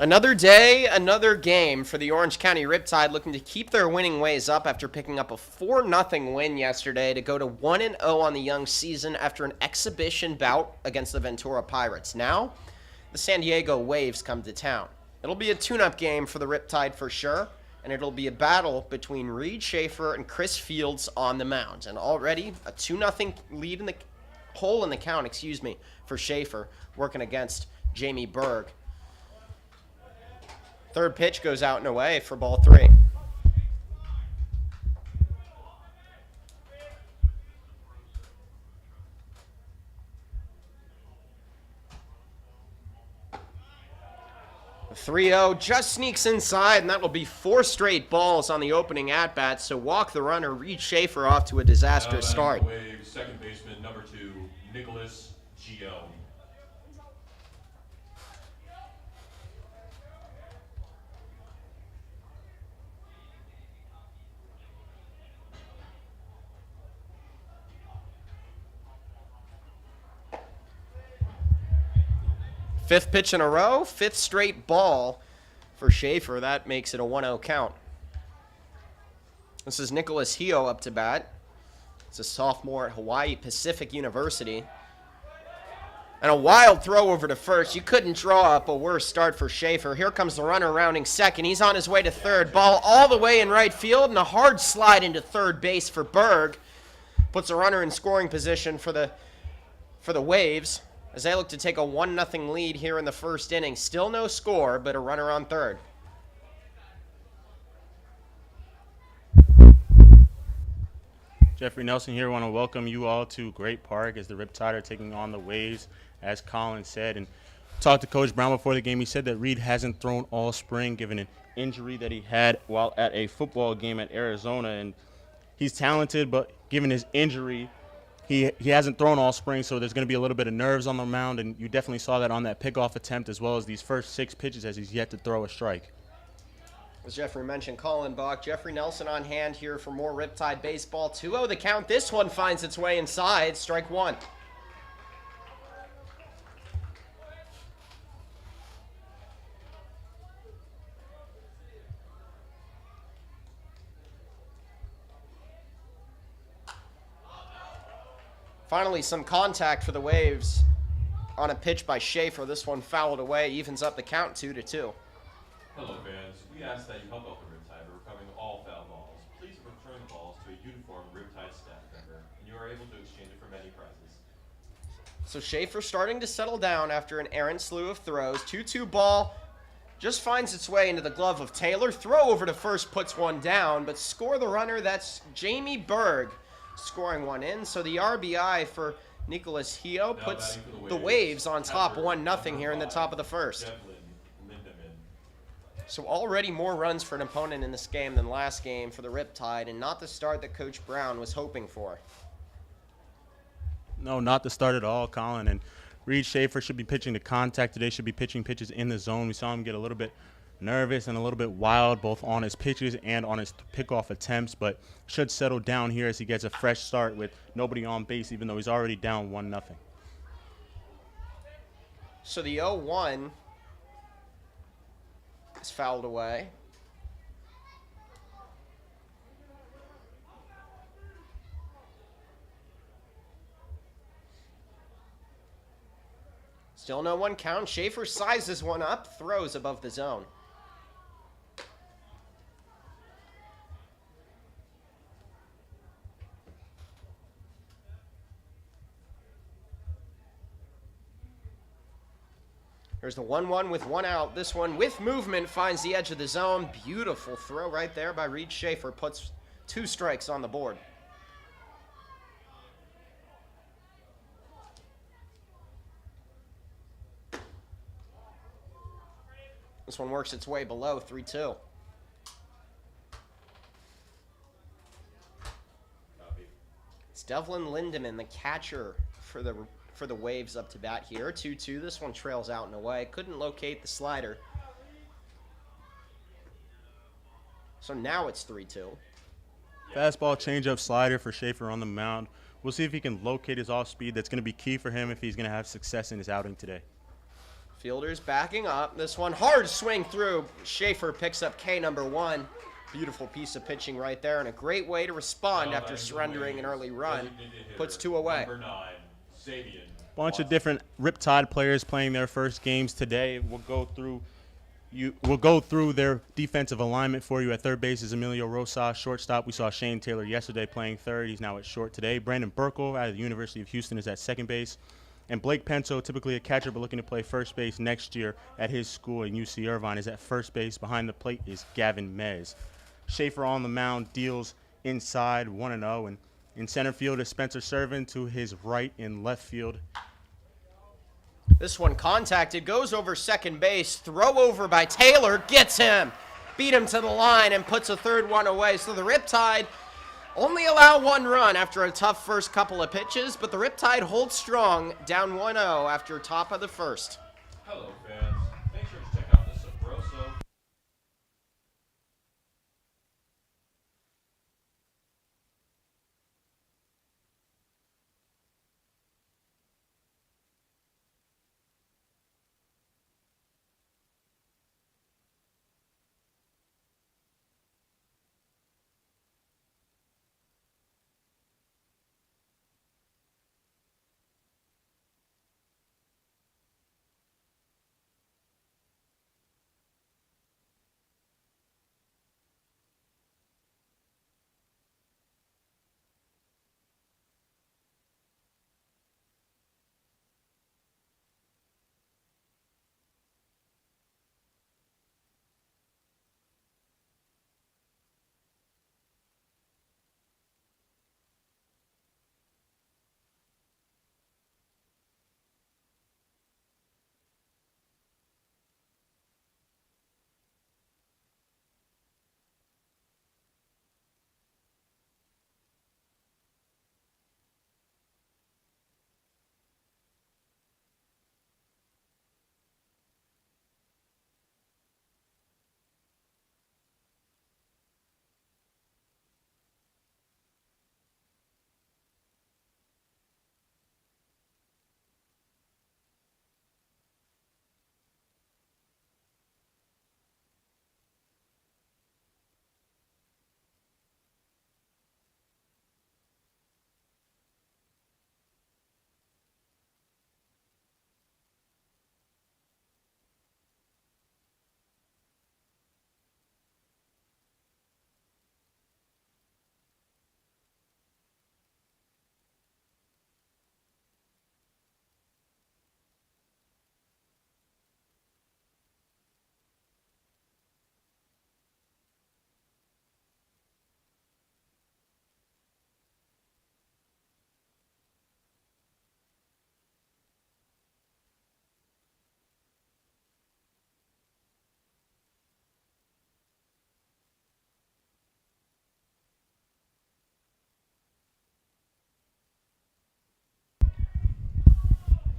Another day, another game for the Orange County Riptide, looking to keep their winning ways up after picking up a 4-0 win yesterday to go to 1-0 on the young season after an exhibition bout against the Ventura Pirates. Now, the San Diego Waves come to town. It'll be a tune-up game for the Riptide for sure, and it'll be a battle between Reed Schaefer and Chris Fields on the mound. And already a 2-0 lead in the hole in the count, for Schaefer, working against Jamie Berg. Third pitch goes out and away for ball 3. The 3-0 just sneaks inside, and that will be 4 straight balls on the opening at-bat. So walk the runner, Reed Schaefer, off to a disastrous start. Second baseman, number 2, Nicholas Gio. Fifth pitch in a row, 5th straight ball for Schaefer. That makes it a 1-0 count. This is Nicholas Gio up to bat. It's a sophomore at Hawaii Pacific University. And a wild throw over to first. You couldn't draw up a worse start for Schaefer. Here comes the runner rounding second. He's on his way to third. Ball all the way in right field, and a hard slide into third base for Berg. Puts a runner in scoring position for the Waves as they look to take a 1-0 lead here in the first inning. Still no score, but a runner on third. Jeffrey Nelson here. I want to welcome you all to Great Park as the Riptide are taking on the Waves, as Colin said. And talked to Coach Brown before the game. He said that Reed hasn't thrown all spring, given an injury that he had while at a football game at Arizona. And he's talented, but given his injury, he hasn't thrown all spring, so there's going to be a little bit of nerves on the mound, and you definitely saw that on that pickoff attempt as well as these first 6 pitches as he's yet to throw a strike. As Jeffrey mentioned, Colin Buck, Jeffrey Nelson on hand here for more Riptide baseball. 2-0 the count. This one finds its way inside. Strike 1. Finally, some contact for the Waves on a pitch by Schaefer. This one fouled away, evens up the count 2-2. Hello, fans. We ask that you help out the Riptide by recovering all foul balls. Please return the balls to a uniformed Riptide staff member, and you are able to exchange it for many prizes. So Schaefer starting to settle down after an errant slew of throws. 2-2 ball just finds its way into the glove of Taylor. Throw over to first puts one down, but score the runner. That's Jamie Berg scoring one in. So the RBI for Nicholas Gio puts the Waves on top 1-0 here in the top of the first. So already more runs for an opponent in this game than last game for the Riptide, and not the start that Coach Brown was hoping for. No, not the start at all, Colin. And Reed Schaefer should be pitching to contact today, should be pitching pitches in the zone. We saw him get a little bit nervous and a little bit wild both on his pitches and on his pickoff attempts, but should settle down here as he gets a fresh start with nobody on base, even though he's already down 1-0. So the 0-1 is fouled away. Still no 1 count. Schaefer sizes one up, throws above the zone. There's the 1-1 with 1 out. This one with movement finds the edge of the zone. Beautiful throw right there by Reed Schaefer. Puts 2 strikes on the board. This one works its way below 3-2. It's Devlin Lindemann, the catcher for the Waves up to bat here. 2-2. This one trails out and away. Couldn't locate the slider. So now it's 3-2. Fastball, changeup, slider for Schaefer on the mound. We'll see if he can locate his off speed. That's going to be key for him if he's going to have success in his outing today. Fielders backing up. This one, hard swing through. Schaefer picks up K number 1. Beautiful piece of pitching right there, and a great way to respond after surrendering an early run. Puts 2 away. Number 9, Xavier. Bunch of different Riptide players playing their first games today. We'll go through their defensive alignment for you. At third base is Emilio Rosas. Shortstop, we saw Shane Taylor yesterday playing third. He's now at short today. Brandon Burkle out of the University of Houston is at second base. And Blake Penso, typically a catcher but looking to play first base next year at his school in UC Irvine, is at first base. Behind the plate is Gavin Mez. Schaefer on the mound deals inside 1-0. And in center field is Spencer Servin to his right in left field. This one contacted, goes over second base, throw over by Taylor, gets him, beat him to the line, and puts a third one away. So the Riptide only allow 1 run after a tough first couple of pitches, but the Riptide hold strong, down 1-0 after top of the first. Hello, fans. Make sure to check out the Sabroso.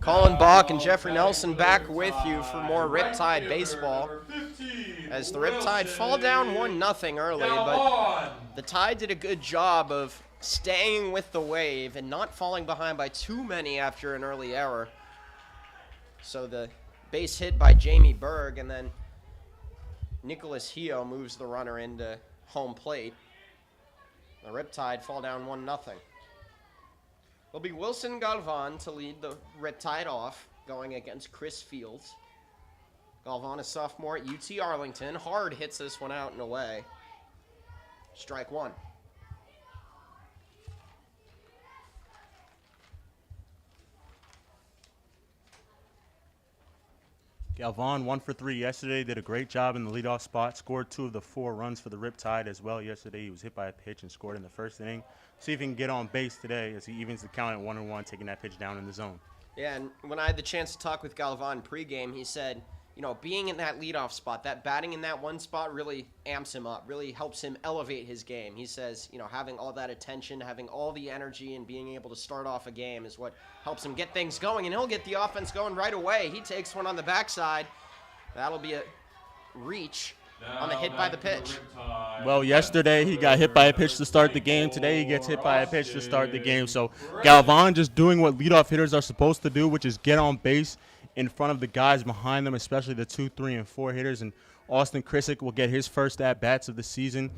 Colin Bach and Jeffrey Nelson back with you for more Riptide baseball. As the Riptide fall down 1-0 early, but the Tide did a good job of staying with the wave and not falling behind by too many after an early error. So the base hit by Jamie Berg, and then Nicholas Hio moves the runner into home plate. The Riptide fall down 1-0. It'll be Wilson Galvan to lead the Riptide off, going against Chris Fields. Galvan, a sophomore at UT Arlington. Hard hits this one out and away. Strike 1. Galvan 1 for 3 yesterday, did a great job in the leadoff spot, scored 2 of the 4 runs for the Riptide as well yesterday. He was hit by a pitch and scored in the first inning. See if he can get on base today as he evens the count at 1-1, taking that pitch down in the zone. Yeah, and when I had the chance to talk with Galvan pregame, he said, you know, being in that leadoff spot, that batting in that one spot really amps him up, really helps him elevate his game. He says, you know, having all that attention, having all the energy, and being able to start off a game is what helps him get things going, and he'll get the offense going right away. He takes one on the backside. That'll be a reach on the hit by the pitch. Well, yesterday he got hit by a pitch to start the game. Today he gets hit by a pitch to start the game. So Galvan just doing what leadoff hitters are supposed to do, which is get on base in front of the guys behind them, especially the 2, 3, and 4 hitters. And Austin Krissick will get his first at-bats of the season,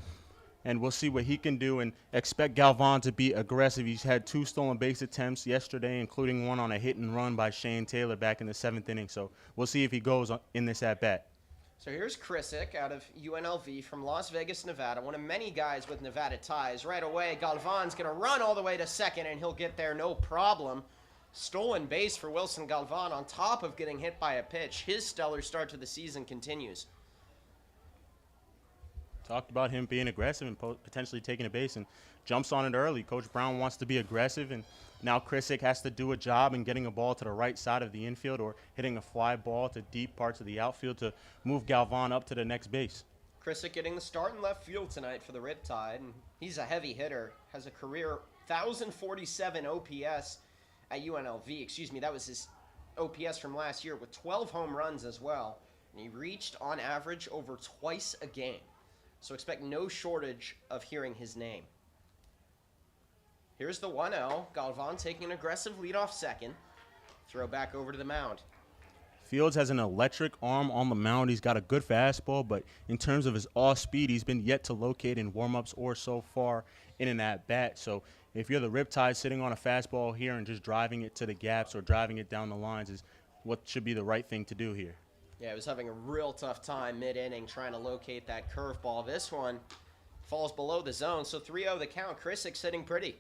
and we'll see what he can do, and expect Galvan to be aggressive. He's had 2 stolen base attempts yesterday, including one on a hit and run by Shane Taylor back in the 7th inning. So we'll see if he goes in this at-bat. So here's Krissick out of UNLV from Las Vegas, Nevada, one of many guys with Nevada ties. Right away, Galvan's going to run all the way to second, and he'll get there no problem. Stolen base for Wilson Galvan on top of getting hit by a pitch. His stellar start to the season continues. Talked about him being aggressive and potentially taking a base, and jumps on it early. Coach Brown wants to be aggressive, and now Krissick has to do a job in getting a ball to the right side of the infield or hitting a fly ball to deep parts of the outfield to move Galvan up to the next base. Krissick getting the start in left field tonight for the Riptide, and he's a heavy hitter. Has a career 1,047 OPS at UNLV. Excuse me, that was his OPS from last year with 12 home runs as well. And he reached, on average, over twice a game. So expect no shortage of hearing his name. Here's the 1-0. Galvan taking an aggressive leadoff second. Throw back over to the mound. Fields has an electric arm on the mound. He's got a good fastball, but in terms of his off speed, he's been yet to locate in warm-ups or so far in an at-bat. So if you're the Riptide, sitting on a fastball here and just driving it to the gaps or driving it down the lines is what should be the right thing to do here. Yeah, he was having a real tough time mid-inning trying to locate that curveball. This one falls below the zone, so 3-0 the count. Krissick sitting pretty.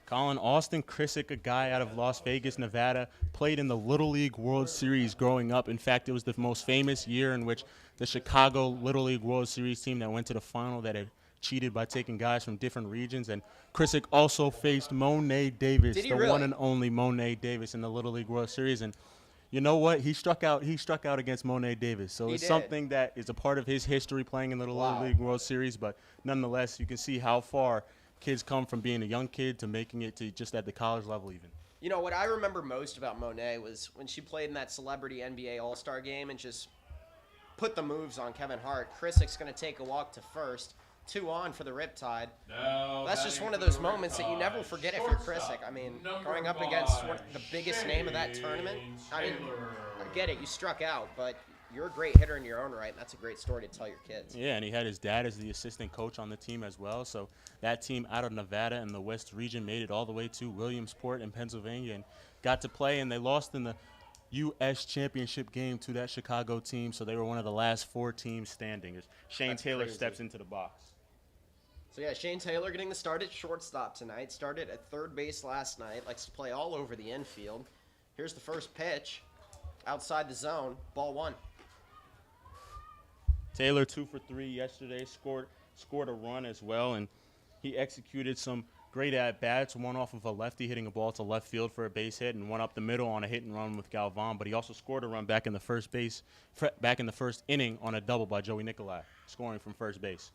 Colin, Austin Krissick, a guy out of Las Vegas, Nevada, played in the Little League World Series growing up. In fact, it was the most famous year in which the Chicago Little League World Series team that went to the final that had cheated by taking guys from different regions. And Krissick also faced Monet Davis, the really? one and only Monet Davis in the Little League World Series. And you know what? He struck out against Monet Davis. So it's something that is a part of his history playing in the Little League World Series. But nonetheless, you can see how far kids come from being a young kid to making it to just at the college level even. You know, what I remember most about Monet was when she played in that celebrity NBA All-Star game and just put the moves on Kevin Hart. Krissick's going to take a walk to first. 2 on for the Riptide. No, that's just one of those moments that you never forget if you're Krissick. I mean, going up against the biggest name of that tournament, I mean, I get it, you struck out, but you're a great hitter in your own right, and that's a great story to tell your kids. Yeah, and he had his dad as the assistant coach on the team as well. So that team out of Nevada and the West region made it all the way to Williamsport in Pennsylvania and got to play, and they lost in the U.S. championship game to that Chicago team, so they were one of the last 4 teams standing as Shane Taylor steps into the box. So, yeah, Shane Taylor getting the start at shortstop tonight. Started at third base last night. Likes to play all over the infield. Here's the first pitch. Outside the zone. Ball 1. Taylor 2 for 3 yesterday. Scored a run as well, and he executed some great at-bats. One off of a lefty hitting a ball to left field for a base hit, and one up the middle on a hit and run with Galvan. But he also scored a run back in the first inning on a double by Joey Nicolai, scoring from first base.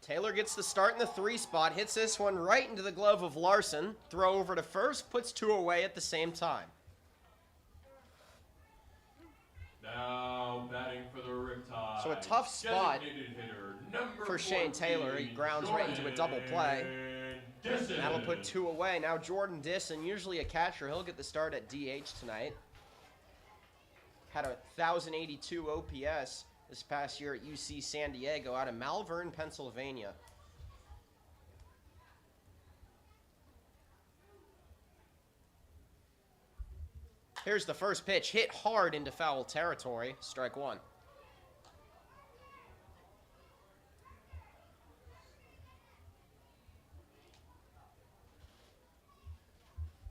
Taylor gets the start in the 3 spot, hits this one right into the glove of Larson. Throw over to first, puts 2 away at the same time. Now batting for the Riptide. So a tough spot hitter, for Shane Taylor. He grounds right into a double play. That'll put 2 away. Now Jordan Disson, usually a catcher, he'll get the start at DH tonight. Had a 1,082 OPS this past year at UC San Diego out of Malvern, Pennsylvania. Here's the first pitch, hit hard into foul territory, strike 1.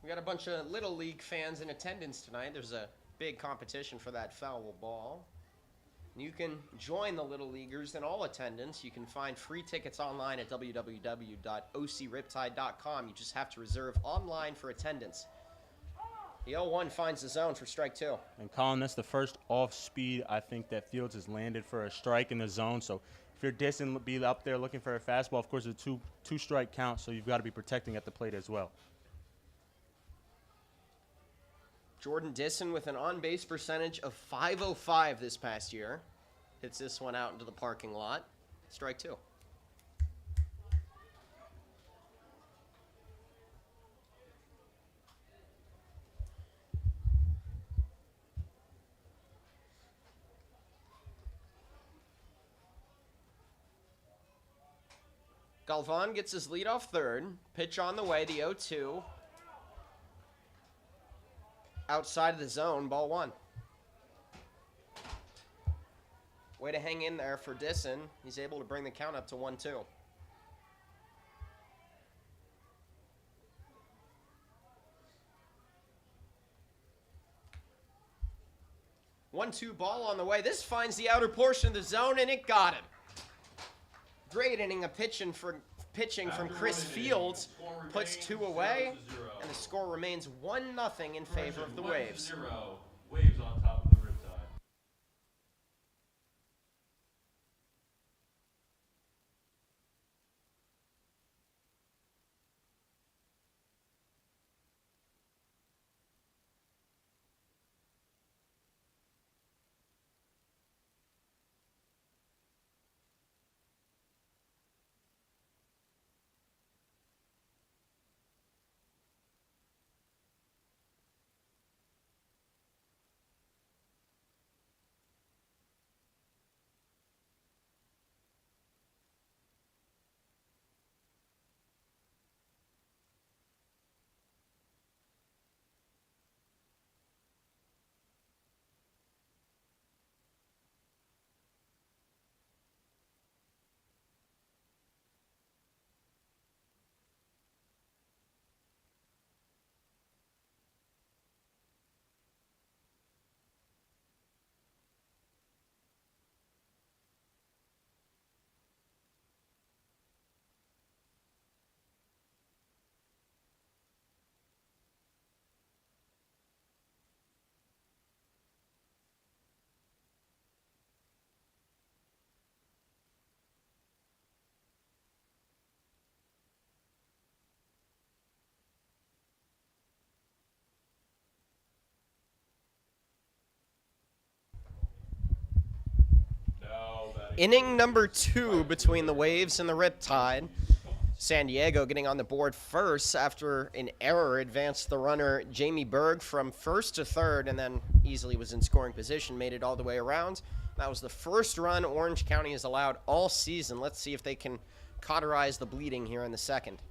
We got a bunch of Little League fans in attendance tonight. There's a big competition for that foul ball. You can join the Little Leaguers in all attendance. You can find free tickets online at www.ocriptide.com. You just have to reserve online for attendance. The 0-1 finds the zone for strike 2. And Colin, that's the first off speed I think that Fields has landed for a strike in the zone. So if you're Disson, be up there looking for a fastball. Of course, it's a two strike count, so you've got to be protecting at the plate as well. Jordan Disson with an on-base percentage of .505 this past year. Hits this one out into the parking lot. Strike 2. Galvan gets his lead off third. Pitch on the way, the 0-2. Outside of the zone, ball 1. Way to hang in there for Disson. He's able to bring the count up to 1-2. 1-2 ball on the way. This finds the outer portion of the zone, and it got him. Great inning of pitching from Chris Fields. Puts 2 away, and the score remains 1-0 in favor of the Waves. Waves on top of the Riptide. Inning number 2 between the Waves and the Riptide. San Diego getting on the board first after an error advanced the runner Jamie Berg from first to third and then easily was in scoring position, made it all the way around. That was the first run Orange County has allowed all season. Let's see if they can cauterize the bleeding here in the second.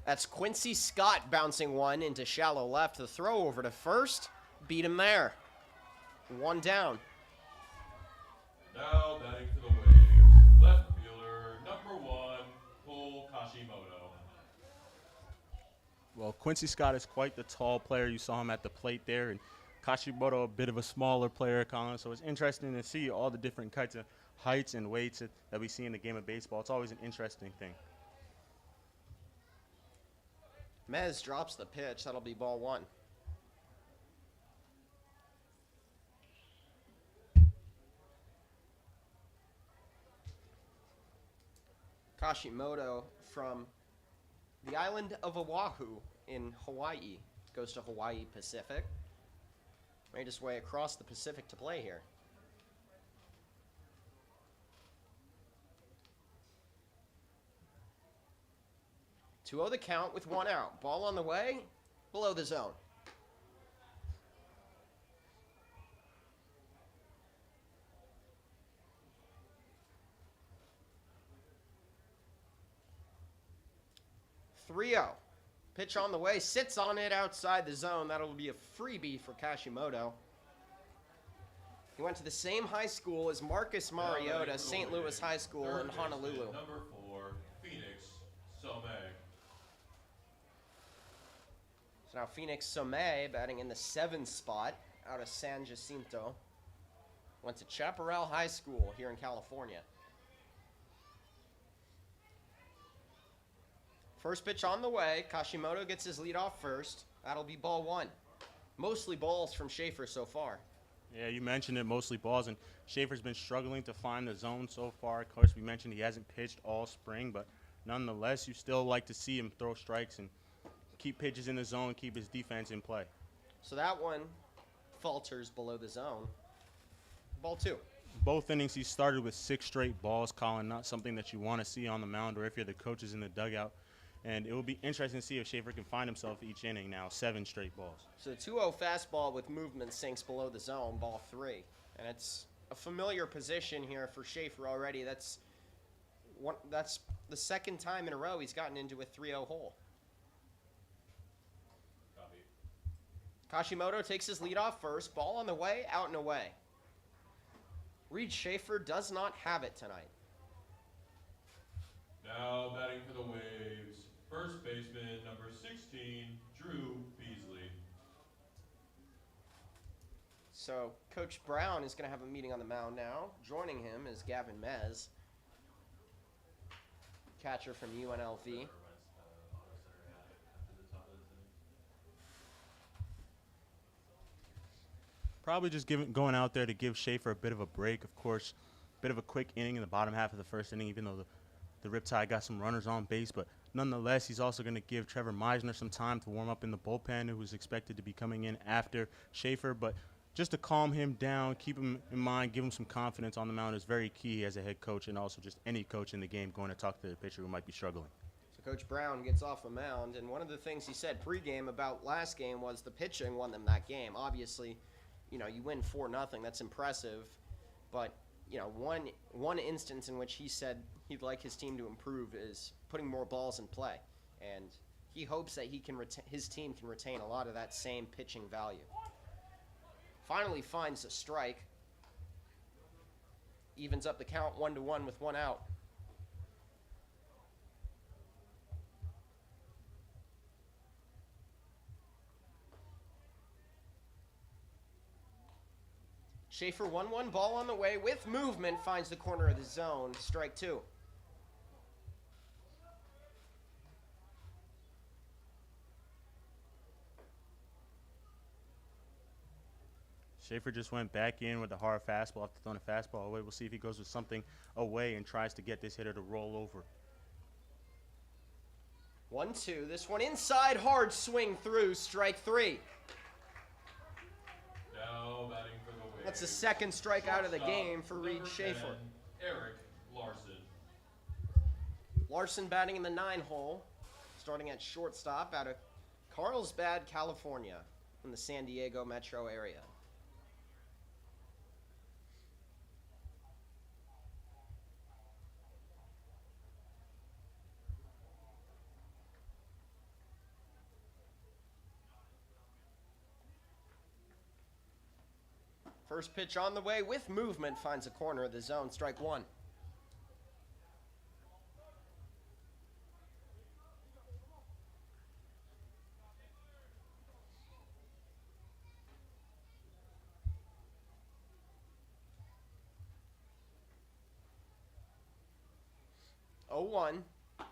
That's Quincy Scott bouncing one into shallow left. The throw over to first. Beat him there. 1 down. Now batting for the Waves, left fielder, number 1, Cole Kashimoto. Well, Quincy Scott is quite the tall player. You saw him at the plate there. And Kashimoto, a bit of a smaller player, Colin. So it's interesting to see all the different kinds of heights and weights that we see in the game of baseball. It's always an interesting thing. Mez drops the pitch. That'll be ball 1. Kashimoto from the island of Oahu in Hawaii goes to Hawaii Pacific. Made his way across the Pacific to play here. (2-0 the count with 1 out. Ball on the way, below the zone. (3-0). Pitch on the way, sits on it outside the zone. That'll be a freebie for Kashimoto. He went to the same high school as Marcus Mariota, St. Louis High School in Honolulu. Number 4, Phoenix Somé. So now Phoenix Somé batting in the 7th spot out of San Jacinto. Went to Chaparral High School here in California. First pitch on the way. Kashimoto gets his lead off first. That'll be ball 1. Mostly balls from Schaefer so far. Yeah, you mentioned it, mostly balls, and Schaefer's been struggling to find the zone so far. Of course, we mentioned he hasn't pitched all spring, but nonetheless, you still like to see him throw strikes and keep pitches in the zone, keep his defense in play. So that one falters below the zone. Ball 2. Both innings, he started with 6 straight balls, Colin, not something that you want to see on the mound or if you're the coaches in the dugout. And it will be interesting to see if Schaefer can find himself each inning now, 7 straight balls. So the 2-0 fastball with movement sinks below the zone, ball 3. And it's a familiar position here for Schaefer already. That's the second time in a row he's gotten into a 3-0 hole. Copy. Kashimoto takes his lead off first. Ball on the way, out and away. Reed Schaefer does not have it tonight. Now batting for the Waves, first baseman number 16, Drew Beasley. So Coach Brown is going to have a meeting on the mound now. Joining him is Gavin Mez, catcher from UNLV. Probably just going out there to give Schaefer a bit of a break. Of course, a bit of a quick inning in the bottom half of the first inning, even though the Riptide got some runners on base. But nonetheless, he's also going to give Trevor Meisner some time to warm up in the bullpen, who is expected to be coming in after Schaefer. But just to calm him down, keep him in mind, give him some confidence on the mound is very key as a head coach and also just any coach in the game going to talk to the pitcher who might be struggling. So Coach Brown gets off the mound, and one of the things he said pregame about last game was the pitching won them that game. Obviously, you win 4-0. That's impressive. But, one instance in which he said he'd like his team to improve is putting more balls in play. And he hopes that his team can retain a lot of that same pitching value. Finally finds a strike. Evens up the count 1-1 with 1 out. Schaefer 1-1, ball on the way with movement, finds the corner of the zone, strike 2. Schaefer just went back in with a hard fastball after throwing a fastball away. We'll see if he goes with something away and tries to get this hitter to roll over. 1-2, this one inside, hard swing through, strike 3. Now batting for the Waves. That's the second strikeout of the Shortstop, game for Reed number Schaefer. 10, Eric Larson. Larson batting in the 9 hole, starting at shortstop out of Carlsbad, California, in the San Diego metro area. First pitch on the way with movement, finds a corner of the zone, strike 1. Oh, 1. This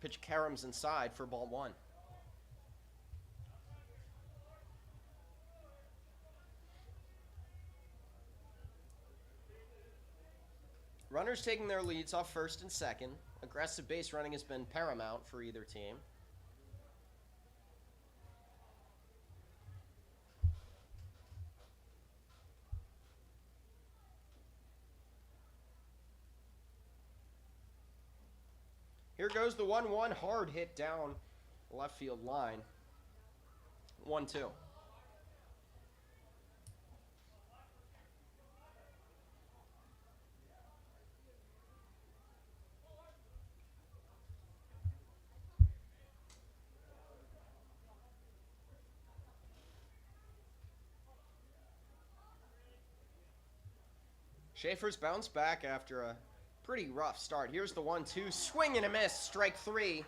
pitch caroms inside for ball 1. Runners taking their leads off first and second. Aggressive base running has been paramount for either team. Here goes the 1-1, hard hit down left field line. 1-2. Schaefer's bounced back after a pretty rough start. Here's the 1-2, swing and a miss, strike 3.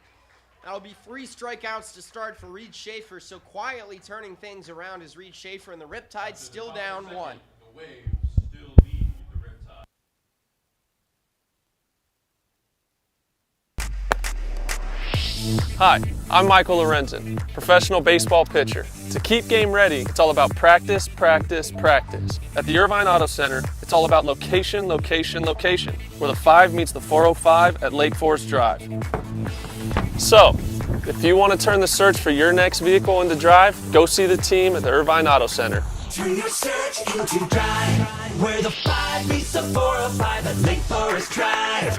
That'll be 3 strikeouts to start for Reed Schaefer, so quietly turning things around as Reed Schaefer and the Riptide still down 1. The Waves still lead the Riptide. Hi, I'm Michael Lorenzen, professional baseball pitcher. To keep game ready, it's all about practice, practice, practice. At the Irvine Auto Center, it's all about location, location, location, where the 5 meets the 405 at Lake Forest Drive. So, if you want to turn the search for your next vehicle into drive, go see the team at the Irvine Auto Center. Turn your search into drive, where the 5 meets the 405 at Lake Forest Drive.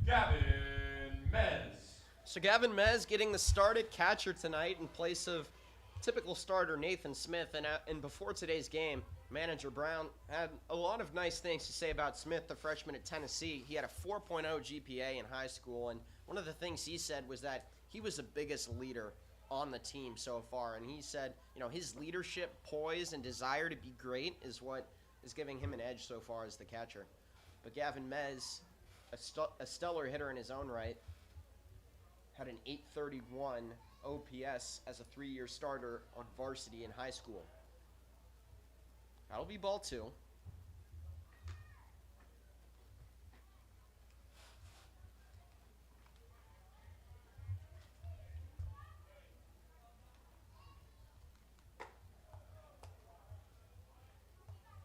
Gavin Mez. So Gavin Mez getting the start at catcher tonight in place of typical starter Nathan Smith. And before today's game, manager Brown had a lot of nice things to say about Smith, the freshman at Tennessee. He had a 4.0 GPA in high school, and one of the things he said was that he was the biggest leader on the team so far. And he said, his leadership, poise, and desire to be great is what is giving him an edge so far as the catcher. But Gavin Mez, a stellar hitter in his own right, had an 831 OPS as a 3-year starter on varsity in high school. That'll be ball 2.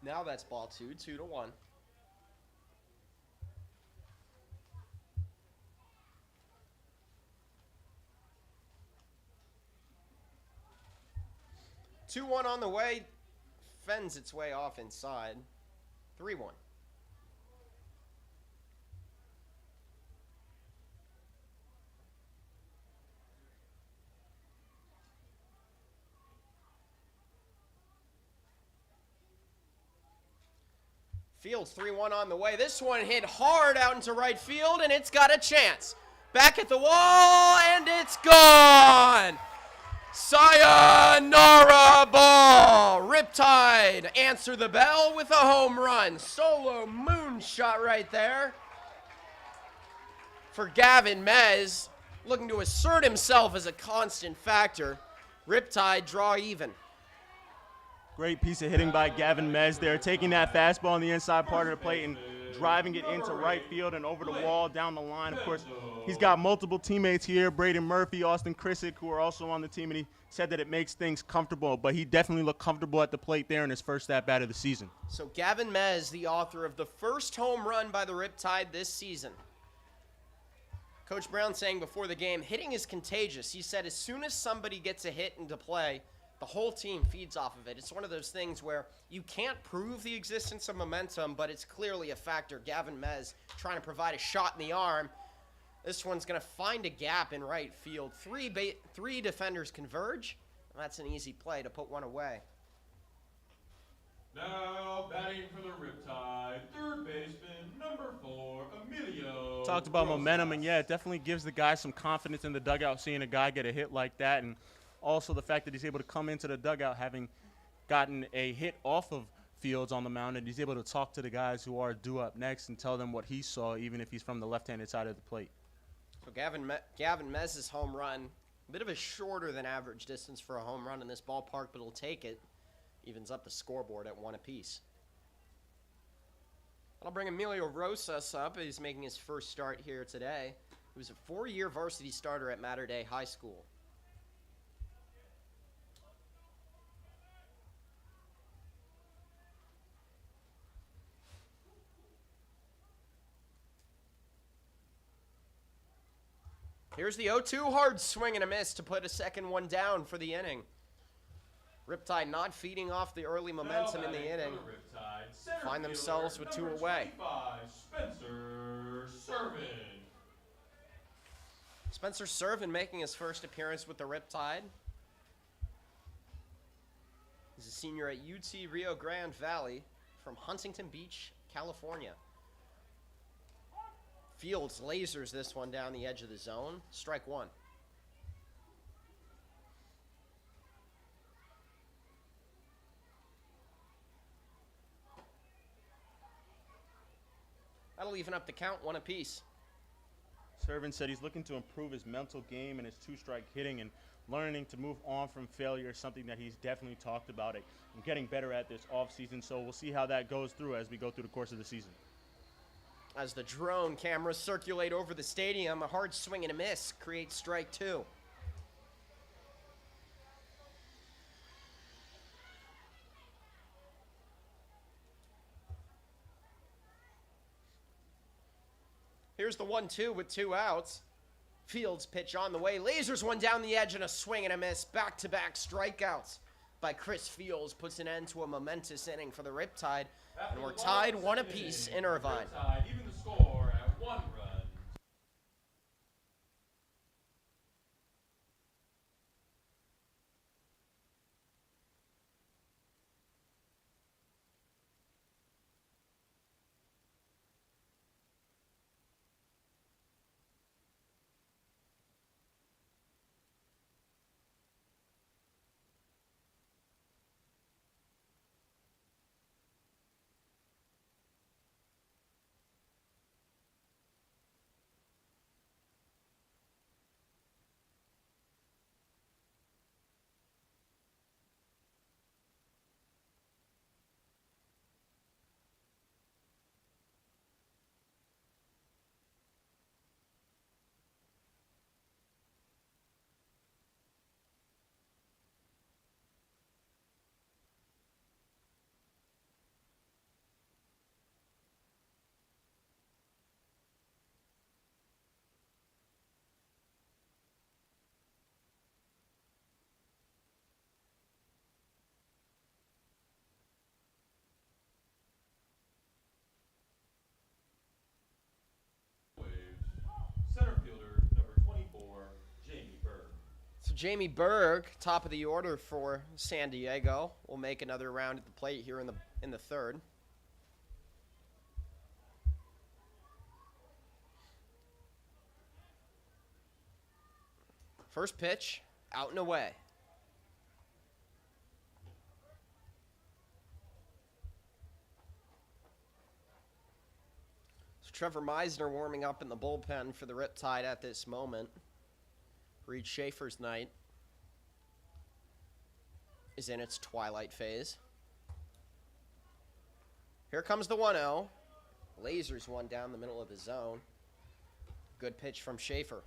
Now that's ball 2, 2-1. Two one on the way, fends its way off inside. 3-1. Fields 3-1 on the way. This one hit hard out into right field, and it's got a chance. Back at the wall, and it's gone. Sayonara ball. Riptide answer the bell with a home run. Solo moonshot right there for Gavin Mez, looking to assert himself as a constant factor. Riptide draw even. Great piece of hitting by Gavin Mez there, taking that fastball on the inside part of the plate and driving it into right field and over the wall, down the line. Of course, he's got multiple teammates here, Braden Murphy, Austin Krissick, who are also on the team, and he said that it makes things comfortable, but he definitely looked comfortable at the plate there in his first at-bat of the season. So Gavin Mez, the author of the first home run by the Riptide this season. Coach Brown saying before the game, hitting is contagious. He said as soon as somebody gets a hit into play, the whole team feeds off of it. It's one of those things where you can't prove the existence of momentum, but it's clearly a factor. Gavin Mez trying to provide a shot in the arm. This one's going to find a gap in right field. Three defenders converge. That's an easy play to put one away. Now batting for the Riptide, third baseman, number 4, Emilio. Talked about Rosas. momentum, and yeah, it definitely gives the guy some confidence in the dugout, seeing a guy get a hit like that, and also the fact that he's able to come into the dugout having gotten a hit off of Fields on the mound, and he's able to talk to the guys who are due up next and tell them what he saw, even if he's from the left-handed side of the plate. So Gavin Mez's home run, a bit of a shorter than average distance for a home run in this ballpark, but he'll take it. Evens up the scoreboard at 1 apiece. I'll bring Emilio Rosas up. He's making his first start here today. He was a 4-year varsity starter at Mater Dei High School. Here's the 0-2 hard swing and a miss to put a second one down for the inning. Riptide not feeding off the early momentum in the inning. Riptide, Find themselves with 2 away. 25, Spencer Servin. Spencer Servin making his first appearance with the Riptide. He's a senior at UT Rio Grande Valley from Huntington Beach, California. Fields lasers this one down the edge of the zone. Strike 1. That'll even up the count 1 apiece. Servin said he's looking to improve his mental game and his two-strike hitting, and learning to move on from failure is something that he's definitely talked about it and getting better at this offseason. So we'll see how that goes through as we go through the course of the season. As the drone cameras circulate over the stadium, a hard swing and a miss creates strike 2. Here's the 1-2 with 2 outs. Fields pitch on the way. Lasers one down the edge and a swing and a miss. Back-to-back strikeouts by Chris Fields puts an end to a momentous inning for the Riptide. And we're tied 1 apiece in Irvine. Riptide even the score at 1 run. Jamie Berg, top of the order for San Diego, will make another round at the plate here in the third. First pitch, out and away. So Trevor Meisner warming up in the bullpen for the Riptide at this moment. Reed Schaefer's night is in its twilight phase. Here comes the 1-0. Lasers one down the middle of the zone. Good pitch from Schaefer.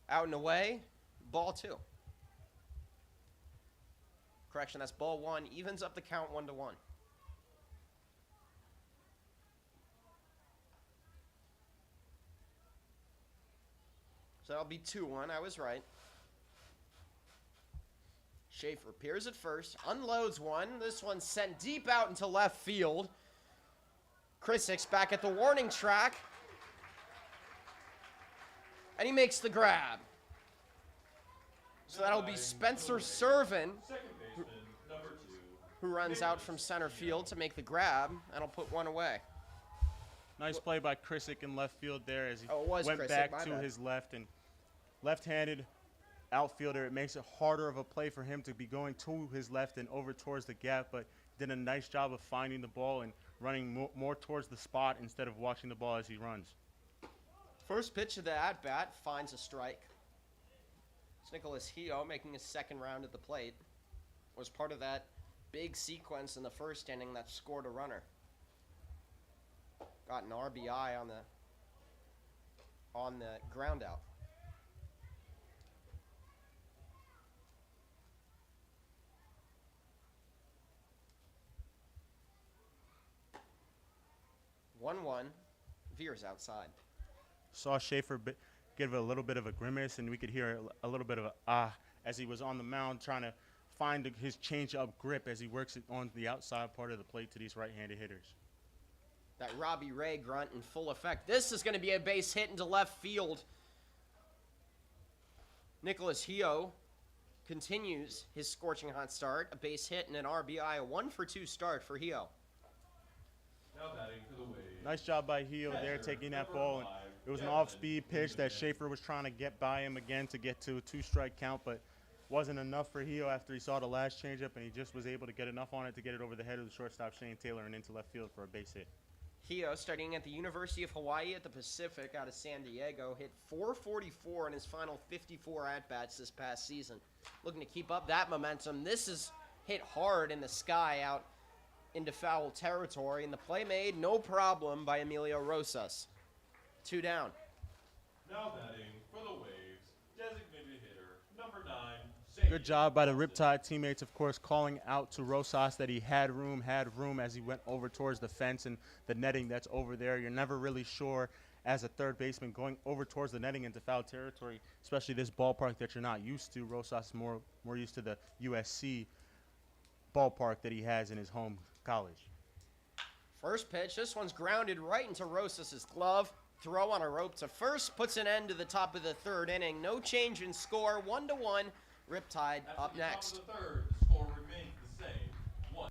Out and away, ball 2. Correction, that's ball 1. Evens up the count 1-1. So that'll be 2-1. I was right. Schaefer appears at first, unloads one. This one's sent deep out into left field. Krisik's back at the warning track. And he makes the grab. So that'll be Spencer Servin, Second baseman, number 2. who runs out from center field to make the grab, and will put one away. Nice play by Krisik in left field there as he Oh, it was went Krizik, back my to bad. his left and left-handed outfielder. It makes it harder of a play for him to be going to his left and over towards the gap, but did a nice job of finding the ball and running more towards the spot instead of watching the ball as he runs. First pitch of the at-bat finds a strike. It's Nicholas Hio making his second round at the plate. Was part of that big sequence in the first inning that scored a runner. Got an RBI on the ground out. One. Veers outside. Saw Schaefer give a little bit of a grimace, and we could hear a little bit of a ah as he was on the mound trying to find his change-up grip as he works it on the outside part of the plate to these right-handed hitters. That Robbie Ray grunt in full effect. This is going to be a base hit into left field. Nicholas Hio continues his scorching hot start. A base hit and an RBI. A 1-for-2 start for Hio. Now batting for the Waves. Nice job by Hio there taking that ball. And it was an off-speed pitch that Schaefer was trying to get by him again to get to a 2-strike count, but wasn't enough for Hio after he saw the last changeup, and he just was able to get enough on it to get it over the head of the shortstop Shane Taylor and into left field for a base hit. Hio, studying at the University of Hawaii at the Pacific out of San Diego, hit .444 in his final 54 at-bats this past season. Looking to keep up that momentum. This is hit hard in the sky out into foul territory, and the play made no problem by Emilio Rosas. 2 down. Now batting for the Waves, designated hitter, number 9, Good job by the Riptide teammates, of course, calling out to Rosas that he had room as he went over towards the fence and the netting that's over there. You're never really sure as a third baseman going over towards the netting into foul territory, especially this ballpark that you're not used to. Rosas is more used to the USC ballpark that he has in his home college. First pitch, this one's grounded right into Rosas' glove. Throw on a rope to first puts an end to the top of the third inning. No change in score, 1-1. Riptide up next. At the top of the third, the score remains the same, 1.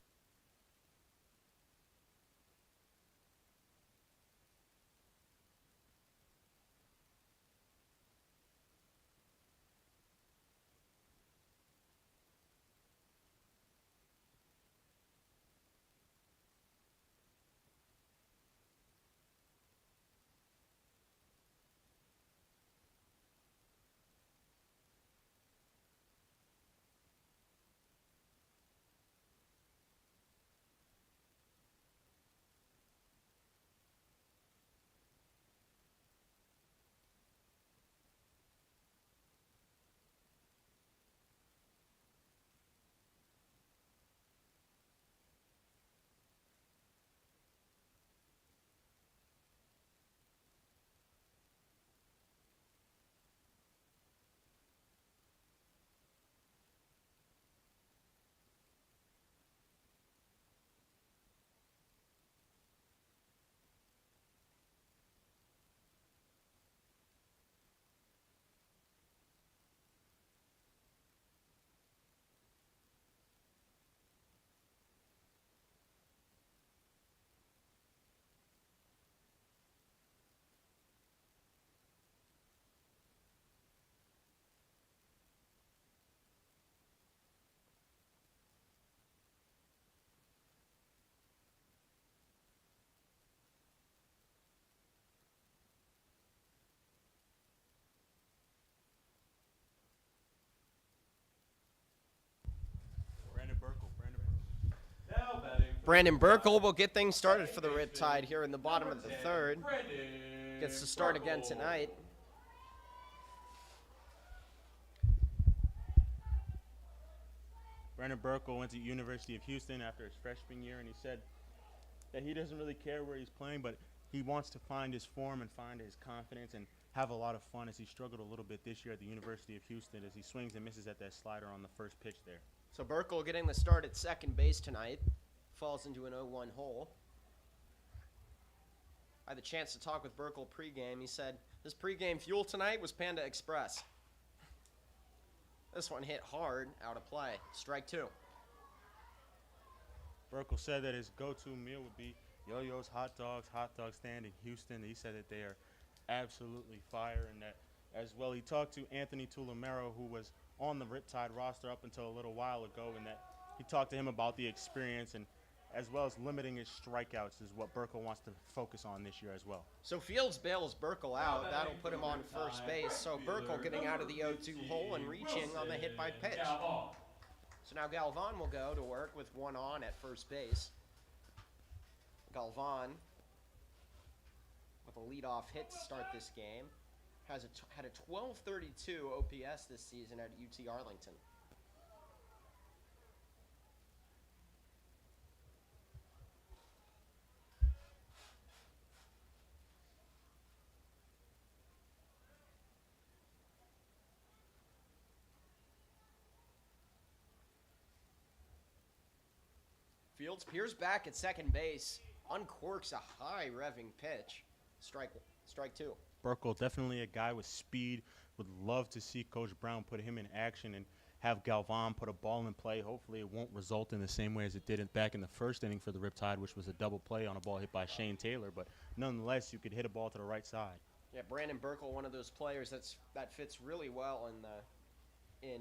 Brandon Burkle will get things started for the Riptide here in the bottom of the third. Brandon Gets to start again Burkle. tonight. Brandon Burkle went to University of Houston after his freshman year, and he said that he doesn't really care where he's playing, but he wants to find his form and find his confidence and have a lot of fun, as he struggled a little bit this year at the University of Houston as he swings and misses at that slider on the first pitch there. So Burkle getting the start at second base tonight. Falls into an 0-1 hole. I had the chance to talk with Burkle pregame. He said, his pregame fuel tonight was Panda Express. This one hit hard, out of play. Strike two. Burkle said that his go-to meal would be Yo-Yo's hot dog stand in Houston. He said that they are absolutely fire, and that as well he talked to Anthony Tulomero, who was on the Riptide roster up until a little while ago, and that he talked to him about the experience and as well as limiting his strikeouts is what Burkle wants to focus on this year as well. So Fields bails Burkle out. That'll put him on first base. So Burkle getting out of the 0-2 hole and reaching on the hit by pitch. So now Galvan will go to work with one on at first base. Galvan with a leadoff hit to start this game. Had a 1232 OPS this season at UT Arlington. Fields peers back at second base, uncorks a high revving pitch. Strike two. Burkle, definitely a guy with speed. Would love to see Coach Brown put him in action and have Galvan put a ball in play. Hopefully it won't result in the same way as it did back in the first inning for the Riptide, which was a double play on a ball hit by Shane Taylor. But nonetheless, you could hit a ball to the right side. Yeah, Brandon Burkle, one of those players that fits really well in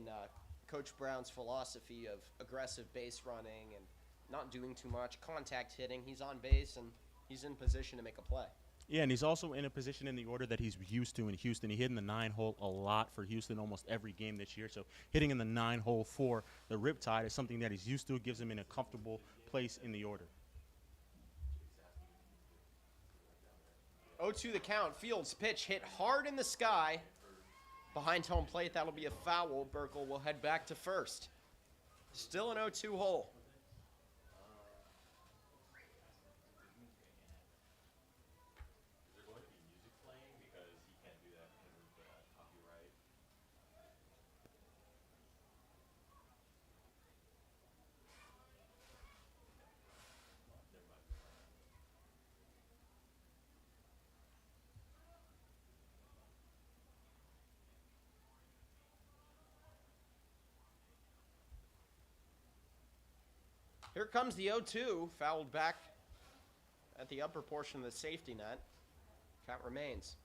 Coach Brown's philosophy of aggressive base running and not doing too much, contact hitting. He's on base, and he's in position to make a play. Yeah, and he's also in a position in the order that he's used to in Houston. He hit in the 9-hole a lot for Houston almost every game this year. So hitting in the 9-hole for the Riptide is something that he's used to. It gives him in a comfortable place in the order. 0-2 the count. Fields pitch hit hard in the sky. Behind home plate, that'll be a foul. Burkle will head back to first. Still an 0-2 hole. Here comes the 0-2, fouled back at the upper portion of the safety net. Count remains.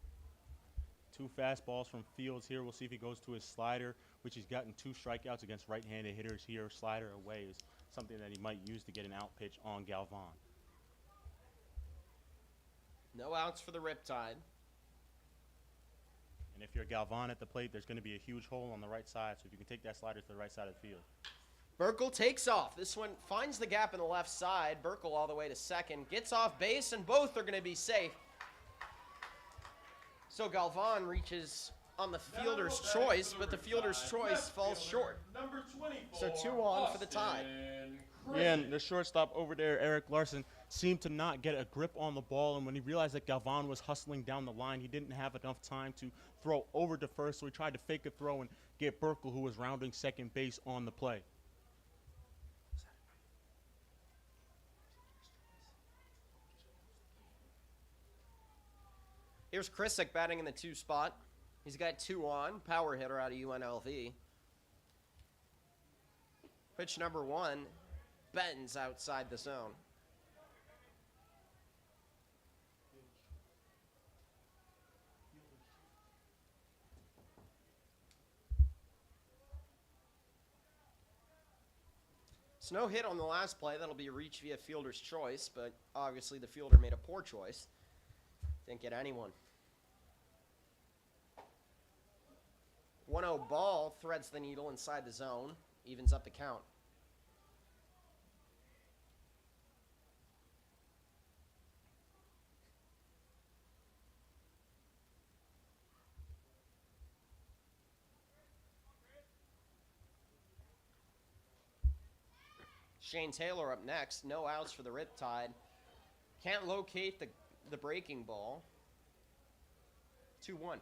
Two fastballs from Fields here. We'll see if he goes to his slider, which he's gotten 2 strikeouts against right-handed hitters here. Slider away is something that he might use to get an out pitch on Galvan. No outs for the Riptide. And if you're Galvan at the plate, there's going to be a huge hole on the right side. So if you can take that slider to the right side of the field. Burkle takes off. This one finds the gap in the left side. Burkle all the way to second. Gets off base, and both are going to be safe. So Galvan reaches on the fielder's choice, but the fielder's choice falls short. Number 24, So 2 on for the tie. Yeah, and the shortstop over there, Eric Larson, seemed to not get a grip on the ball, and when he realized that Galvan was hustling down the line, he didn't have enough time to throw over to first, so he tried to fake a throw and get Burkle, who was rounding second base, on the play. Here's Krissick batting in the 2 spot. He's got 2 on, power hitter out of UNLV. Pitch number 1, bends outside the zone. It's no hit on the last play. That'll be a reach via fielder's choice, but obviously the fielder made a poor choice. Didn't get anyone. 1-0 ball threads the needle inside the zone, evens up the count. Shane Taylor up next. No outs for the Riptide. Can't locate the breaking ball. 2-1.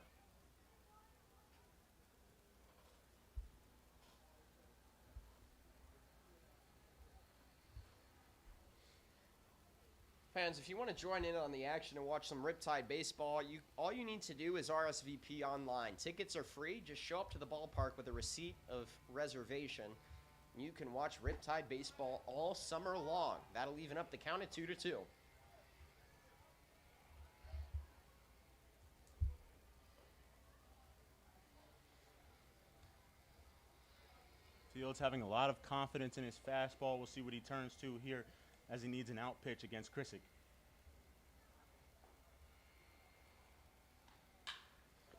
Fans, if you want to join in on the action and watch some Riptide baseball, all you need to do is RSVP online. Tickets are free. Just show up to the ballpark with a receipt of reservation. And you can watch Riptide baseball all summer long. That'll even up the count at 2-2. Fields having a lot of confidence in his fastball. We'll see what he turns to here as he needs an out pitch against Krissick.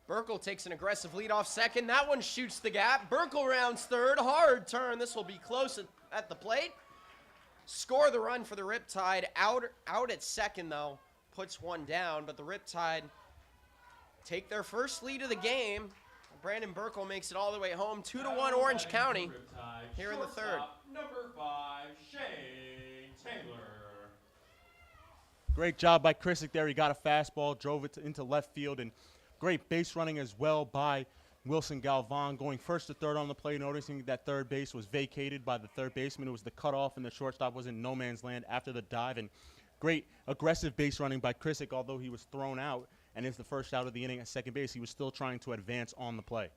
Burkle takes an aggressive lead off second. That one shoots the gap. Burkle rounds third. Hard turn. This will be close at the plate. Score the run for the Riptide. Out at second, though. Puts one down, but the Riptide take their first lead of the game. Brandon Burkle makes it all the way home. 2-1 Orange County Riptide, here in the third. shortstop, Number 5, Shane Taylor. Great job by Krissick there. He got a fastball, drove it into left field, and great base running as well by Wilson Galvan, going first to third on the play, noticing that third base was vacated by the third baseman. It was the cutoff, and the shortstop was in no man's land after the dive. And great aggressive base running by Krissick, although he was thrown out, and it's the first out of the inning at second base. He was still trying to advance on the play.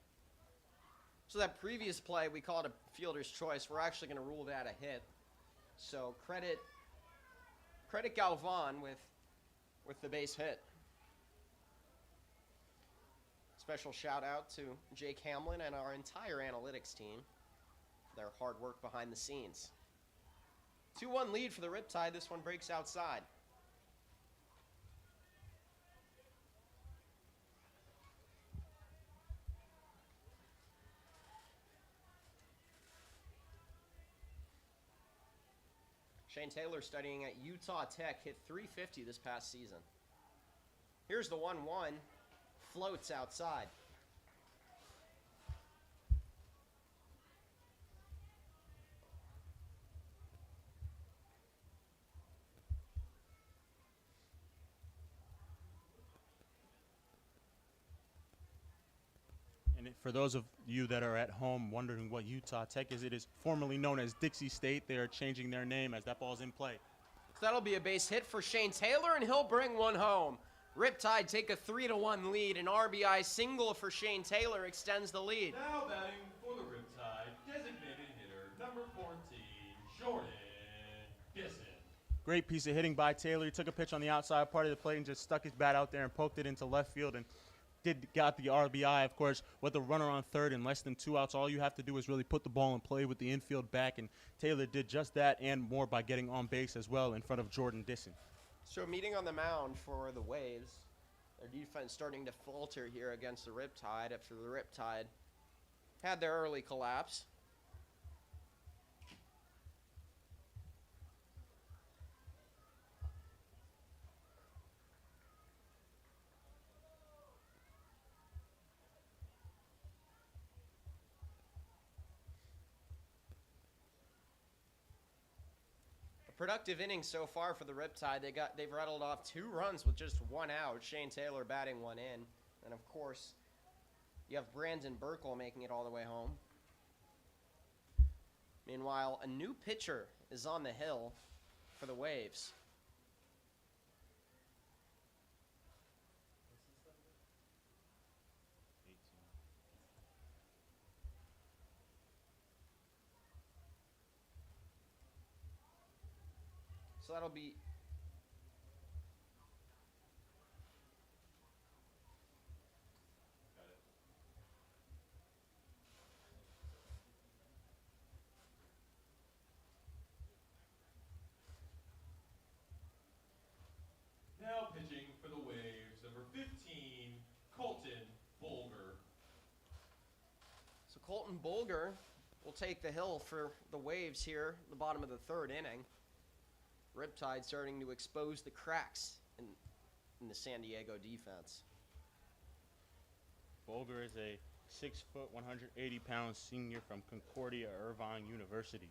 So that previous play, we call it a fielder's choice. We're actually going to rule that a hit. So credit Galvan with the base hit. Special shout out to Jake Hamlin and our entire analytics team for their hard work behind the scenes. 2-1 lead for the Riptide. This one breaks outside. Shane Taylor, studying at Utah Tech, hit .350 this past season. Here's the 1-1. Floats outside. And for those of you that are at home wondering what Utah Tech is, it is formerly known as Dixie State. They are changing their name as that ball's in play. So that'll be a base hit for Shane Taylor, and he'll bring one home. Riptide take a 3-1 lead. An RBI single for Shane Taylor extends the lead. Now batting for the Riptide, designated hitter, number 14, Jordan Gisson. Great piece of hitting by Taylor. He took a pitch on the outside part of the plate and just stuck his bat out there and poked it into left field and got the RBI. Of course, with a runner on third and less than 2 outs, all you have to do is really put the ball in play with the infield back, and Taylor did just that and more by getting on base as well in front of Jordan Disson. So meeting on the mound for the Waves. Their defense starting to falter here against the Riptide after the Riptide had their early collapse. Productive innings so far for the Riptide. They've rattled off 2 runs with just 1 out. Shane Taylor batting 1 in. And of course, you have Brandon Burkle making it all the way home. Meanwhile, a new pitcher is on the hill for the Waves. So that'll be Got it. Now pitching for the Waves, number 15, Colton Bolger. so Colton Bolger will take the hill for the Waves here, the bottom of the 3rd inning. Riptide starting to expose the cracks in the San Diego defense. Bolger is a 6 foot, 180-pound senior from Concordia Irvine University.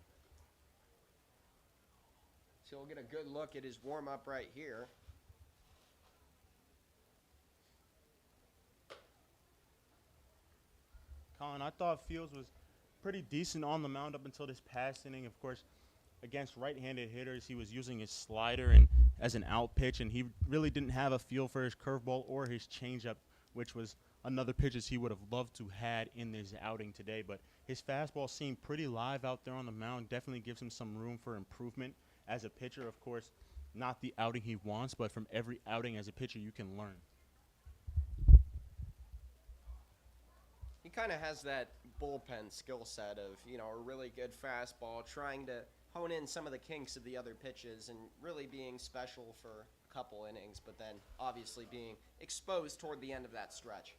So we'll get a good look at his warm-up right here. Colin, I thought Fields was pretty decent on the mound up until this past inning. Of course, against right-handed hitters, he was using his slider and as an out pitch, and he really didn't have a feel for his curveball or his changeup, which was another pitches he would have loved to had in this outing today. But his fastball seemed pretty live out there on the mound. Definitely gives him some room for improvement as a pitcher. Of course, not the outing he wants, but from every outing as a pitcher, you can learn. He kind of has that bullpen skill set of, a really good fastball, trying to hone in some of the kinks of the other pitches and really being special for a couple innings, but then obviously being exposed toward the end of that stretch.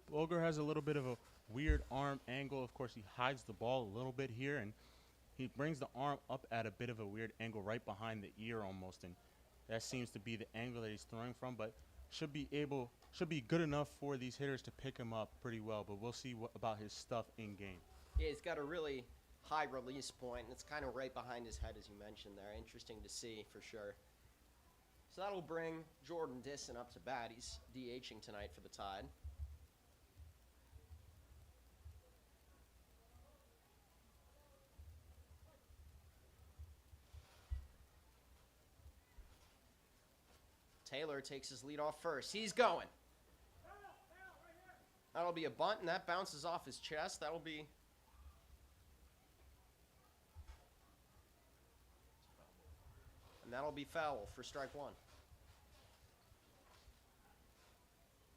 Bulger has a little bit of a weird arm angle. Of course, he hides the ball a little bit here, and he brings the arm up at a bit of a weird angle right behind the ear almost, and that seems to be the angle that he's throwing from, but should be good enough for these hitters to pick him up pretty well, but we'll see about his stuff in game. Yeah, he's got a really high release point, and it's kind of right behind his head, as you mentioned there. Interesting to see for sure. So that'll bring Jordan Disson up to bat. He's DHing tonight for the Tide. Taylor takes his lead off first. He's going. That'll be a bunt, and that bounces off his chest. That'll be... And that'll be foul for strike one.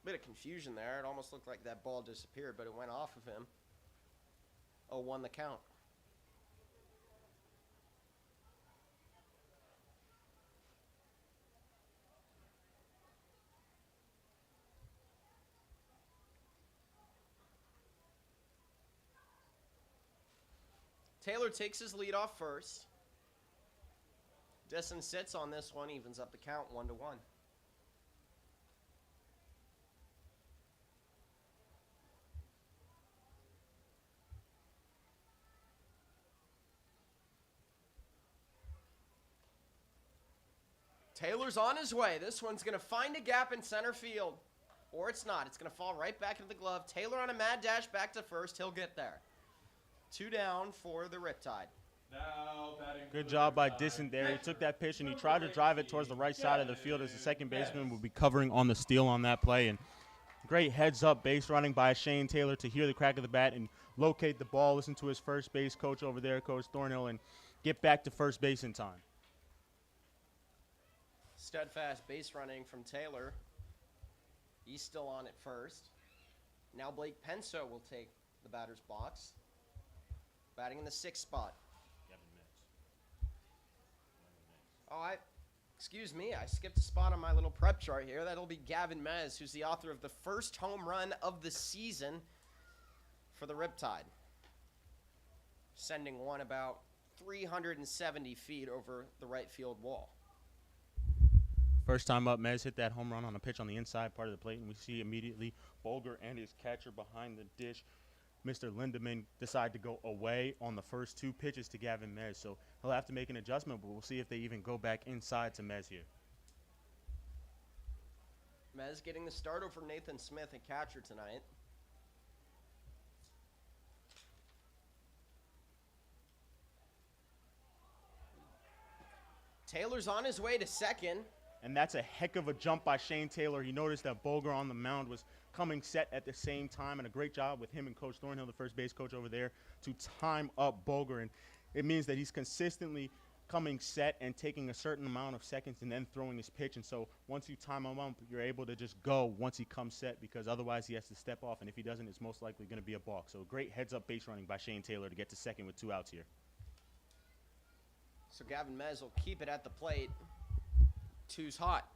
Bit of confusion there. It almost looked like that ball disappeared, but it went off of him. 0-1 the count. Taylor takes his lead off first. Disson sits on this one, evens up the count 1-1. Taylor's on his way. This one's going to find a gap in center field. Or it's not. It's going to fall right back into the glove. Taylor on a mad dash back to first. He'll get there. 2 down for the Riptide. Now batting. Good job by Disson there. He took that pitch and he tried to drive it towards the right side of the field as the second baseman would be covering on the steal on that play. And great heads-up base running by Shane Taylor to hear the crack of the bat and locate the ball, listen to his first base coach over there, Coach Thornhill, and get back to first base in time. Steadfast base running from Taylor. He's still on at first. Now Blake Penso will take the batter's box. Batting in the 6th spot. Excuse me, I skipped a spot on my little prep chart here. That'll be Gavin Mez, who's the author of the first home run of the season for the Riptide. Sending one about 370 feet over the right field wall. First time up, Mez hit that home run on a pitch on the inside part of the plate, and we see immediately Bulger and his catcher behind the dish, Mr. Lindemann, decide to go away on the first 2 pitches to Gavin Mez. So he'll have to make an adjustment, but we'll see if they even go back inside to Mez here. Mez getting the start over Nathan Smith at catcher tonight. Taylor's on his way to second. And that's a heck of a jump by Shane Taylor. He noticed that Bulger on the mound was coming set at the same time, and a great job with him and Coach Thornhill, the first base coach over there, to time up Bulger. And it means that he's consistently coming set and taking a certain amount of seconds and then throwing his pitch. And so once you time him up, you're able to just go once he comes set, because otherwise he has to step off. And if he doesn't, it's most likely going to be a balk. So great heads-up base running by Shane Taylor to get to second with 2 outs here. So Gavin Mez will keep it at the plate. 2's hot.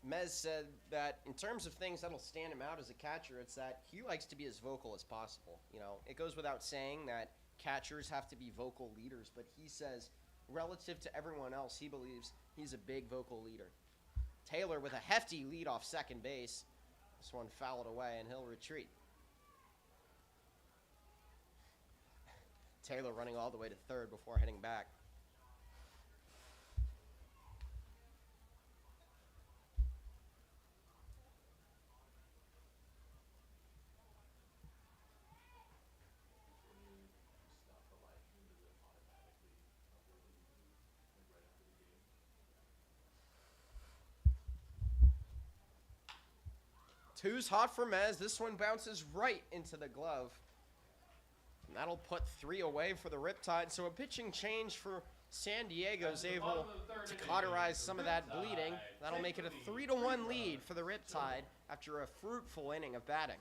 Mez said that in terms of things that'll stand him out as a catcher, it's that he likes to be as vocal as possible. You know, it goes without saying that catchers have to be vocal leaders, but he says relative to everyone else, he believes he's a big vocal leader. Taylor with a hefty lead off second base. This one fouled away, and he'll retreat. Taylor running all the way to third before heading back. Two's hot for Mez. This one bounces right into the glove. And that'll put 3 away for the Riptide. So a pitching change for San Diego's able to cauterize some of that bleeding. That'll make it a 3-1 lead for the Riptide after a fruitful inning of batting.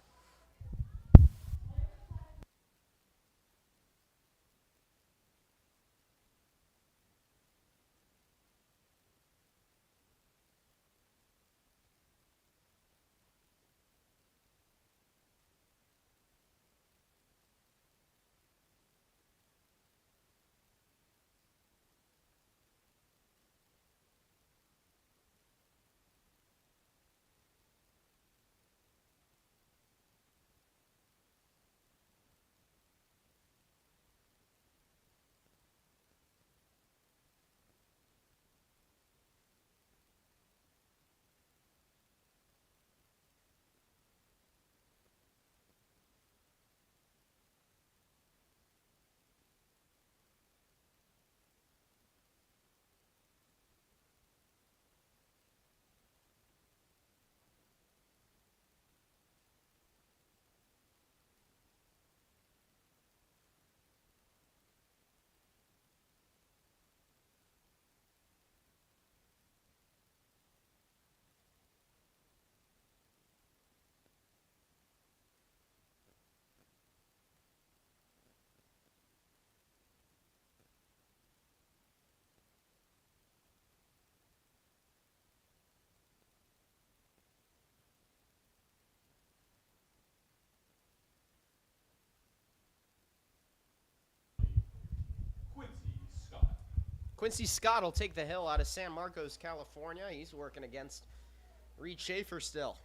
Quincy Scott will take the hill out of San Marcos, California. He's working against Reed Schaefer still.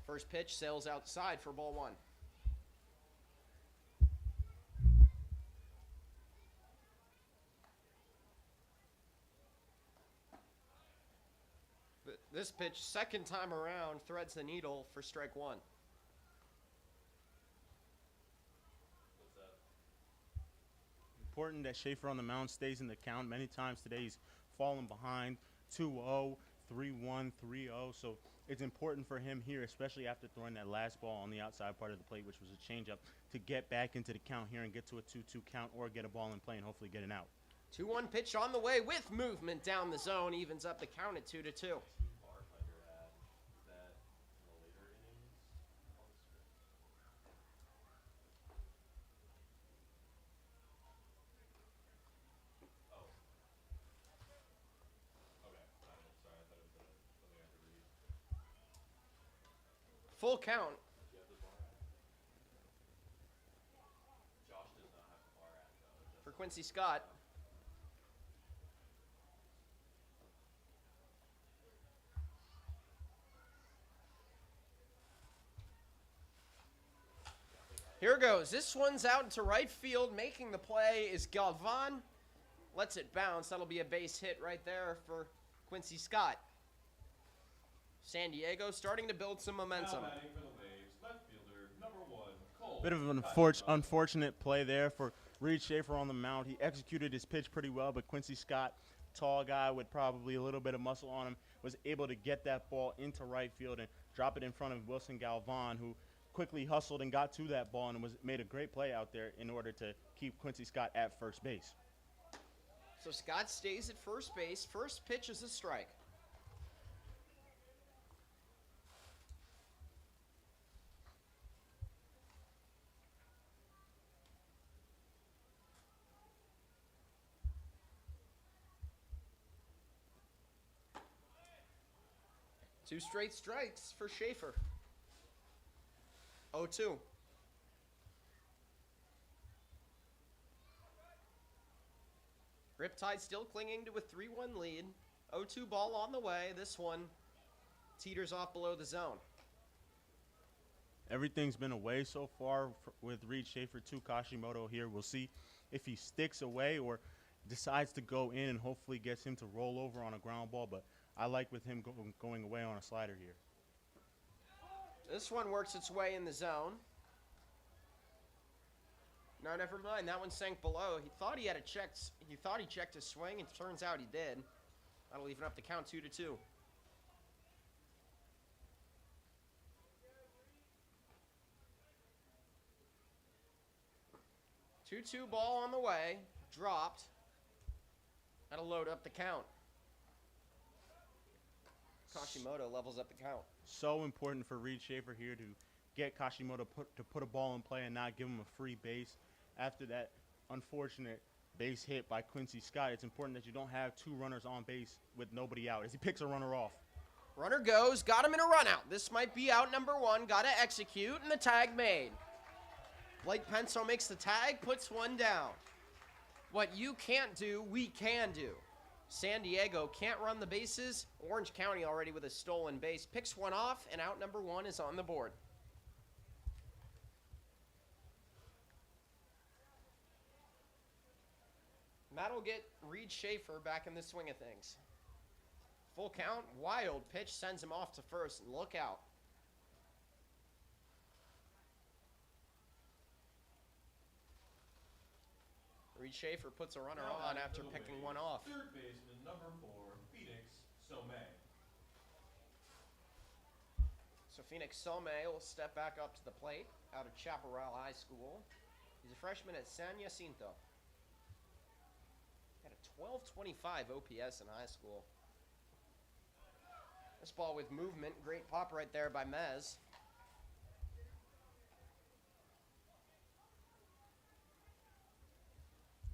First pitch sails outside for ball 1. This pitch, second time around, threads the needle for strike 1. Important that Schaefer on the mound stays in the count. Many times today he's fallen behind 2-0, 3-1, 3-0. So it's important for him here, especially after throwing that last ball on the outside part of the plate, which was a changeup, to get back into the count here and get to a 2-2 count or get a ball in play and hopefully get an out. 2-1 pitch on the way with movement down the zone. Evens up the count at 2-2. Full count. For Quincy Scott. Here goes. This one's out into right field. Making the play is Galvan. Lets it bounce. That'll be a base hit right there for Quincy Scott. San Diego starting to build some momentum. Bit of an unfortunate play there for Reed Schaefer on the mound. He executed his pitch pretty well, but Quincy Scott, tall guy with probably a little bit of muscle on him, was able to get that ball into right field and drop it in front of Wilson Galvan, who quickly hustled and got to that ball and made a great play out there in order to keep Quincy Scott at first base. So Scott stays at first base. First pitch is a strike. Two straight strikes for Schaefer. 0-2. Riptide still clinging to a 3-1 lead. 0-2 ball on the way. This one teeters off below the zone. Everything's been away so far with Reed Schaefer to Kashimoto here. We'll see if he sticks away or decides to go in and hopefully gets him to roll over on a ground ball. But I like with him going away on a slider here. This one works its way in the zone. No, never mind. That one sank below. He thought he had a check. He thought he checked his swing, and it turns out he did. That'll even up the count 2-2. Two-two ball on the way. Dropped. That'll load up the count. Kashimoto levels up the count. So important for Reed Schaefer here to get Kashimoto to put a ball in play and not give him a free base. After that unfortunate base hit by Quincy Scott, it's important that you don't have two runners on base with nobody out as he picks a runner off. Runner goes, got him in a run out. This might be out number one. Got to execute, and the tag made. Blake Penso makes the tag, puts one down. What you can't do, we can do. San Diego can't run the bases. Orange County already with a stolen base. Picks one off, and out number one is on the board. That'll get Reed Schaefer back in the swing of things. Full count, wild pitch, sends him off to first. Look out. Reed Schaefer puts a runner on after picking one off. Third baseman, number 4, Phoenix Somé. So Phoenix Somé will step back up to the plate out of Chaparral High School. He's a freshman at San Jacinto. Had a 1225 OPS in high school. This ball with movement. Great pop right there by Mez.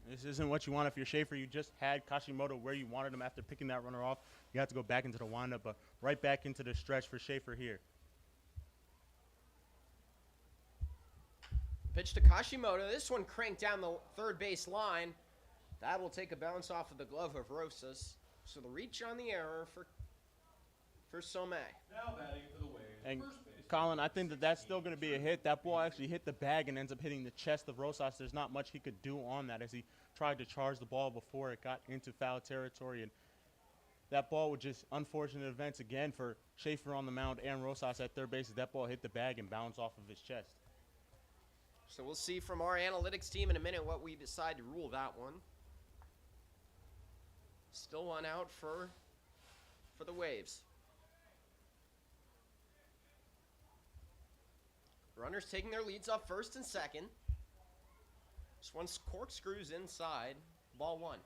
This isn't what you want if you're Schaefer. You just had Kashimoto where you wanted him after picking that runner off. You have to go back into the windup, but right back into the stretch for Schaefer here. Pitch to Kashimoto. This one cranked down the third base line. That will take a bounce off of the glove of Rosas. So the reach on the error for Somé. Now batting for the Waves, And first base. Colin, I think that's still going to be a hit. That ball actually hit the bag and ends up hitting the chest of Rosas. There's not much he could do on that as he tried to charge the ball before it got into foul territory. And that ball was just unfortunate events again for Schaefer on the mound and Rosas at third base. That ball hit the bag and bounced off of his chest. So we'll see from our analytics team in a minute what we decide to rule that one. Still one out for the Waves. Runners taking their leads off first and second. This one corkscrews inside. Ball one.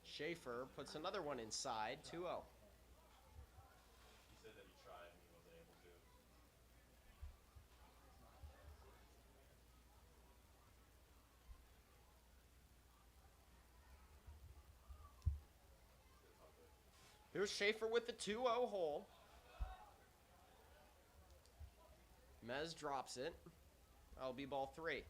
Schaefer puts another one inside. 2-0. He said that he tried and he wasn't able to. Here's Schaefer with the 2-0 hole. Mez drops it. That'll be ball 3.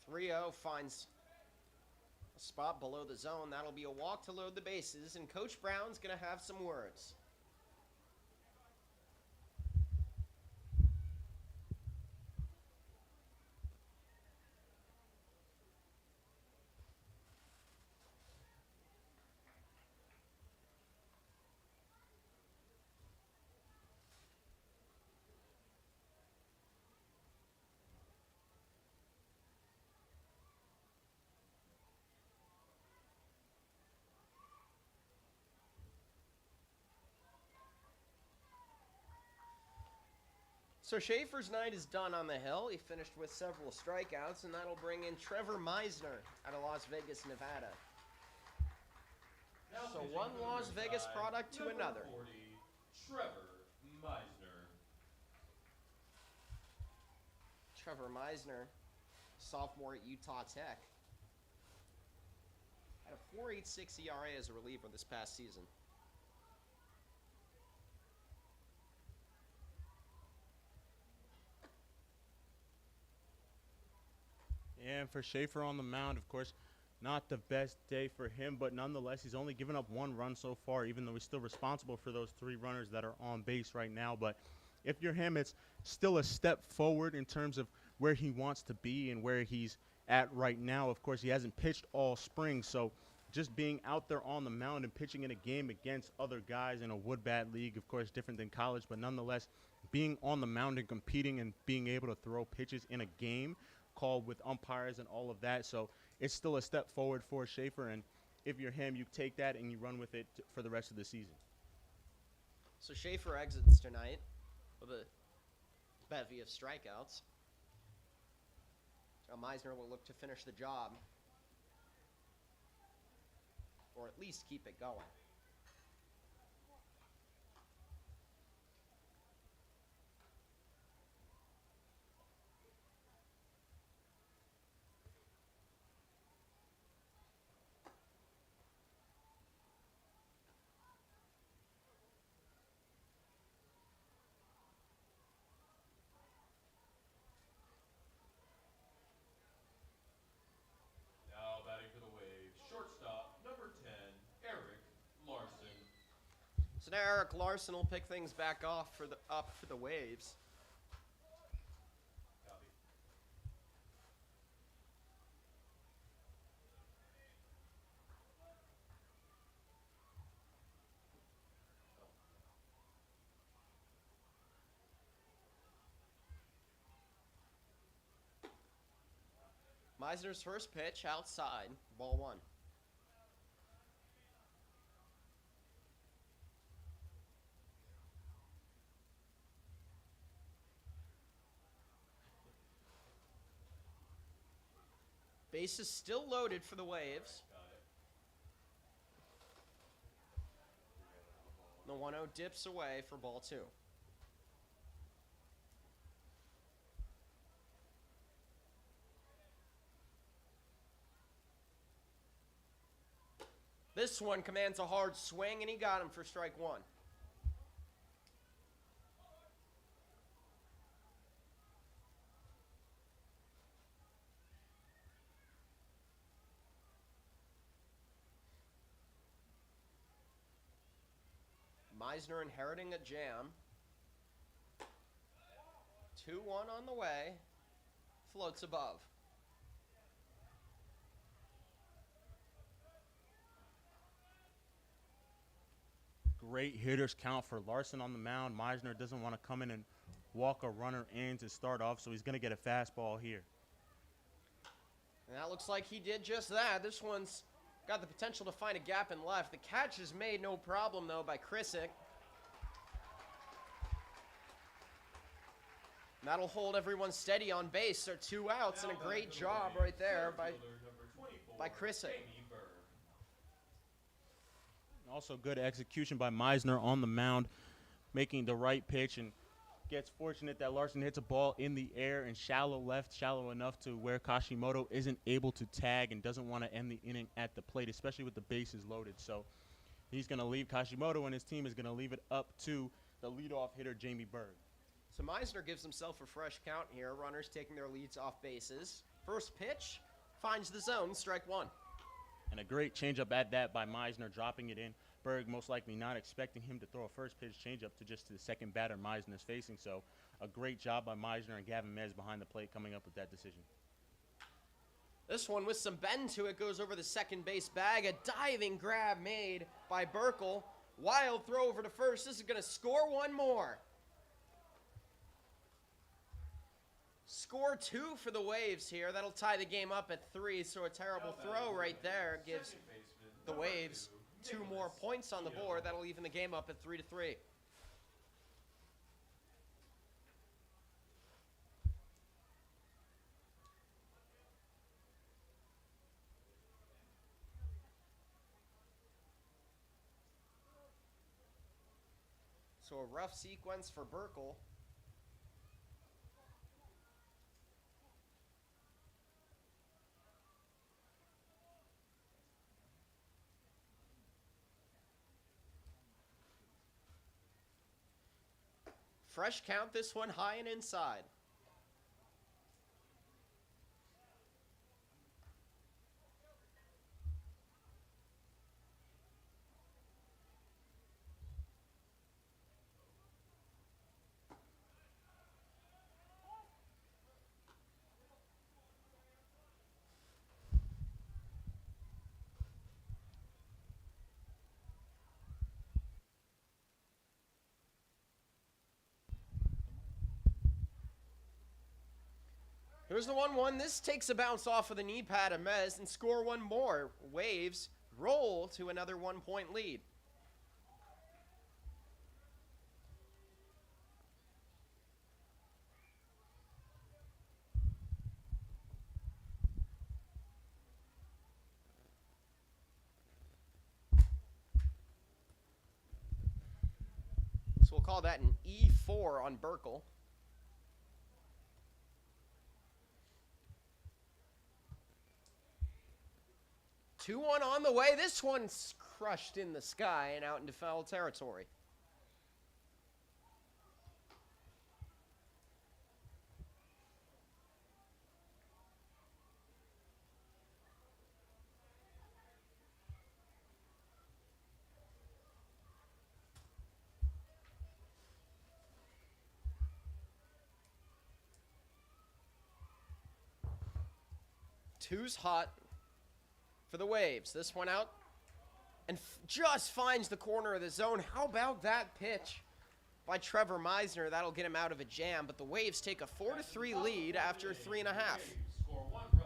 Rio finds a spot below the zone. That'll be a walk to load the bases, and Coach Brown's going to have some words. So Schaefer's night is done on the hill. He finished with several strikeouts, and that'll bring in Trevor Meisner out of Las Vegas, Nevada. Now So pitching one for the Las Vegas Riptide, product to number another. 40, Trevor Meisner. Trevor Meisner, sophomore at Utah Tech. Had a 4.86 ERA as a reliever this past season. And for Schaefer on the mound, of course, not the best day for him, but nonetheless, he's only given up 1 run so far, even though he's still responsible for those 3 runners that are on base right now. But if you're him, it's still a step forward in terms of where he wants to be and where he's at right now. Of course, he hasn't pitched all spring, so just being out there on the mound and pitching in a game against other guys in a wood bat league, of course, different than college, but nonetheless, being on the mound and competing and being able to throw pitches in a game called with umpires and all of that. So it's still a step forward for Schaefer, and if you're him, you take that and you run with it for the rest of the season. So Schaefer exits tonight with a bevy of strikeouts. Now Meisner will look to finish the job, or at least keep it going. Now batting for the Waves, shortstop, number 10, Eric Larson. So now Eric Larson will pick things back off for the Waves. Copy. Meisner's first pitch outside, ball 1. Base is still loaded for the Waves. Got it. The 1-0 dips away for ball 2. This one commands a hard swing, and he got him for strike 1. Meisner inheriting a jam. 2-1 on the way. Floats above. Great hitters count for Larson on the mound. Meisner doesn't want to come in and walk a runner in to start off, so he's going to get a fastball here. And that looks like he did just that. This one's got the potential to find a gap in left. The catch is made no problem, though, by Krisick. And that'll hold everyone steady on base. So 2 outs, and a Now great batting for the job Waves, right there center by fielder, number 24, by Krisick. Jamie Berg. Also good execution by Meisner on the mound, making the right pitch, and gets fortunate that Larson hits a ball in the air and shallow left, shallow enough to where Kashimoto isn't able to tag and doesn't want to end the inning at the plate, especially with the bases loaded. So he's going to leave Kashimoto, and his team is going to leave it up to the leadoff hitter, Jamie Berg. So Meisner gives himself a fresh count here. Runners taking their leads off bases. First pitch finds the zone, strike 1. And a great changeup at that by Meisner, dropping it in. Berg most likely not expecting him to throw a first pitch changeup to the second batter Meisner's facing. So a great job by Meisner and Gavin Mez behind the plate coming up with that decision. This one with some bend to it goes over the second base bag. A diving grab made by Burkle. Wild throw over to first. This is going to score one more. Score 2 for the Waves here. That'll tie the game up at 3. So a terrible throw right there gives the Waves 2 more points on the board. That'll even the game up at 3-3. So a rough sequence for Burkle. Fresh count, this one high and inside. Here's the 1-1. This takes a bounce off of the knee pad of Mez and score one more. Waves roll to another 1-point lead. So we'll call that an E4 on Burkle. 2-1 on the way. This one's crushed in the sky and out into foul territory. Two's hot for the Waves. This one out and just finds the corner of the zone. How about that pitch by Trevor Meisner? That'll get him out of a jam, but the Waves take a 4-3 lead after 3.5. Score 1 run.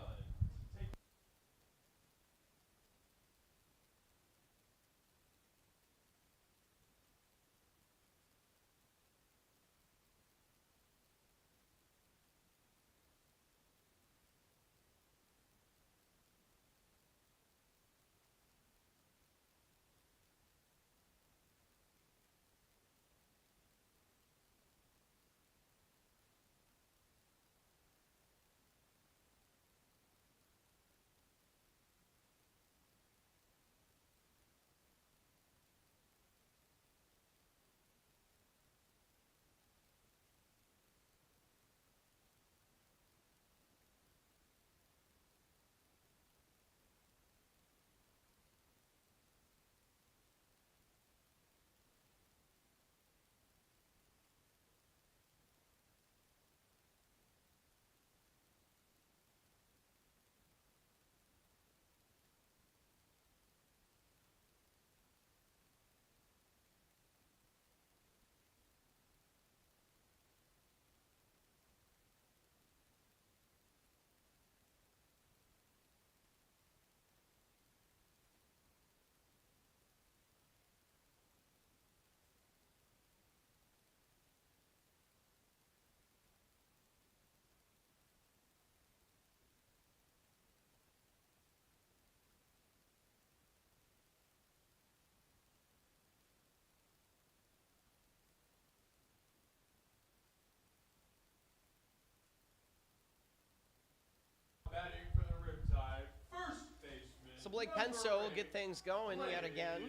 Batting for the Riptide, first baseman. So Blake Penso will get things going yet again.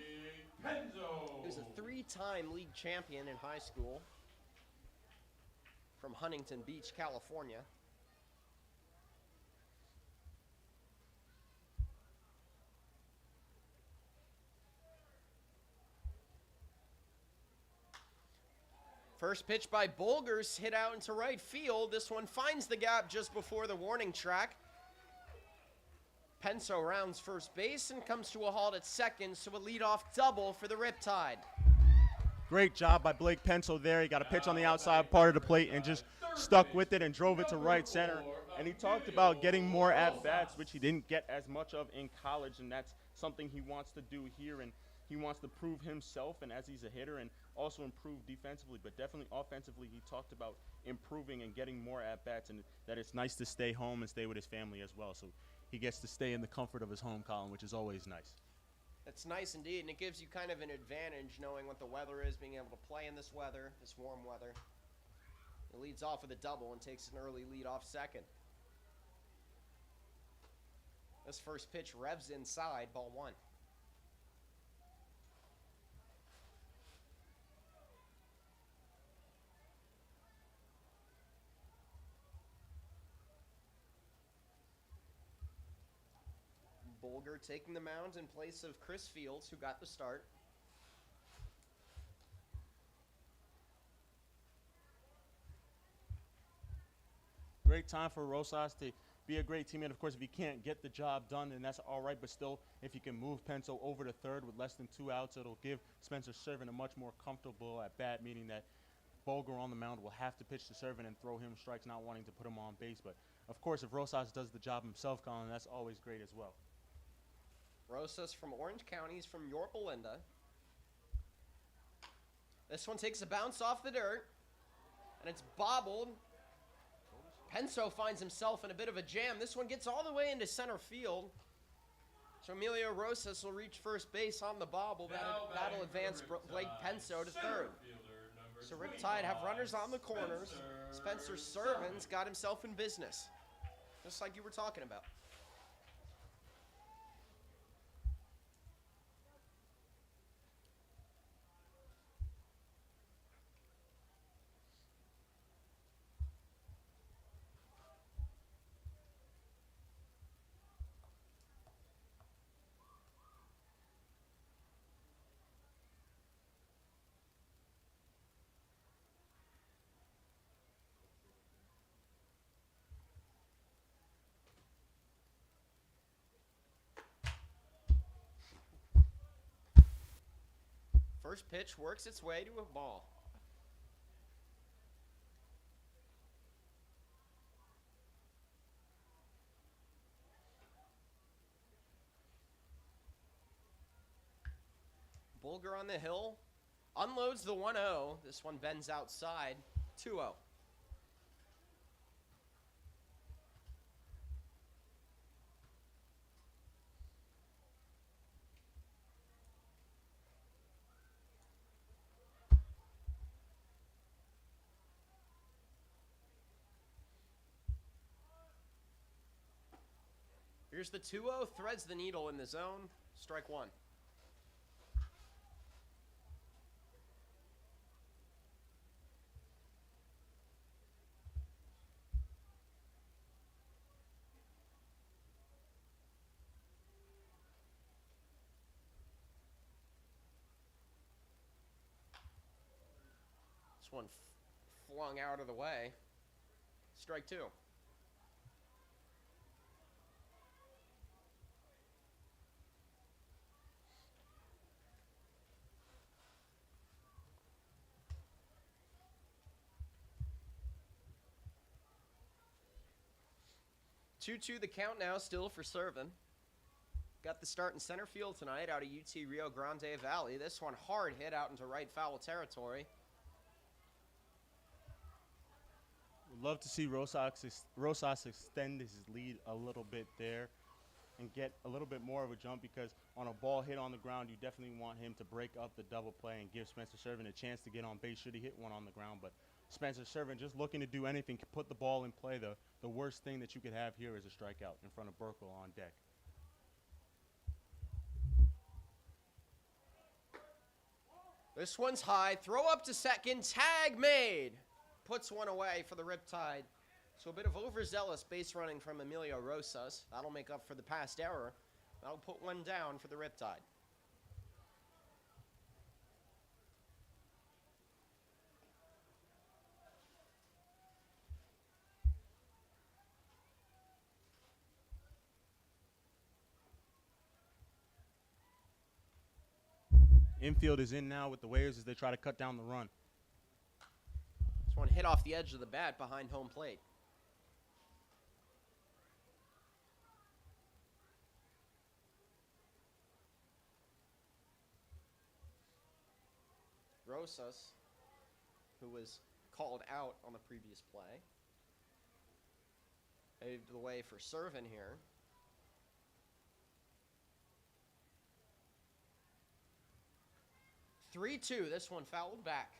Penzo. He was a 3-time league champion in high school from Huntington Beach, California. First pitch by Bulgers hit out into right field. This one finds the gap just before the warning track. Penso rounds first base and comes to a halt at second, so a leadoff double for the Riptide. Great job by Blake Penso there. He got a pitch on the outside part of the plate and just stuck with it and drove it to right center. And he talked about getting more at-bats, which he didn't get as much of in college, and that's something he wants to do here. And he wants to prove himself, and as he's a hitter, and also improve defensively, but definitely offensively, he talked about improving and getting more at-bats, and that it's nice to stay home and stay with his family as well. So he gets to stay in the comfort of his home, Colin, which is always nice. It's nice indeed, and it gives you kind of an advantage knowing what the weather is, being able to play in this weather, this warm weather. He leads off with a double and takes an early lead off second. This first pitch revs inside, ball one. Bulger taking the mound in place of Chris Fields, who got the start. Great time for Rosas to be a great teammate. Of course, if he can't get the job done, then that's all right. But still, if you can move Penso over to third with less than 2 outs, it'll give Spencer Servant a much more comfortable at bat, meaning that Bulger on the mound will have to pitch to Servant and throw him strikes, not wanting to put him on base. But, of course, if Rosas does the job himself, Colin, that's always great as well. Rosas from Orange County. He's from Yorba Linda. This one takes a bounce off the dirt, and it's bobbled. Penso finds himself in a bit of a jam. This one gets all the way into center field. So Emilio Rosas will reach first base on the bobble. That'll advance Blake Penso to third. So Riptide have runners on the corners. Spencer Servant's got himself in business, just like you were talking about. First pitch works its way to a ball. Bulger on the hill. Unloads the 1-0. This one bends outside. 2-0. Here's the 2-0, threads the needle in the zone. Strike one. This one flung out of the way. Strike two. 2-2 the count now, still for Servant. Got the start in center field tonight out of UT Rio Grande Valley. This one hard hit out into right foul territory. Would love to see Rosas extend his lead a little bit there and get a little bit more of a jump, because on a ball hit on the ground, you definitely want him to break up the double play and give Spencer Servant a chance to get on base should he hit one on the ground. But Spencer Servant just looking to do anything, put the ball in play. The worst thing that you could have here is a strikeout in front of Burkle on deck. This one's high. Throw up to second. Tag made. Puts one away for the Riptide. So a bit of overzealous base running from Emilio Rosas. That'll make up for the past error. That'll put one down for the Riptide. Infield is in now with the Waves as they try to cut down the run. This one hit off the edge of the bat behind home plate. Rosas, who was called out on the previous play, paved the way for Servin here. "3-2", this one fouled back.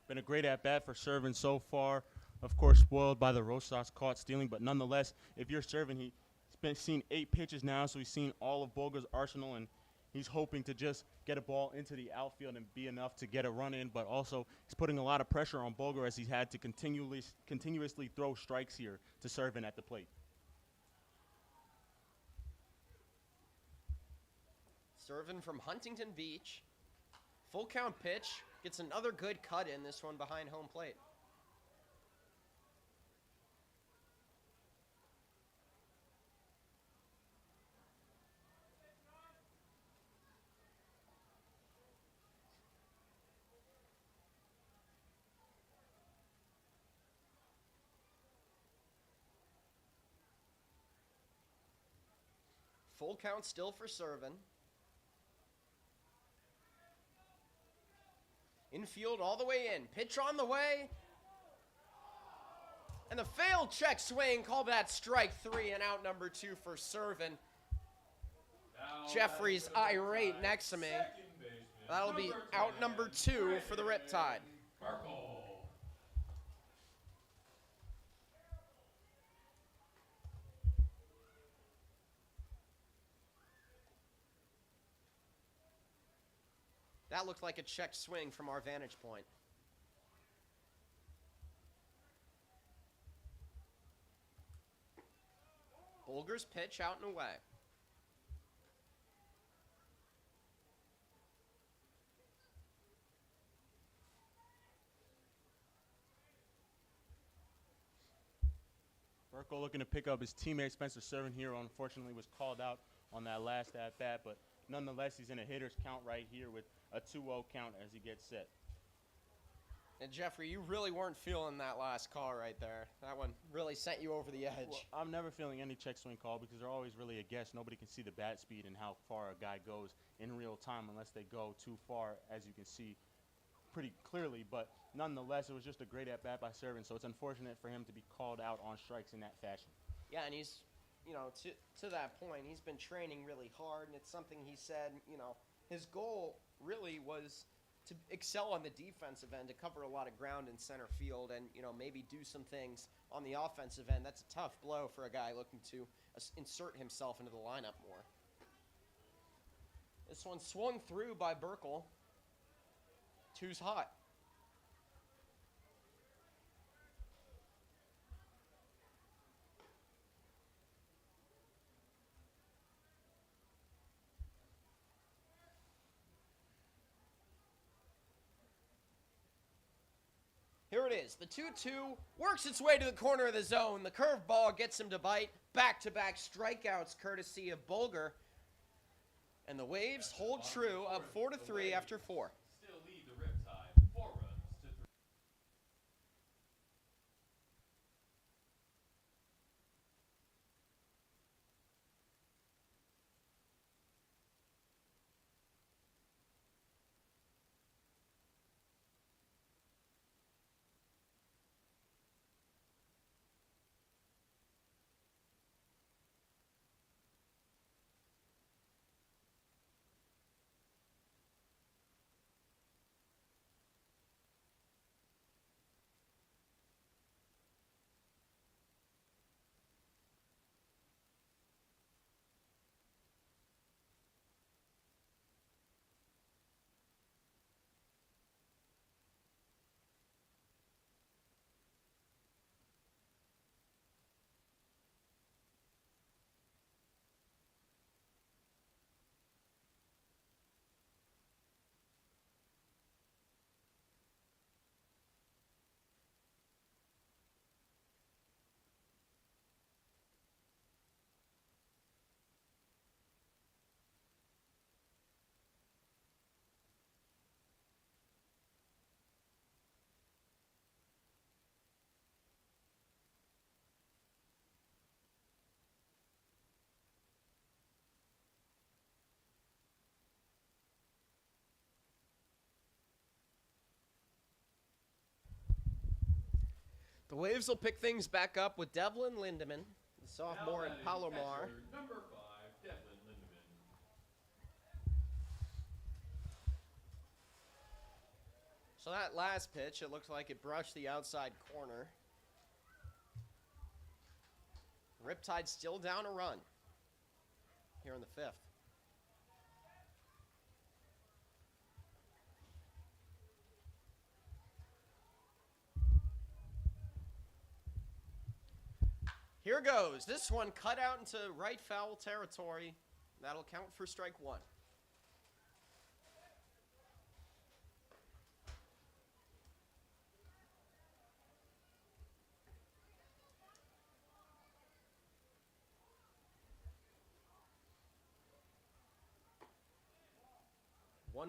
Been a great at-bat for Servin so far. Of course, spoiled by the Rosas caught stealing, but nonetheless, if you're Servin, he's seen 8 pitches now, so he's seen all of Bulger's arsenal, and he's hoping to just get a ball into the outfield and be enough to get a run in, but also he's putting a lot of pressure on Bulger as he's had to continuously throw strikes here to Servin at the plate. Servin from Huntington Beach. Full count pitch. Gets another good cut in, this one behind home plate. Full count still for Servin. Infield all the way in. Pitch on the way. And the failed check swing. Call that strike 3 and out number 2 for Servin. Jeffrey's irate next to me. That'll be out number 2 for the Riptide. That looked like a check swing from our vantage point. Bulger's pitch out and away. Burko looking to pick up his teammate Spencer Servin here. Unfortunately was called out on that last at-bat, but nonetheless, he's in a hitter's count right here with a 2-0 count as he gets set. And Jeffrey, you really weren't feeling that last call right there. That one really sent you over the edge. Well, I'm never feeling any check swing call because they're always really a guess. Nobody can see the bat speed and how far a guy goes in real time unless they go too far, as you can see pretty clearly. But nonetheless, it was just a great at-bat by Servin, so it's unfortunate for him to be called out on strikes in that fashion. Yeah, and he's, to that point, he's been training really hard, and it's something he said, his goal really was to excel on the defensive end, to cover a lot of ground in center field, and, maybe do some things on the offensive end. That's a tough blow for a guy looking to insert himself into the lineup more. This one swung through by Burkle. 2's hot. Here it is. The 2-2 works its way to the corner of the zone. The curveball gets him to bite. Back-to-back strikeouts courtesy of Bulger. And the Waves hold true, up 4-3 after 4. Still lead the Riptide 4 runs to 3. The Waves will pick things back up with Devlin Lindemann, the sophomore Now in batting Palomar. catcher, number 5, Devlin Lindemann. So that last pitch, it looked like it brushed the outside corner. Riptide still down a run here in the 5th. Here goes. This one cut out into right foul territory. That'll count for strike 1.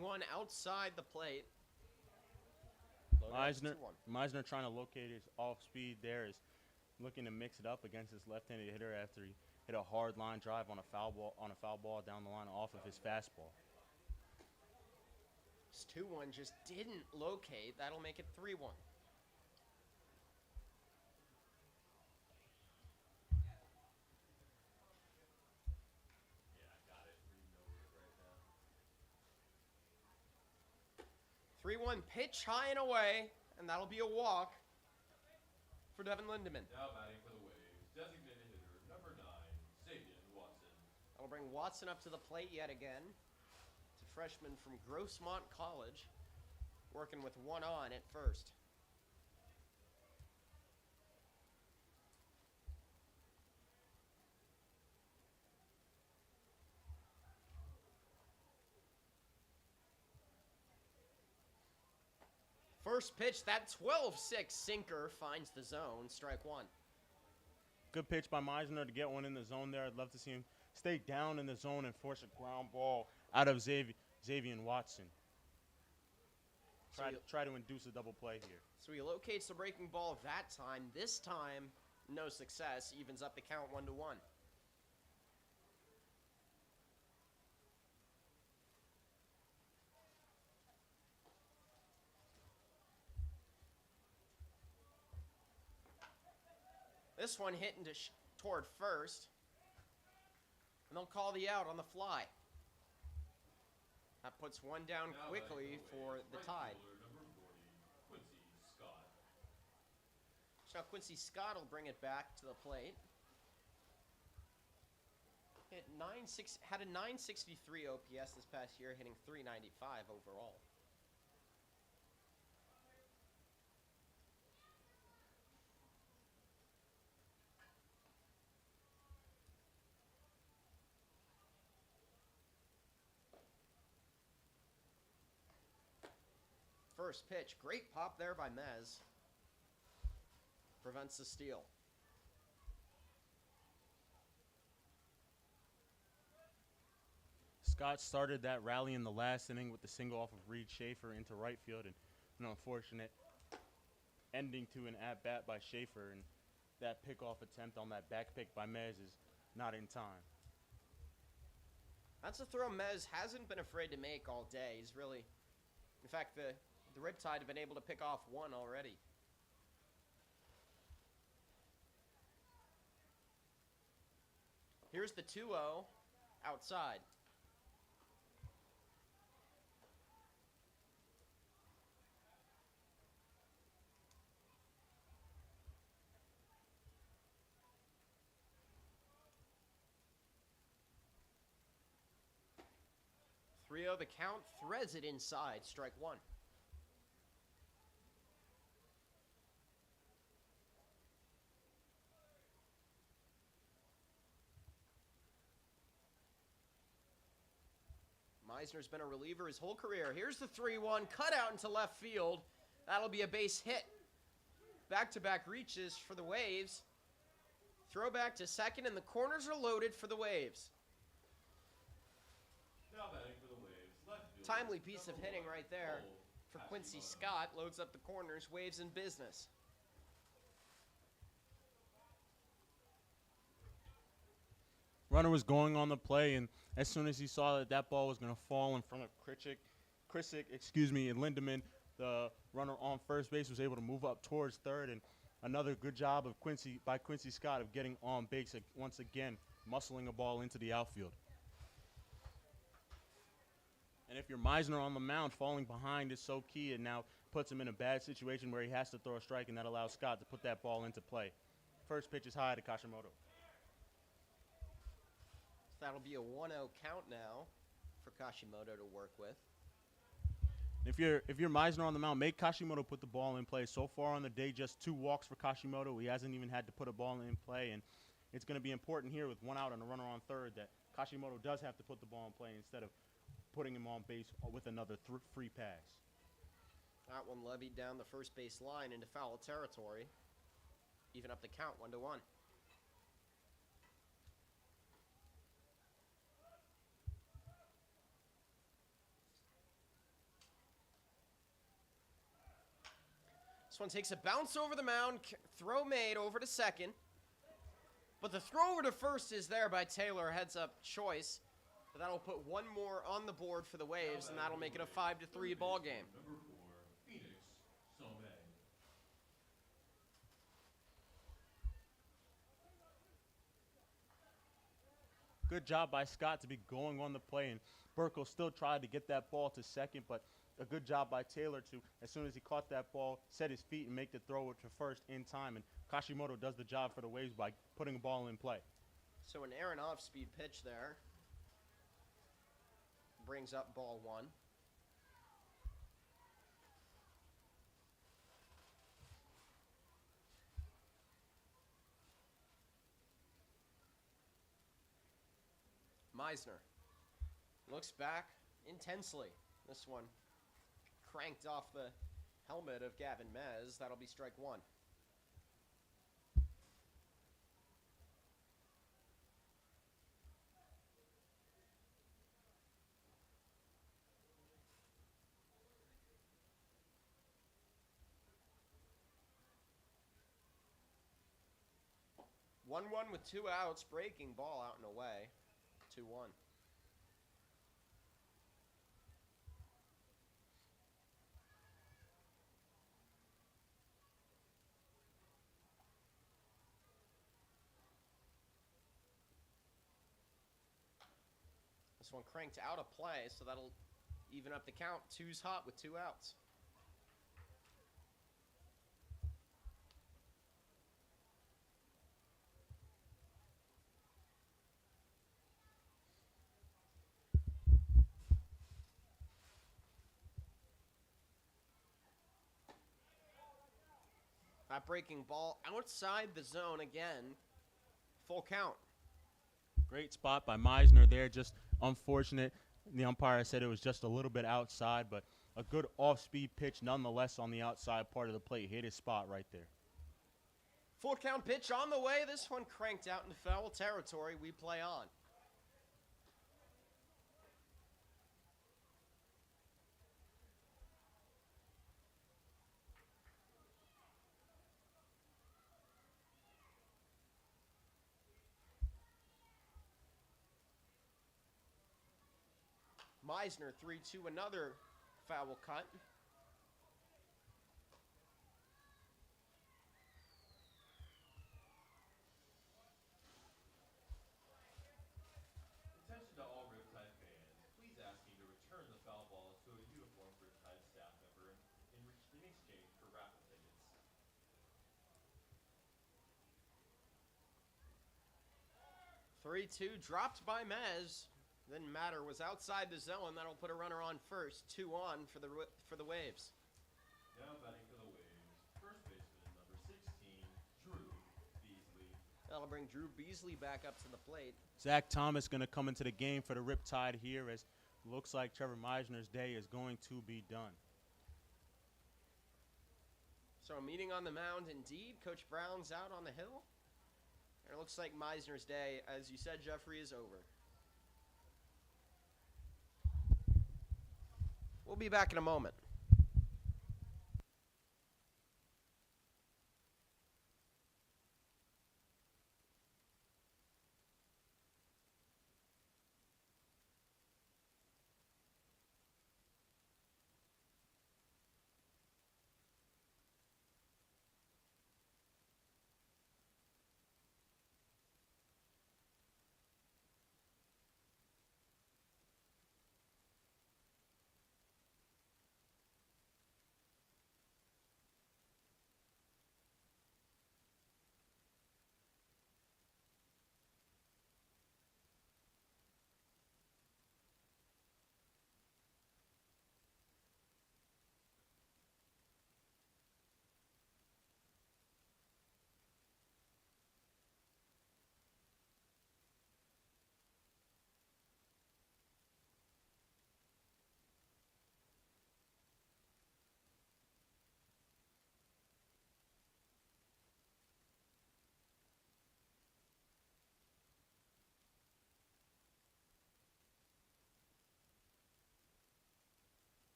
One outside the plate. Loaded up to 2-1. Meisner trying to locate his off speed there, is looking to mix it up against his left-handed hitter after he hit a hard line drive on a foul ball down the line off of his fastball. This 2-1 just didn't locate. That'll make it 3-1. Yeah, I got it. Reading over it right now. 3-1 pitch high and away, and that'll be a walk for Devin Lindemann. Now batting for the Waves, designated hitter number 9, Xavier Watson. That'll bring Watson up to the plate yet again. It's a freshman from Grossmont College, working with one on at first. First pitch, that 12-6 sinker finds the zone, strike 1. Good pitch by Meisner to get one in the zone there. I'd love to see him stay down in the zone and force a ground ball out of Xavier Watson. Try to induce a double play here. So he locates the breaking ball that time. This time, no success. Evens up the count 1-1. This one hit toward first. And they'll call the out on the fly. That puts one down Now quickly batting for Waves, the right tie. fielder number 40, Quincy Scott. So now Quincy Scott will bring it back to the plate. Had a 963 OPS this past year, hitting 395 overall. First pitch, great pop there by Mez. Prevents the steal. Scott started that rally in the last inning with the single off of Reed Schaefer into right field, and an unfortunate ending to an at-bat by Schaefer, and that pickoff attempt on that back pick by Mez is not in time. That's a throw Mez hasn't been afraid to make all day. He's really, in fact, the Riptide have been able to pick off one already. Here's the 2-0 outside. The count, threads it inside, strike 1. Meisner's been a reliever his whole career. Here's the 3-1, cut out into left field. That'll be a base hit. Back-to-back reaches for the Waves. Throw back to second, and the corners are loaded for the Waves. Now batting for the Waves, left fielder, Timely piece of number hitting 1, right there Cole for Quincy Hashimoto. Scott. Loads up the corners, Waves in business. Runner was going on the play, and as soon as he saw that that ball was going to fall in front of Krissick, and Lindemann, the runner on first base was able to move up towards third, and another good job of Quincy Scott of getting on base once again, muscling a ball into the outfield. And if you're Meisner on the mound, falling behind is so key. It now puts him in a bad situation where he has to throw a strike, and that allows Scott to put that ball into play. First pitch is high to Kashimoto. So that'll be a 1-0 count now for Kashimoto to work with. If you're Meisner on the mound, make Kashimoto put the ball in play. So far on the day, just 2 walks for Kashimoto. He hasn't even had to put a ball in play, and it's going to be important here with 1 out and a runner on third that Kashimoto does have to put the ball in play instead of putting him on base with another free pass. That one levied down the first base line into foul territory. Even up the count, 1-1. This one takes a bounce over the mound, throw made over to second. But the throw over to first is there by Taylor, heads up choice. But that'll put one more on the board for the Waves, and that'll make it a 5-3 ball game. Number 4, Phoenix Somme. Good job by Scott to be going on the play, and Burkle still tried to get that ball to second, but a good job by Taylor to, as soon as he caught that ball, set his feet and make the throw to first in time, and Kashimoto does the job for the Waves by putting a ball in play. So an Aronoff speed pitch there. Brings up ball 1. Meisner looks back intensely. This one cranked off the helmet of Gavin Mez. That'll be strike 1. One with 2 outs, breaking ball out and away. 2-1. This one cranked out of play, so that'll even up the count. 2's hot with 2 outs. That breaking ball outside the zone again. Full count. Great spot by Meisner there, just unfortunate. The umpire said it was just a little bit outside, but a good off-speed pitch nonetheless on the outside part of the plate. Hit his spot right there. Full count pitch on the way. This one cranked out into foul territory. We play on. Meisner 3-2, another foul cut. Attention to all Riptide fans. Please asking to return the foul balls to a uniformed Riptide staff member in exchange for raffle tickets. 3-2 dropped by Mez. Didn't matter. Was outside the zone. That'll put a runner on first. 2 on for the Waves. Now batting for the Waves, first baseman number 16, Drew Beasley. That'll bring Drew Beasley back up to the plate. Zach Thomas going to come into the game for the Riptide here, as looks like Trevor Meisner's day is going to be done. So a meeting on the mound indeed. Coach Brown's out on the hill. And it looks like Meisner's day, as you said, Jeffrey, is over. We'll be back in a moment.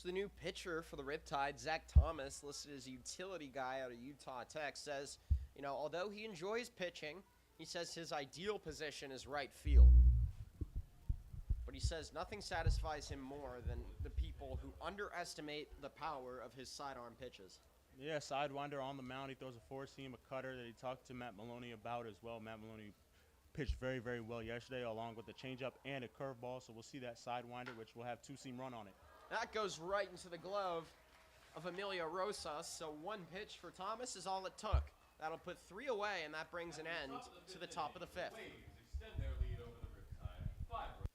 the new pitcher for the Riptide, Zach Thomas, listed as a utility guy out of Utah Tech, says, although he enjoys pitching, he says his ideal position is right field. But he says nothing satisfies him more than the people who underestimate the power of his sidearm pitches. Yeah, sidewinder on the mound. He throws a four-seam, a cutter that he talked to Matt Maloney about as well. Matt Maloney pitched very, very well yesterday, along with a changeup and a curveball. So we'll see that sidewinder, which will have two-seam run on it. That goes right into the glove of Emilio Rosas. So one pitch for Thomas is all it took. That'll put 3 away, and that brings an end to the top of the 5th. Waves extend their lead over the Riptide. 5 runs.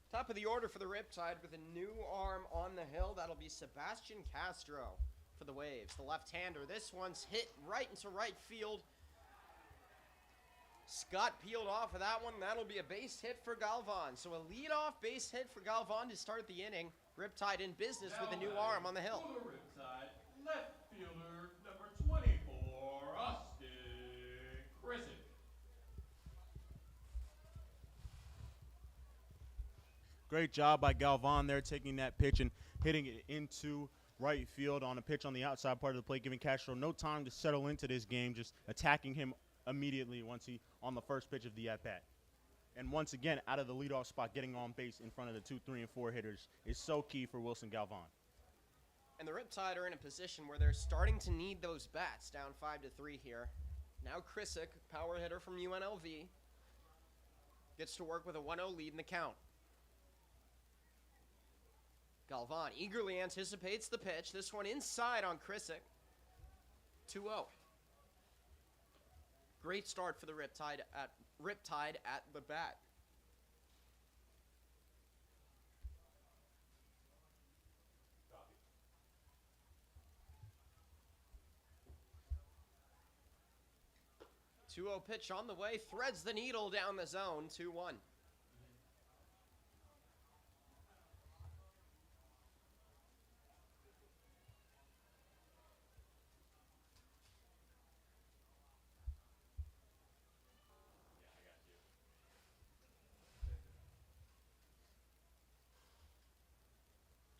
Top of the order for the Riptide with a new arm on the hill. That'll be Sebastian Castro for the Waves. The left-hander. This one's hit right into right field. Scott peeled off of that one. That'll be a base hit for Galvan. So a leadoff base hit for Galvan to start the inning. Riptide in business with a new arm on the hill. For the Riptide, left fielder number 24, Austin Chrisick. Great job by Galvan there, taking that pitch and hitting it into right field on a pitch on the outside part of the plate, giving Castro no time to settle into this game, just attacking him immediately once he on the first pitch of the at-bat. And once again, out of the leadoff spot, getting on base in front of the 2, 3, and 4 hitters is so key for Wilson Galvan. And the Riptide are in a position where they're starting to need those bats, down 5-3 here. Now Chrisick, power hitter from UNLV, gets to work with a 1-0 lead in the count. Galvan eagerly anticipates the pitch. This one inside on Chrisick. 2-0. Great start for the Riptide at the bat. Copy. 2-0 pitch on the way. Threads the needle down the zone. 2-1.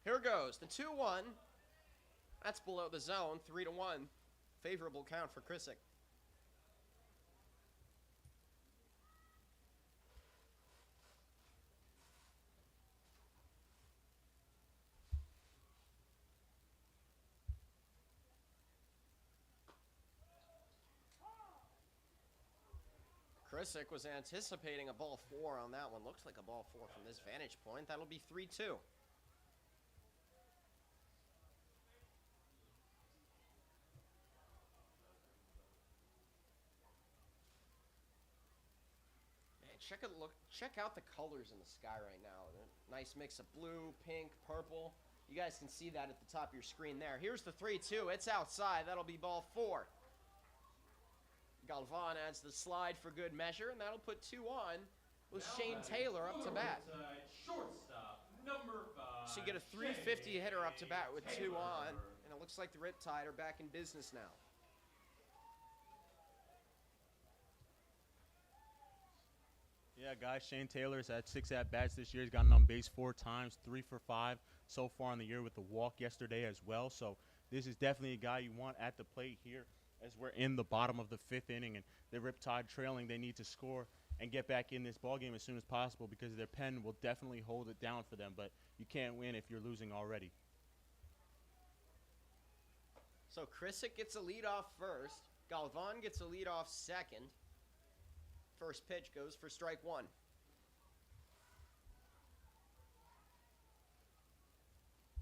Here goes the 2-1. That's below the zone. 3-1. Favorable count for Chrisick. Krisick was anticipating a ball 4 on that one. Looks like a ball 4 from this vantage point. That'll be 3-2. Man, check out the colors in the sky right now. Nice mix of blue, pink, purple. You guys can see that at the top of your screen there. Here's the 3-2. It's outside. That'll be ball 4. Galvan adds the slide for good measure, and that'll put 2 on with Shane Taylor up to bat. Shortstop, number 5. So you get a 350 hitter up to bat with 2 on, and it looks like the Riptide are back in business now. Yeah, guys, Shane Taylor's had 6 at-bats this year. He's gotten on base 4 times, 3 for 5 so far in the year with the walk yesterday as well. So this is definitely a guy you want at the plate here as we're in the bottom of the 5th inning. And the Riptide trailing, they need to score and get back in this ballgame as soon as possible because their pen will definitely hold it down for them. But you can't win if you're losing already. So Krisick gets a lead off first. Galvan gets a lead off second. First pitch goes for strike 1.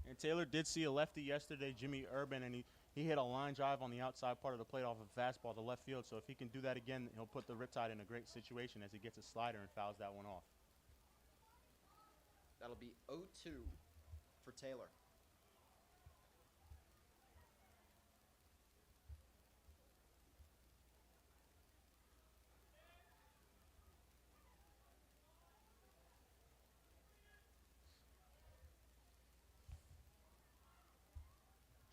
And Taylor did see a lefty yesterday, Jimmy Urban, and he hit a line drive on the outside part of the plate off a fastball to left field. So if he can do that again, he'll put the Riptide in a great situation as he gets a slider and fouls that one off. That'll be 0-2 for Taylor.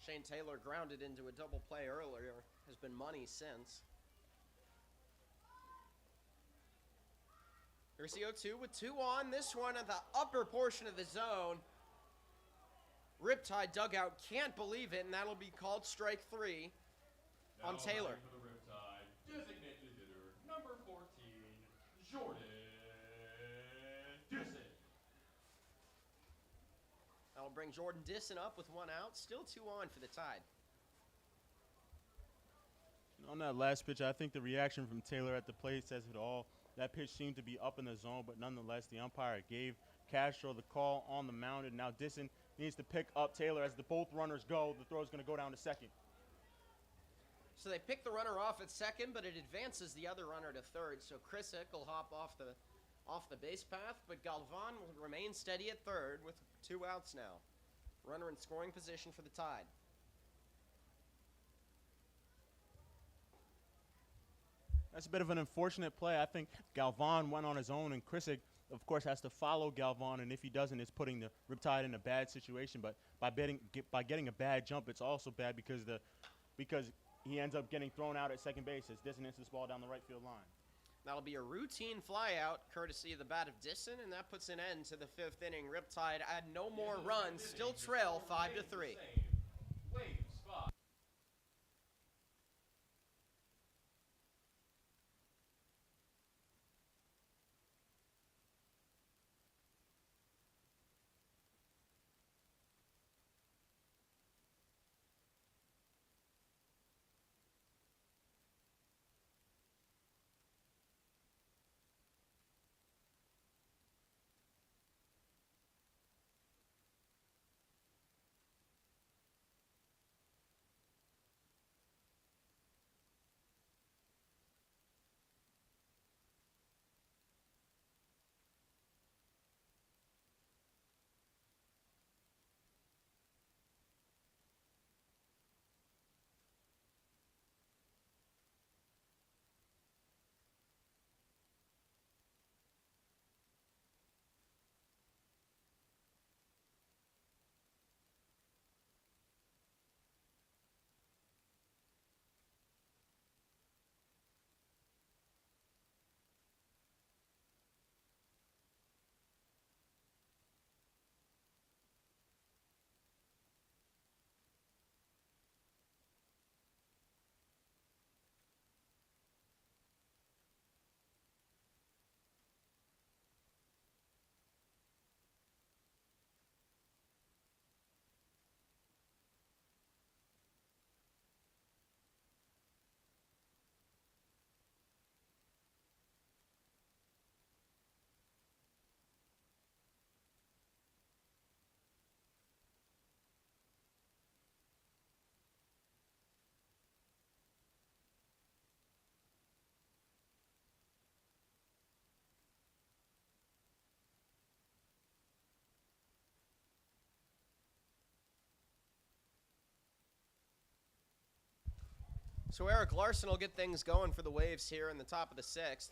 Shane Taylor grounded into a double play earlier, has been money since. Here's the 0-2 with 2 on. This one at the upper portion of the zone. Riptide dugout can't believe it, and that'll be called strike 3 on Taylor. For the Riptide, designated hitter, number 14, Jordan Disson. That'll bring Jordan Disson up with 1 out. Still 2 on for the Tide. On that last pitch, I think the reaction from Taylor at the plate says it all. That pitch seemed to be up in the zone, but nonetheless, the umpire gave Castro the call on the mound, and now Disson needs to pick up Taylor as both runners go. The throw is going to go down to second. So they pick the runner off at second, but it advances the other runner to third. So Krisick will hop off the base path, but Galvan will remain steady at third with 2 outs now. Runner in scoring position for the Tide. That's a bit of an unfortunate play. I think Galvan went on his own, and Krisick, of course, has to follow Galvan, and if he doesn't, it's putting the Riptide in a bad situation. But by getting a bad jump, it's also bad because he ends up getting thrown out at second base as Disson hits this ball down the right field line. That'll be a routine flyout, courtesy of the bat of Disson, and that puts an end to the 5th inning. Riptide add no more runs, still trail 5-3. Wave spot. So Eric Larson will get things going for the Waves here in the top of the 6th.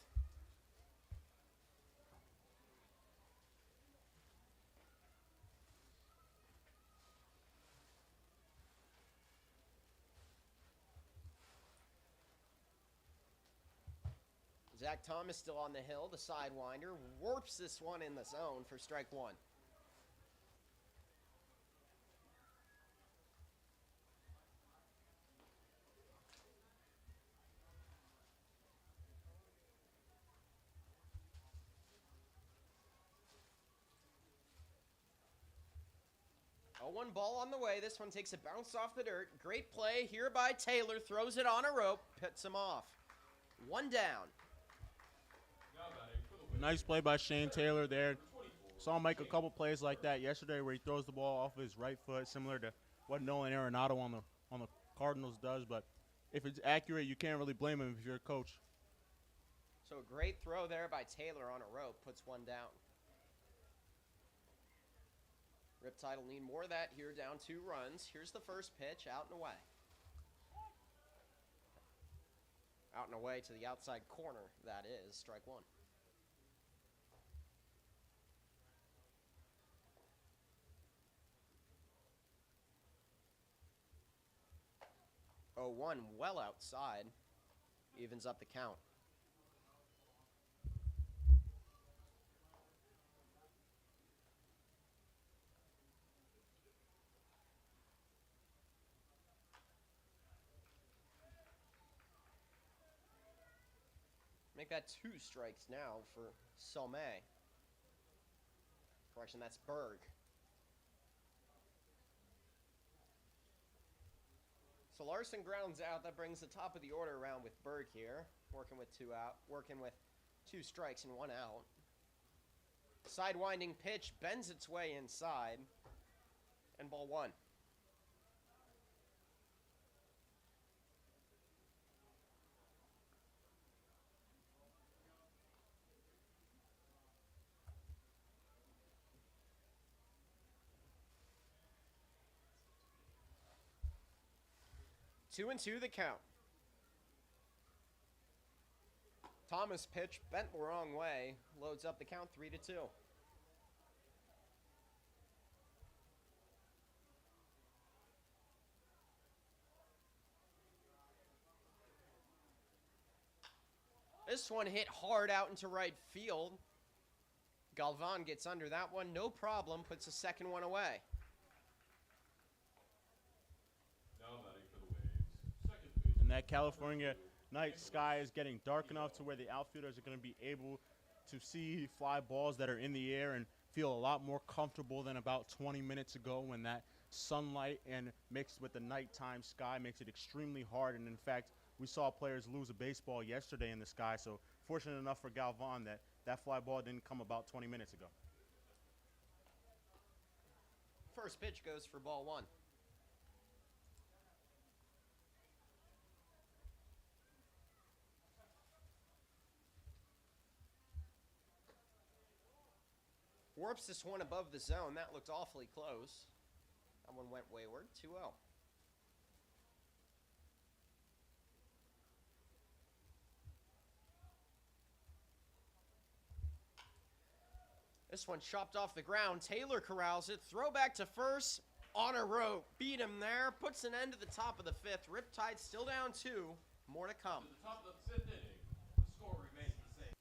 Zach Thomas still on the hill, the sidewinder. Warps this one in the zone for strike 1. A 1 ball on the way. This one takes a bounce off the dirt. Great play here by Taylor. Throws it on a rope. Pits him off. 1 down. Nice play by Shane Taylor there. Saw him make a couple plays like that yesterday where he throws the ball off his right foot, similar to what Nolan Arenado on the Cardinals does. But if it's accurate, you can't really blame him if you're a coach. So a great throw there by Taylor on a rope. Puts 1 down. Riptide will need more of that here, down 2 runs. Here's the first pitch, out and away. Out and away to the outside corner, that is strike 1. Oh, 1 well outside. Evens up the count. Make that 2 strikes now for Stalemate. Correction, that's Berg. So Larson grounds out. That brings the top of the order around with Berg here, working with 2 out, working with 2 strikes and 1 out. Sidewinding pitch bends its way inside, and ball 1. Two and 2 the count. Thomas pitch bent the wrong way. Loads up the count 3-2. This one hit hard out into right field. Galvan gets under that one, no problem, puts the second one away. Now batting for the Waves. Second base. And that California night sky is getting dark enough to where the outfielders are going to be able to see fly balls that are in the air and feel a lot more comfortable than about 20 minutes ago when that sunlight and mixed with the nighttime sky makes it extremely hard. And in fact, we saw players lose a baseball yesterday in the sky. So fortunate enough for Galvan that that fly ball didn't come about 20 minutes ago. First pitch goes for ball 1. Warps this one above the zone. That looked awfully close. That one went wayward. 2-0. This one chopped off the ground. Taylor corrals it. Throw back to first. On a rope. Beat him there. Puts an end to the top of the 5th. Riptide still down 2. More to come. To the top of the 5th inning, the score remains the same.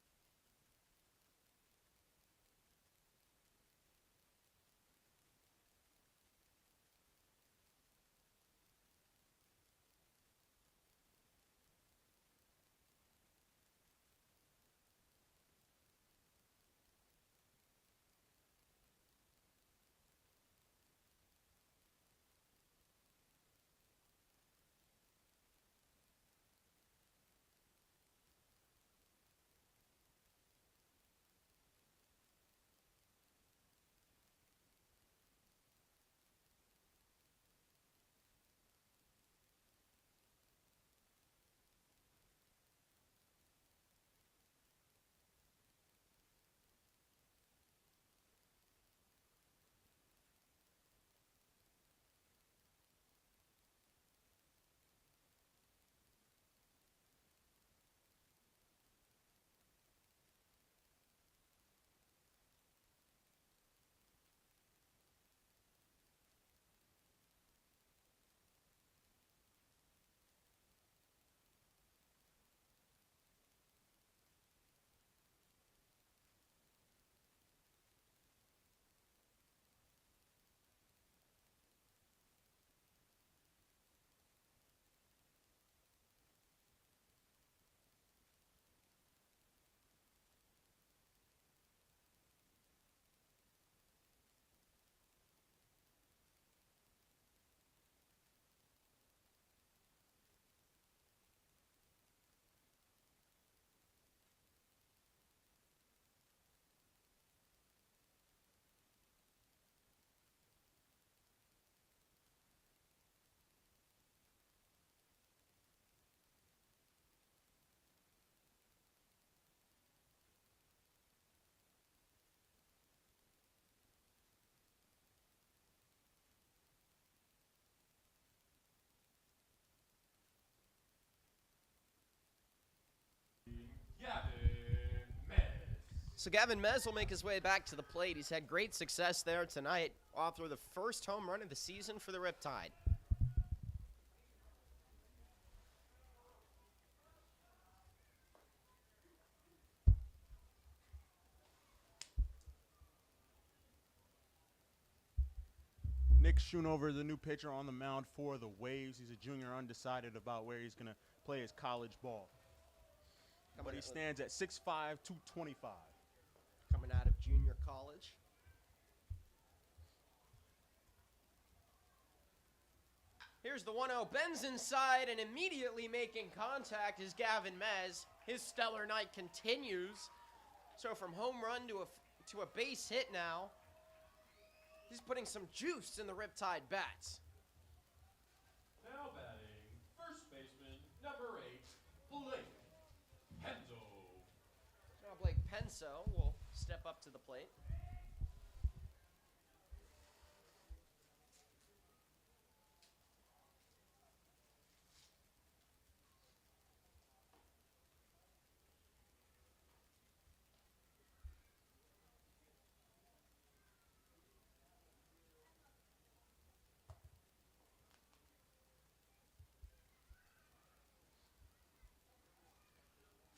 So Gavin Mez will make his way back to the plate. He's had great success there tonight. Author of the first home run of the season for the Riptide. Nick Schoonover, the new pitcher on the mound for the Waves. He's a junior, undecided about where he's going to play his college ball. But he stands at 6'5", 225. Coming out of junior college. Here's the 1-0. Bends inside and immediately making contact is Gavin Mez. His stellar night continues. So from home run to a base hit now. He's putting some juice in the Riptide bats. Now batting, first baseman, number 8, Blake Penzo. Now Blake Penso will step up to the plate.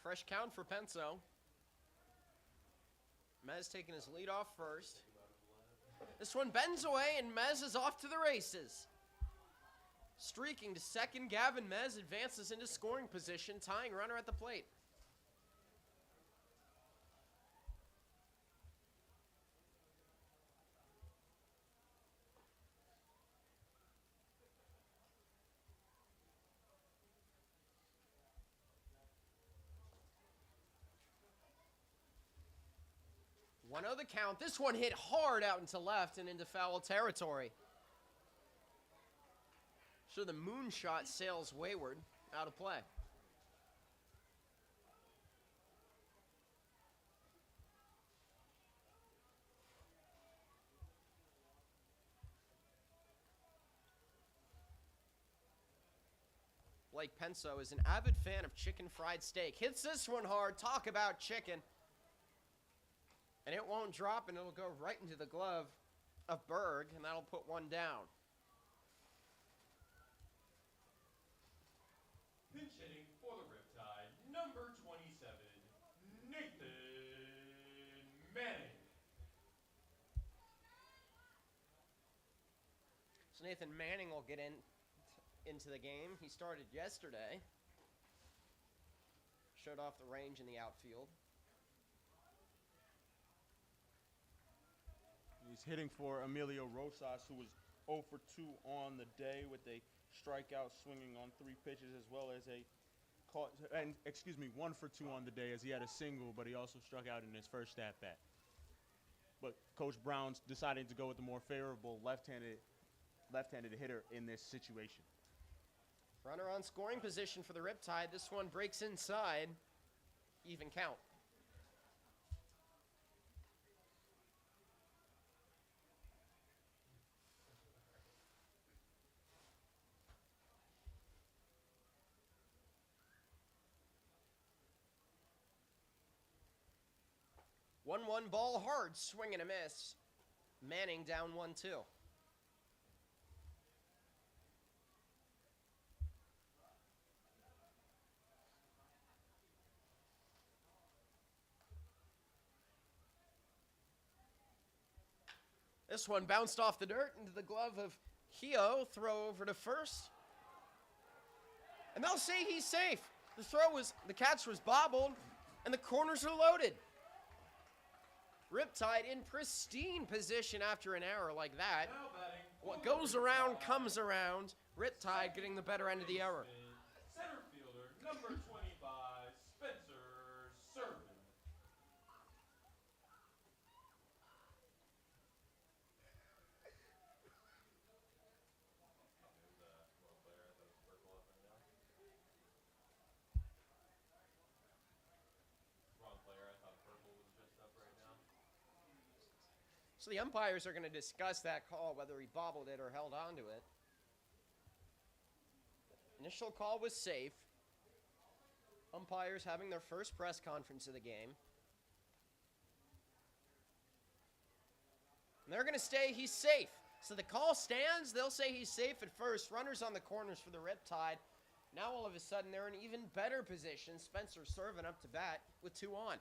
Fresh count for Penso. Mez taking his lead off first. This one bends away and Mez is off to the races. Streaking to second, Gavin Mez advances into scoring position, tying runner at the plate. One of the count. This one hit hard out into left and into foul territory. So the moonshot sails wayward, out of play. Blake Penso is an avid fan of chicken fried steak. Hits this one hard. Talk about chicken. And it won't drop, and it'll go right into the glove of Berg, and that'll put one down. Pinch hitting for the Riptide, number 27, Nathan Manning. So Nathan Manning will get into the game. He started yesterday. Showed off the range in the outfield. He's hitting for Emilio Rosas, who was 0 for 2 on the day with a strikeout, swinging on 3 pitches, as well as 1 for 2 on the day, as he had a single, but he also struck out in his first at bat. But Coach Brown's deciding to go with the more favorable left-handed hitter in this situation. Runner on scoring position for the Riptide. This one breaks inside. Even count. One ball hard, swing and a miss. Manning down 1-2. This one bounced off the dirt into the glove of Hio. Throw over to first. And they'll say he's safe. The catch was bobbled, and the corners are loaded. Riptide in pristine position after an error like that. Now batting, What goes around comes around. Riptide getting the better end of the error. center fielder, number 25, Spencer Servin. Wrong player, I thought purple was just up right now. So the umpires are going to discuss that call, whether he bobbled it or held onto it. Initial call was safe. Umpires having their first press conference of the game. And they're going to stay. He's safe. So the call stands. They'll say he's safe at first. Runners on the corners for the Riptide. Now all of a sudden they're in even better position. Spencer Servin up to bat with 2 on.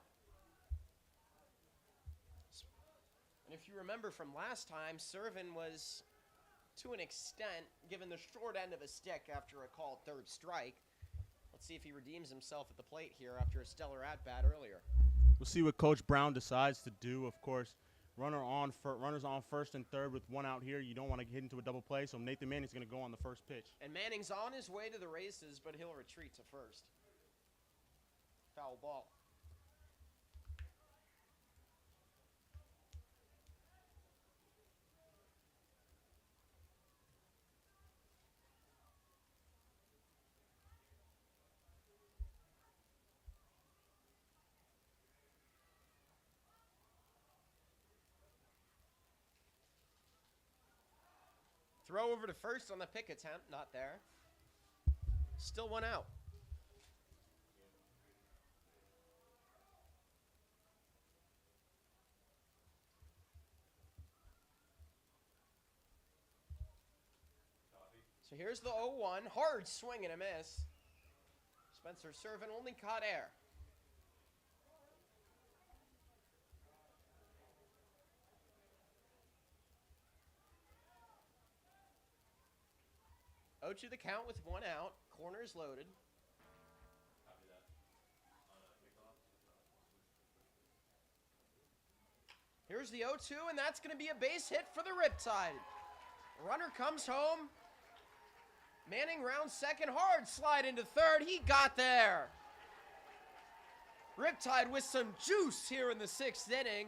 And if you remember from last time, Servin was, to an extent, given the short end of a stick after a called third strike. Let's see if he redeems himself at the plate here after a stellar at-bat earlier. We'll see what Coach Brown decides to do. Of course, runners on first and third with 1 out here. You don't want to get into a double play, so Nathan Manning's going to go on the first pitch. And Manning's on his way to the races, but he'll retreat to first. Foul ball. Throw over to first on the pick attempt. Not there. Still 1 out. So here's the 0-1. Hard swing and a miss. Spencer Servin only caught air. To the count with 1 out. Corners loaded. Copy that. Here's the 0-2, and that's going to be a base hit for the Riptide. Runner comes home. Manning rounds second. Hard slide into third. He got there. Riptide with some juice here in the 6th inning.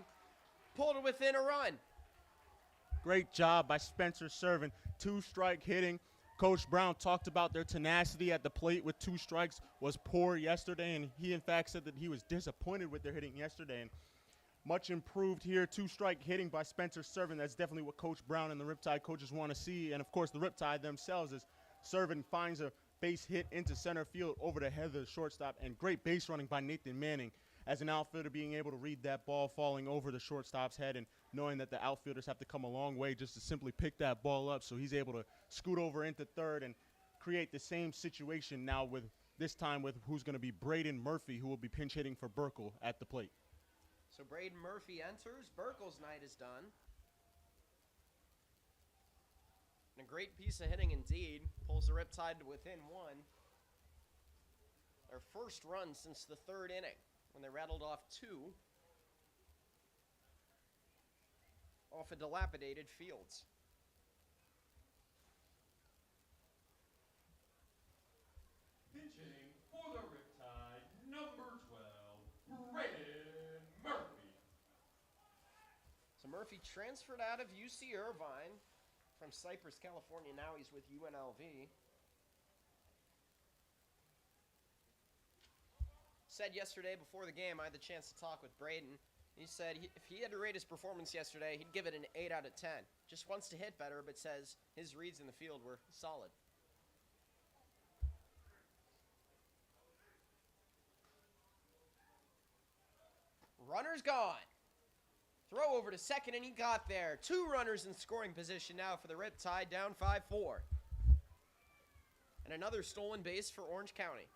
Pulled it within a run. Great job by Spencer Servin. 2-strike hitting. Coach Brown talked about their tenacity at the plate with 2 strikes was poor yesterday, and he in fact said that he was disappointed with their hitting yesterday. And much improved here, 2-strike hitting by Spencer Servin. That's definitely what Coach Brown and the Riptide coaches want to see. And of course the Riptide themselves, as Servin finds a base hit into center field over the head of the shortstop, and great base running by Nathan Manning as an outfielder, being able to read that ball falling over the shortstop's head and knowing that the outfielders have to come a long way just to simply pick that ball up. So he's able to scoot over into third and create the same situation now, with this time with who's going to be Braden Murphy, who will be pinch hitting for Burkle at the plate. So Braden Murphy enters. Burkle's night is done. And a great piece of hitting indeed. Pulls the Riptide to within 1. Their first run since the 3rd inning, when they rattled off 2 off a dilapidated Fields. Pitching for the Riptide, number 12, Braden Murphy. So Murphy transferred out of UC Irvine from Cypress, California. Now he's with UNLV. Said yesterday before the game, I had the chance to talk with Braden. He said if he had to rate his performance yesterday, he'd give it an 8 out of 10. Just wants to hit better, but says his reads in the field were solid. Runner's gone. Throw over to second, and he got there. 2 runners in scoring position now for the Riptide, down 5-4. And another stolen base for Orange County.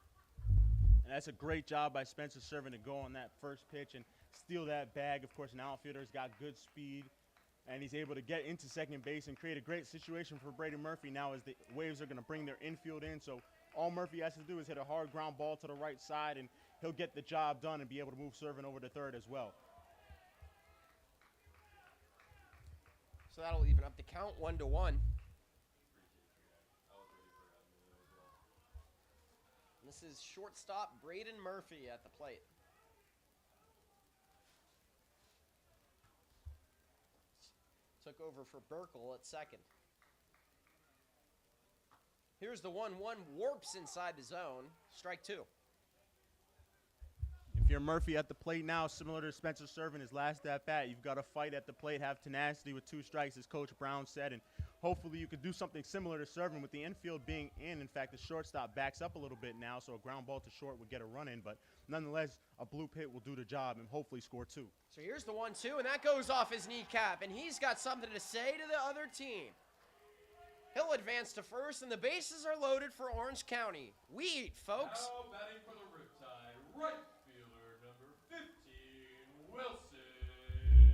And that's a great job by Spencer Servin to go on that first pitch and steal that bag. Of course, an outfielder's got good speed, and he's able to get into second base and create a great situation for Braden Murphy now, as the Waves are going to bring their infield in. So all Murphy has to do is hit a hard ground ball to the right side, and he'll get the job done and be able to move Servin over to third as well. So that'll even up the count 1-1. And this is shortstop Braden Murphy at the plate. Took over for Burkle at second. Here's the 1-1, warps inside the zone. Strike 2. If you're Murphy at the plate now, similar to Spencer Servin, his last at bat, you've got to fight at the plate, have tenacity with 2 strikes, as Coach Brown said, and hopefully you could do something similar to serving with the infield being in. In fact, the shortstop backs up a little bit now, so a ground ball to short would get a run in. But nonetheless, a bloop hit will do the job and hopefully score 2. So here's the 1-2, and that goes off his kneecap, and he's got something to say to the other team. He'll advance to first, and the bases are loaded for Orange County. We eat, folks. Now batting for the Riptide, right fielder number 15, Wilson.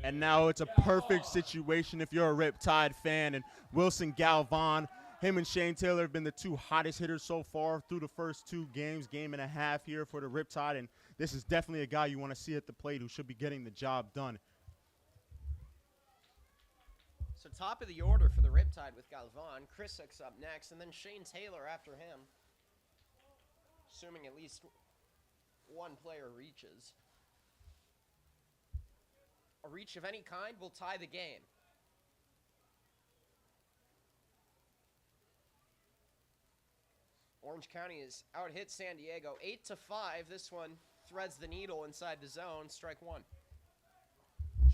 And now it's a perfect situation if you're a Riptide fan. And Wilson Galvan, him and Shane Taylor have been the 2 hottest hitters so far through the first 2 games, game and a half here for the Riptide. And this is definitely a guy you want to see at the plate who should be getting the job done. So top of the order for the Riptide with Galvan. Krisik's up next, and then Shane Taylor after him. Assuming at least one player reaches. A reach of any kind will tie the game. Orange County has out-hit San Diego 8-5. This one threads the needle inside the zone. Strike 1.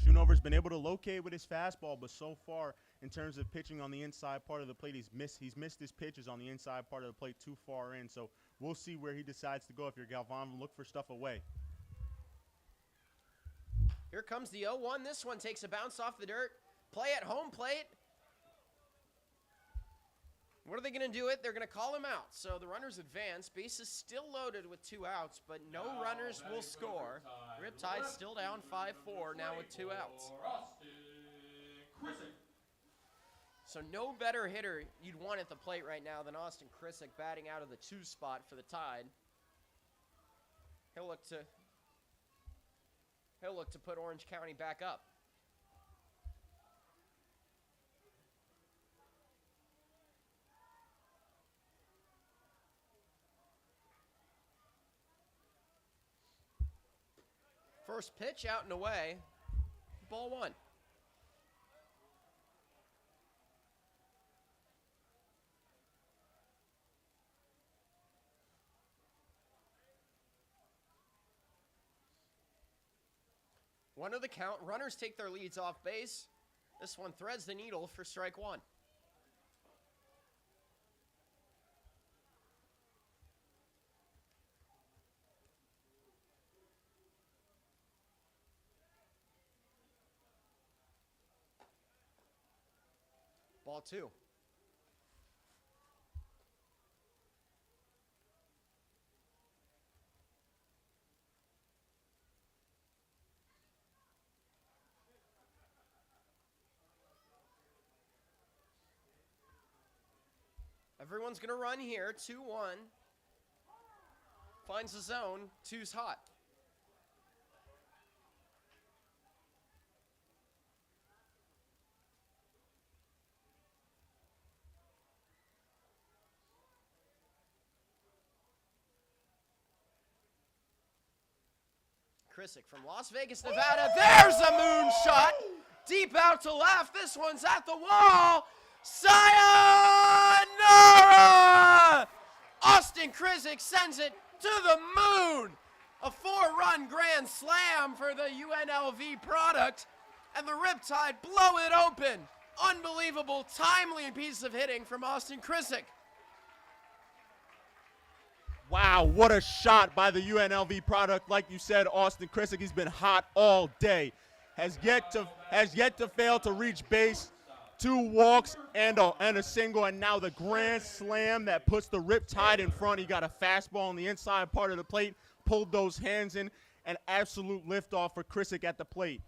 Schoonover's been able to locate with his fastball, but so far in terms of pitching on the inside part of the plate, he's missed his pitches on the inside part of the plate too far in. So we'll see where he decides to go. If you're Galvan, look for stuff away. Here comes the 0-1. This one takes a bounce off the dirt. Play at home plate. What are they going to do it? They're going to call him out. So the runners advance. Base is still loaded with 2 outs, but no runners will score. Riptide still down 5-4 now with 2 outs. So no better hitter you'd want at the plate right now than Austin Krizik batting out of the 2 spot for the Tide. He'll look to put Orange County back up. First pitch out and away. Ball 1. One of the count. Runners take their leads off base. This one threads the needle for strike 1. Ball 2. Everyone's going to run here. 2-1. Finds the zone. 2's hot. Krizik from Las Vegas, Nevada. There's a moonshot. Deep out to left. This one's at the wall. Sayonara! Austin Krizik sends it to the moon. A 4-run grand slam for the UNLV product. And the Riptide blow it open. Unbelievable, timely piece of hitting from Austin Krizik. Wow, what a shot by the UNLV product. Like you said, Austin Krizik, he's been hot all day. Has yet to fail to reach base. 2 walks and a single, and now the grand slam that puts the Riptide in front. He got a fastball on the inside part of the plate, pulled those hands in, an absolute liftoff for Krizik at the plate.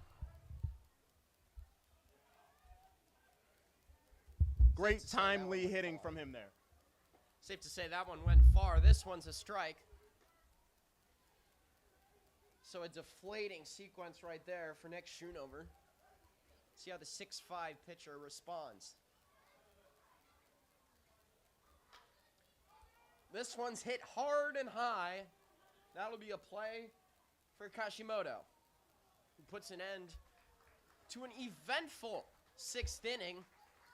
Great timely hitting from him there. Safe to say that one went far. This one's a strike. So a deflating sequence right there for Nick Schoonover. See how the 6'5" pitcher responds. This one's hit hard and high. That'll be a play for Kashimoto, who puts an end to an eventful 6th inning.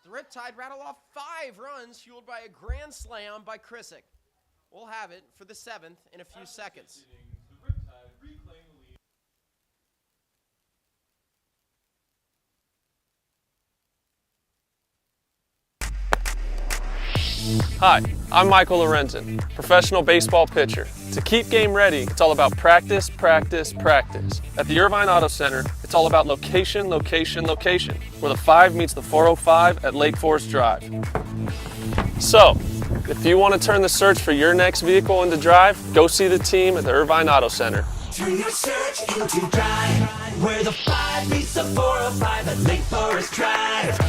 The Riptide rattle off 5 runs fueled by a grand slam by Krizik. We'll have it for the 7th in a few seconds. The Riptide reclaim the lead. Hi, I'm Michael Lorenzen, professional baseball pitcher. To keep game ready, it's all about practice, practice, practice. At the Irvine Auto Center, it's all about location, location, location, where the 5 meets the 405 at Lake Forest Drive. So, if you want to turn the search for your next vehicle into drive, go see the team at the Irvine Auto Center. Turn your search into drive, where the 5 meets the 405 at Lake Forest Drive.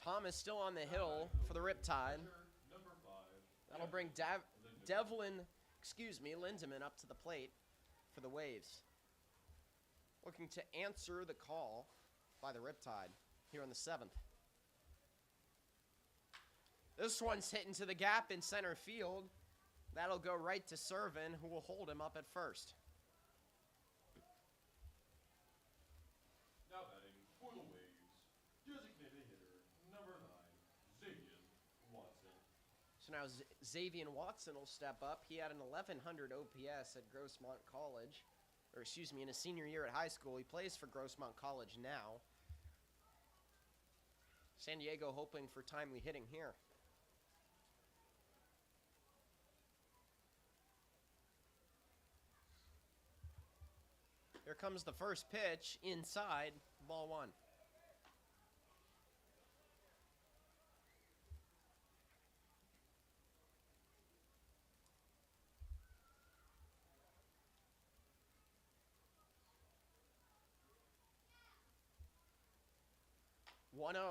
Thomas still on the hill for the Riptide. That'll bring Lindemann up to the plate for the Waves. Looking to answer the call by the Riptide here on the 7th. This one's hitting to the gap in center field. That'll go right to Servin, who will hold him up at first. Now batting for the Waves, designated hitter, number 9, Xavier Watson. So now Xavier Watson will step up. He had an 1100 OPS at Grossmont College. In his senior year at high school. He plays for Grossmont College now. San Diego hoping for timely hitting here. Here comes the first pitch inside, ball 1.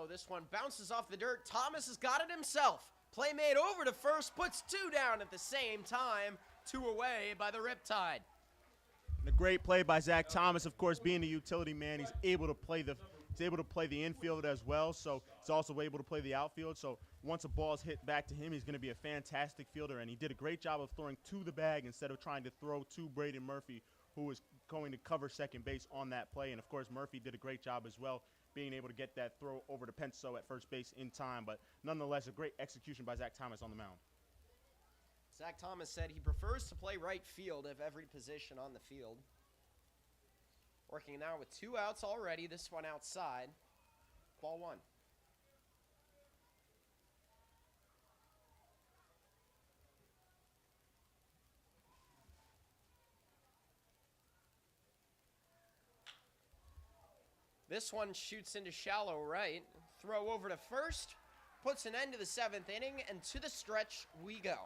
This one bounces off the dirt. Thomas has got it himself. Play made over to first, puts 2 down at the same time. 2 away by the Riptide. And a great play by Zach Thomas, of course, being the utility man. He's able to play the infield as well, so he's also able to play the outfield. So once a ball's hit back to him, he's going to be a fantastic fielder, and he did a great job of throwing to the bag instead of trying to throw to Braden Murphy, who was going to cover second base on that play. And of course, Murphy did a great job as well, being able to get that throw over to Penso at first base in time. But nonetheless, a great execution by Zach Thomas on the mound. Zach Thomas said he prefers to play right field of every position on the field. Working now with 2 outs already. This one outside. Ball 1. This one shoots into shallow right. Throw over to first. Puts an end to the 7th inning, and to the stretch we go.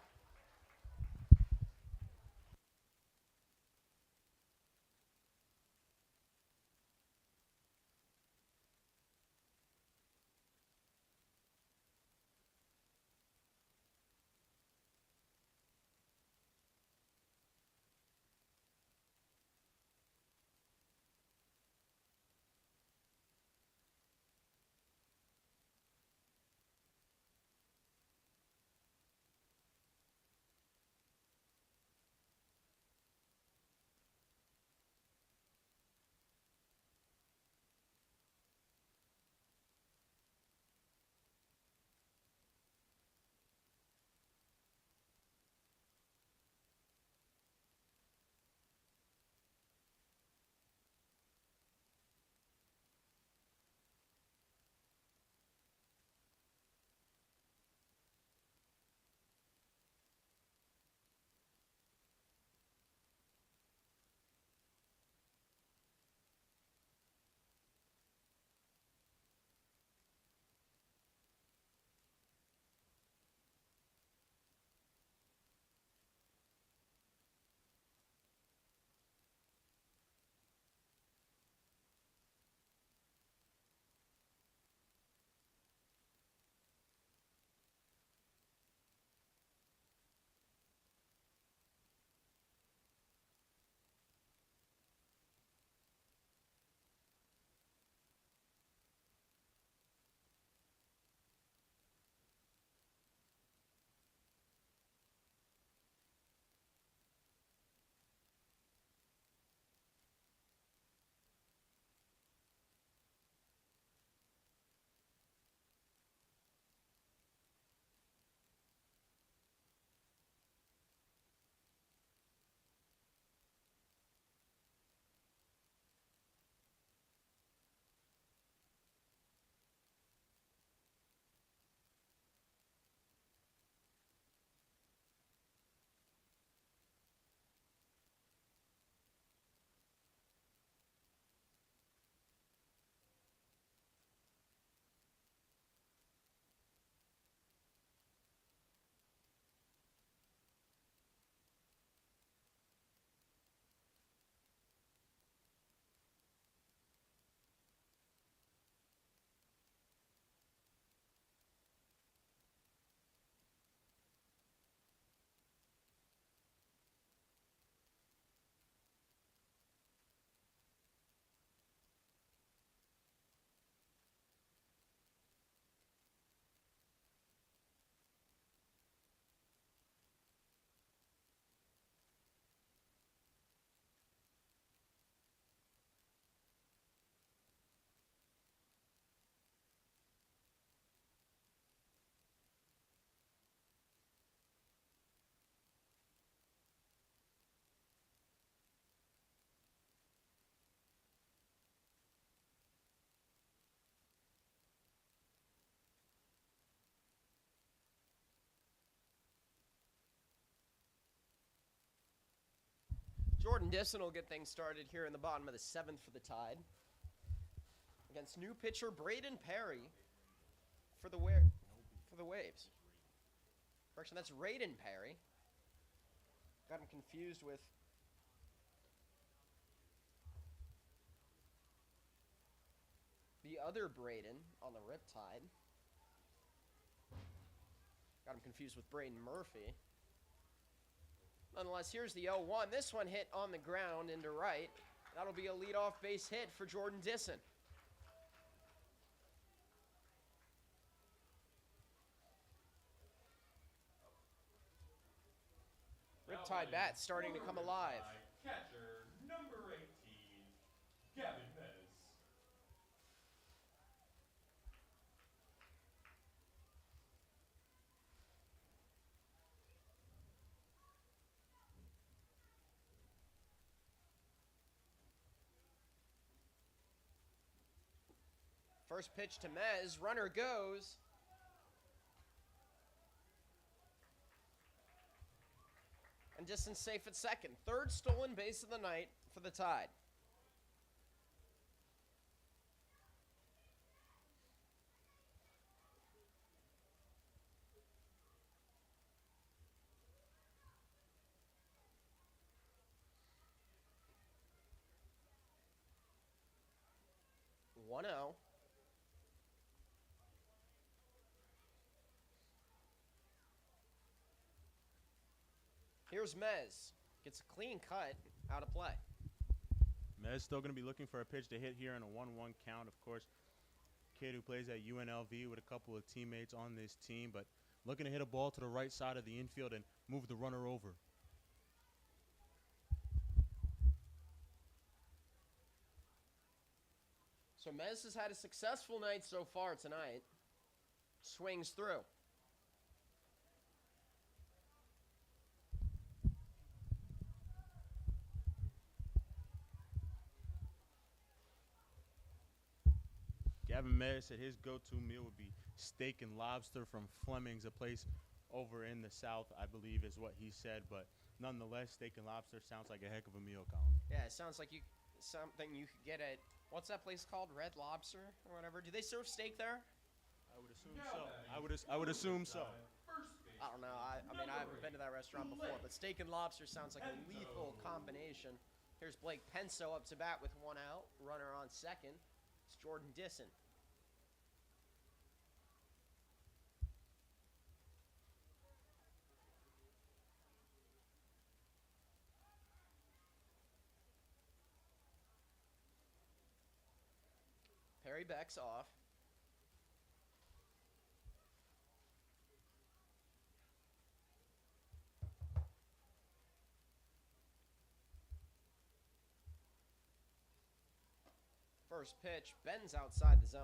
Jordan Disson will get things started here in the bottom of the 7th for the Tide. Against new pitcher Braden Perry for the Waves. Correction, that's Raiden Perry. Got him confused with the other Braden on the Riptide. Got him confused with Braden Murphy. Nonetheless, here's the 0-1. This one hit on the ground into right. That'll be a leadoff base hit for Jordan Disson. Riptide bat starting to come alive. Catcher number 18, Gavin Mez. First pitch to Mez. Runner goes. And Disson safe at second. Third stolen base of the night for the Tide. One 0. Here's Mez. Gets a clean cut out of play. Mez still going to be looking for a pitch to hit here in a 1-1 count. Of course, kid who plays at UNLV with a couple of teammates on this team, but looking to hit a ball to the right side of the infield and move the runner over. So Mez has had a successful night so far tonight. Swings through. Gavin Mez said his go-to meal would be steak and lobster from Fleming's, a place over in the south, I believe is what he said. But nonetheless, steak and lobster sounds like a heck of a meal, Colin. Yeah, it sounds like something you could get at, what's that place called? Red Lobster or whatever. Do they serve steak there? I would assume so. I would assume so. I don't know. I mean, I haven't been to that restaurant before, but steak and lobster sounds like a lethal combination. Here's Blake Penso up to bat with one out. Runner on second. It's Jordan Disson. Perry backs off. First pitch bends outside the zone.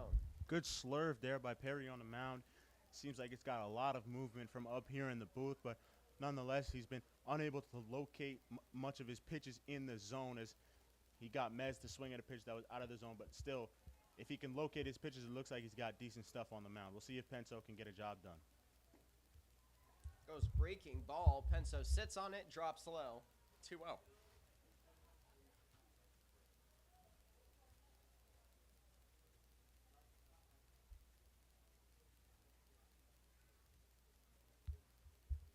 Good slurve there by Perry on the mound. Seems like it's got a lot of movement from up here in the booth, but nonetheless, he's been unable to locate much of his pitches in the zone as he got Mez to swing at a pitch that was out of the zone, but still, if he can locate his pitches, it looks like he's got decent stuff on the mound. We'll see if Penso can get a job done. Goes breaking ball. Penso sits on it, drops low. 2-0.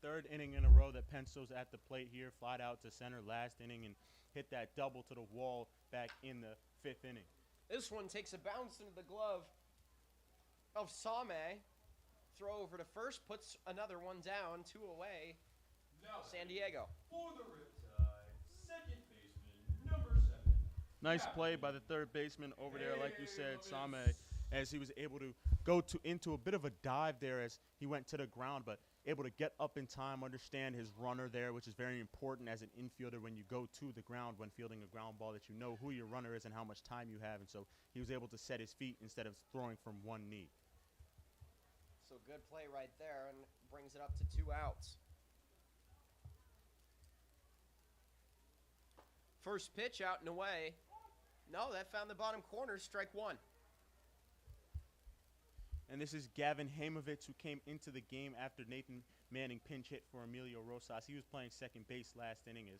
Third inning in a row that Penso's at the plate here, flied out to center last inning and hit that double to the wall back in the 5th inning. This one takes a bounce into the glove of Same. Throw over to first, puts another one down, 2 away. Now San Diego. for the Riptide, second baseman number 7. Nice play by the third baseman over there, like you said, Same, as he was able to go into a bit of a dive there as he went to the ground, but able to get up in time, understand his runner there, which is very important as an infielder when you go to the ground when fielding a ground ball, that you know who your runner is and how much time you have. And so he was able to set his feet instead of throwing from one knee. So good play right there and brings it up to 2 outs. First pitch out and away. No, that found the bottom corner, strike 1. And this is Gavin Hamovitz, who came into the game after Nathan Manning pinch hit for Emilio Rosas. He was playing second base last inning as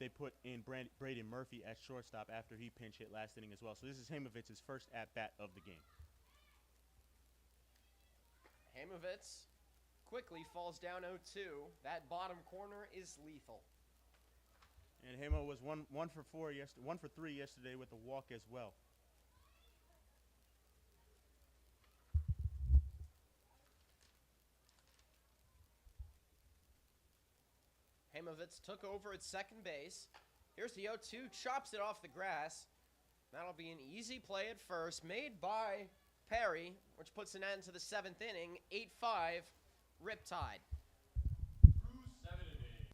they put in Braden Murphy at shortstop after he pinch hit last inning as well. So this is Hamovitz's first at-bat of the game. Hamovitz quickly falls down 0-2. That bottom corner is lethal. And Hamo was one for 3 yesterday with a walk as well. Hamovitz took over at second base. Here's the 0-2, chops it off the grass. That'll be an easy play at first, made by Perry, which puts an end to the 7th inning. 8-5, Riptide. Through 7 innings.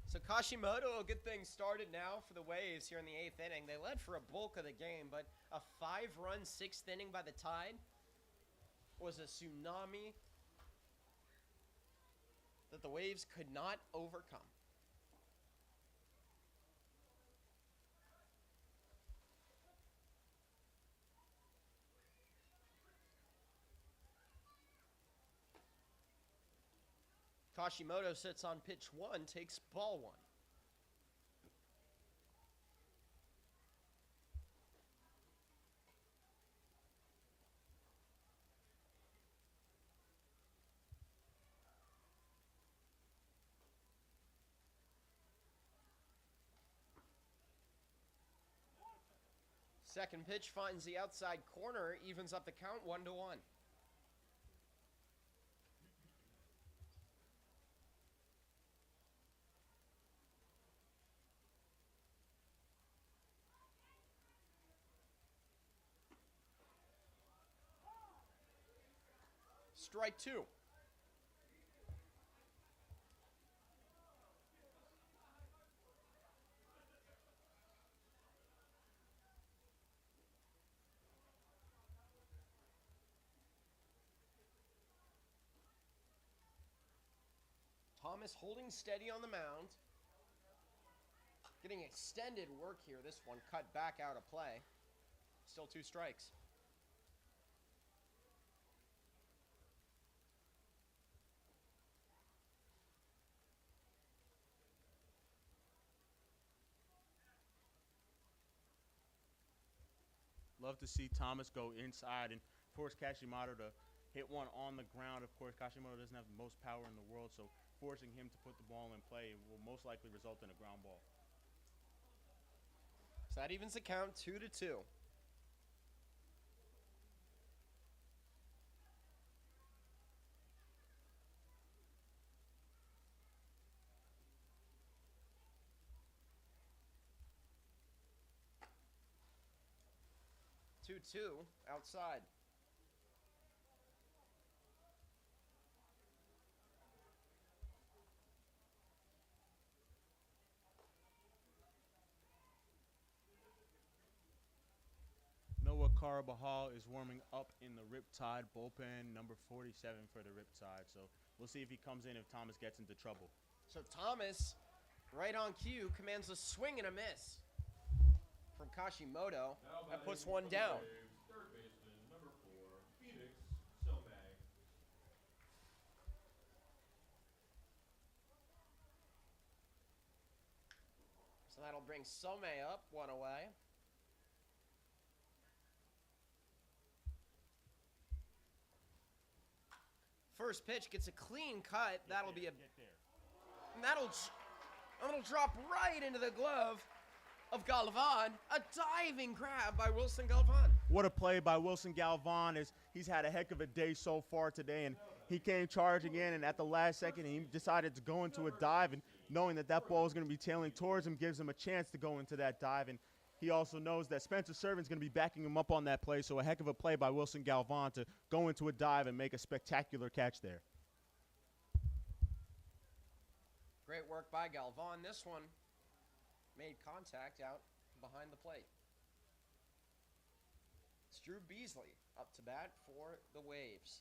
So Kashimoto will get things started now for the Waves here in the 8th inning. They led for a bulk of the game, but a 5-run 6th inning by the Tide was a tsunami that the Waves could not overcome. Kashimoto sits on pitch 1, takes ball 1. Second pitch finds the outside corner, evens up the count 1-1. Strike 2. Thomas holding steady on the mound. Getting extended work here. This one cut back out of play. Still 2 strikes. Love to see Thomas go inside and force Kashimoto to hit one on the ground. Of course, Kashimoto doesn't have the most power in the world, so forcing him to put the ball in play will most likely result in a ground ball. So that evens the count 2-2. Two outside. Carabajal is warming up in the Riptide bullpen, number 47 for the Riptide. So we'll see if he comes in if Thomas gets into trouble. So Thomas, right on cue, commands a swing and a miss from Kashimoto. Now That puts batting one for the down. Braves, third baseman, number 4, Phoenix Somay. So that'll bring Somay up, one away. First pitch gets a clean cut. That'll be a Get there. and that'll drop right into the glove of Galvan. A diving grab by Wilson Galvan. What a play by Wilson Galvan. He's had a heck of a day so far today, and he came charging in, and at the last second, he decided to go into a dive, and knowing that that ball is going to be tailing towards him gives him a chance to go into that dive, and he also knows that Spencer Servant's going to be backing him up on that play, so a heck of a play by Wilson Galvan to go into a dive and make a spectacular catch there. Great work by Galvan. This one made contact out behind the plate. It's Drew Beasley up to bat for the Waves.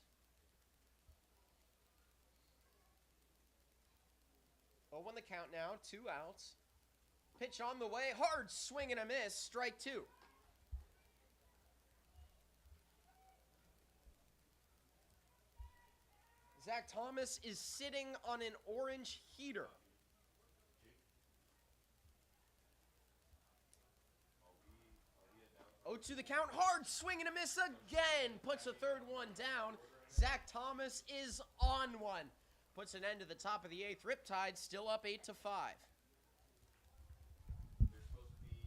0-1 the count now, 2 outs. Pitch on the way, hard swing and a miss, strike 2. Zach Thomas is sitting on an orange heater. Oh, to the count, hard swing and a miss again. Puts a third one down. Zach Thomas is on one. Puts an end to the top of the 8th. Riptide still up 8-5. They're supposed to be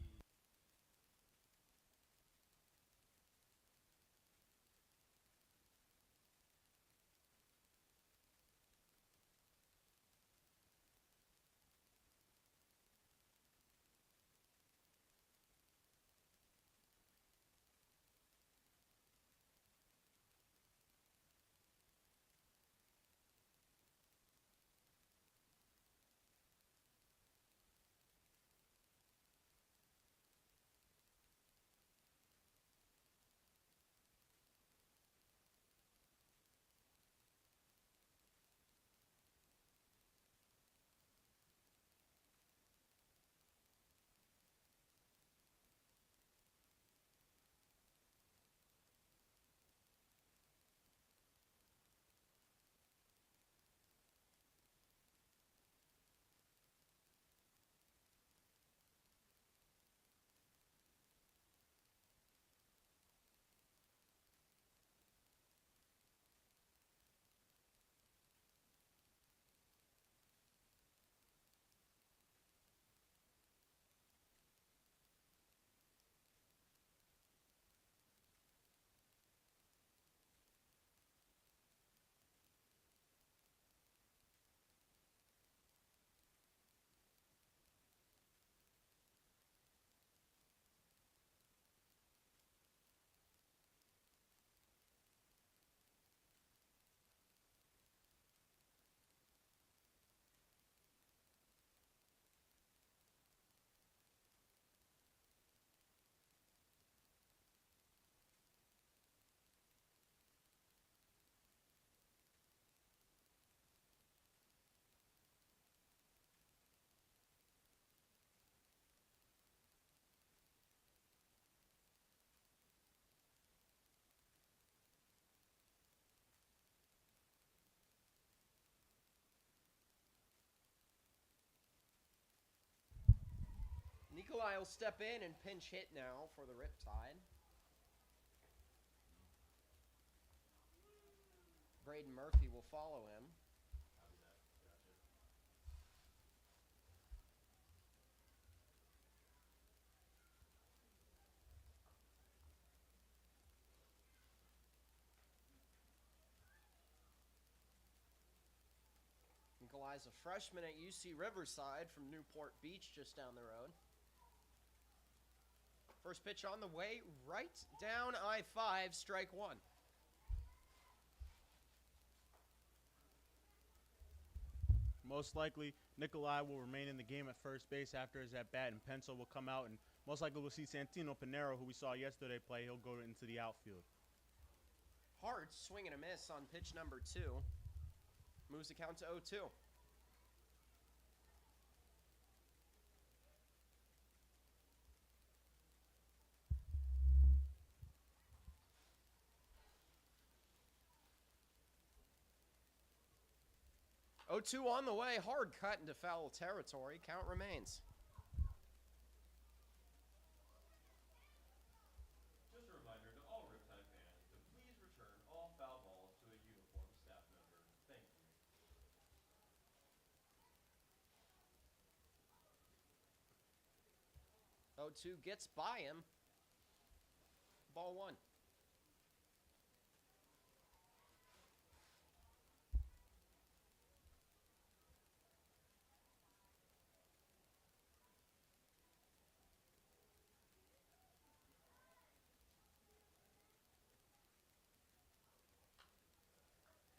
Nikolai will step in and pinch hit now for the Riptide. Braden Murphy will follow him. Nikolai's a freshman at UC Riverside from Newport Beach, just down the road. First pitch on the way, right down I-5, strike 1. Most likely, Nikolai will remain in the game at first base after his at-bat, and Pencil will come out and most likely we'll see Santino Pinero, who we saw yesterday play. He'll go into the outfield. Hard swing and a miss on pitch number 2. Moves the count to 0-2. Oh, 2 on the way. Hard cut into foul territory. Count remains. Just a reminder to all Riptide fans to please return all foul balls to a uniformed staff member. Thank you. 0-2 gets by him. Ball 1.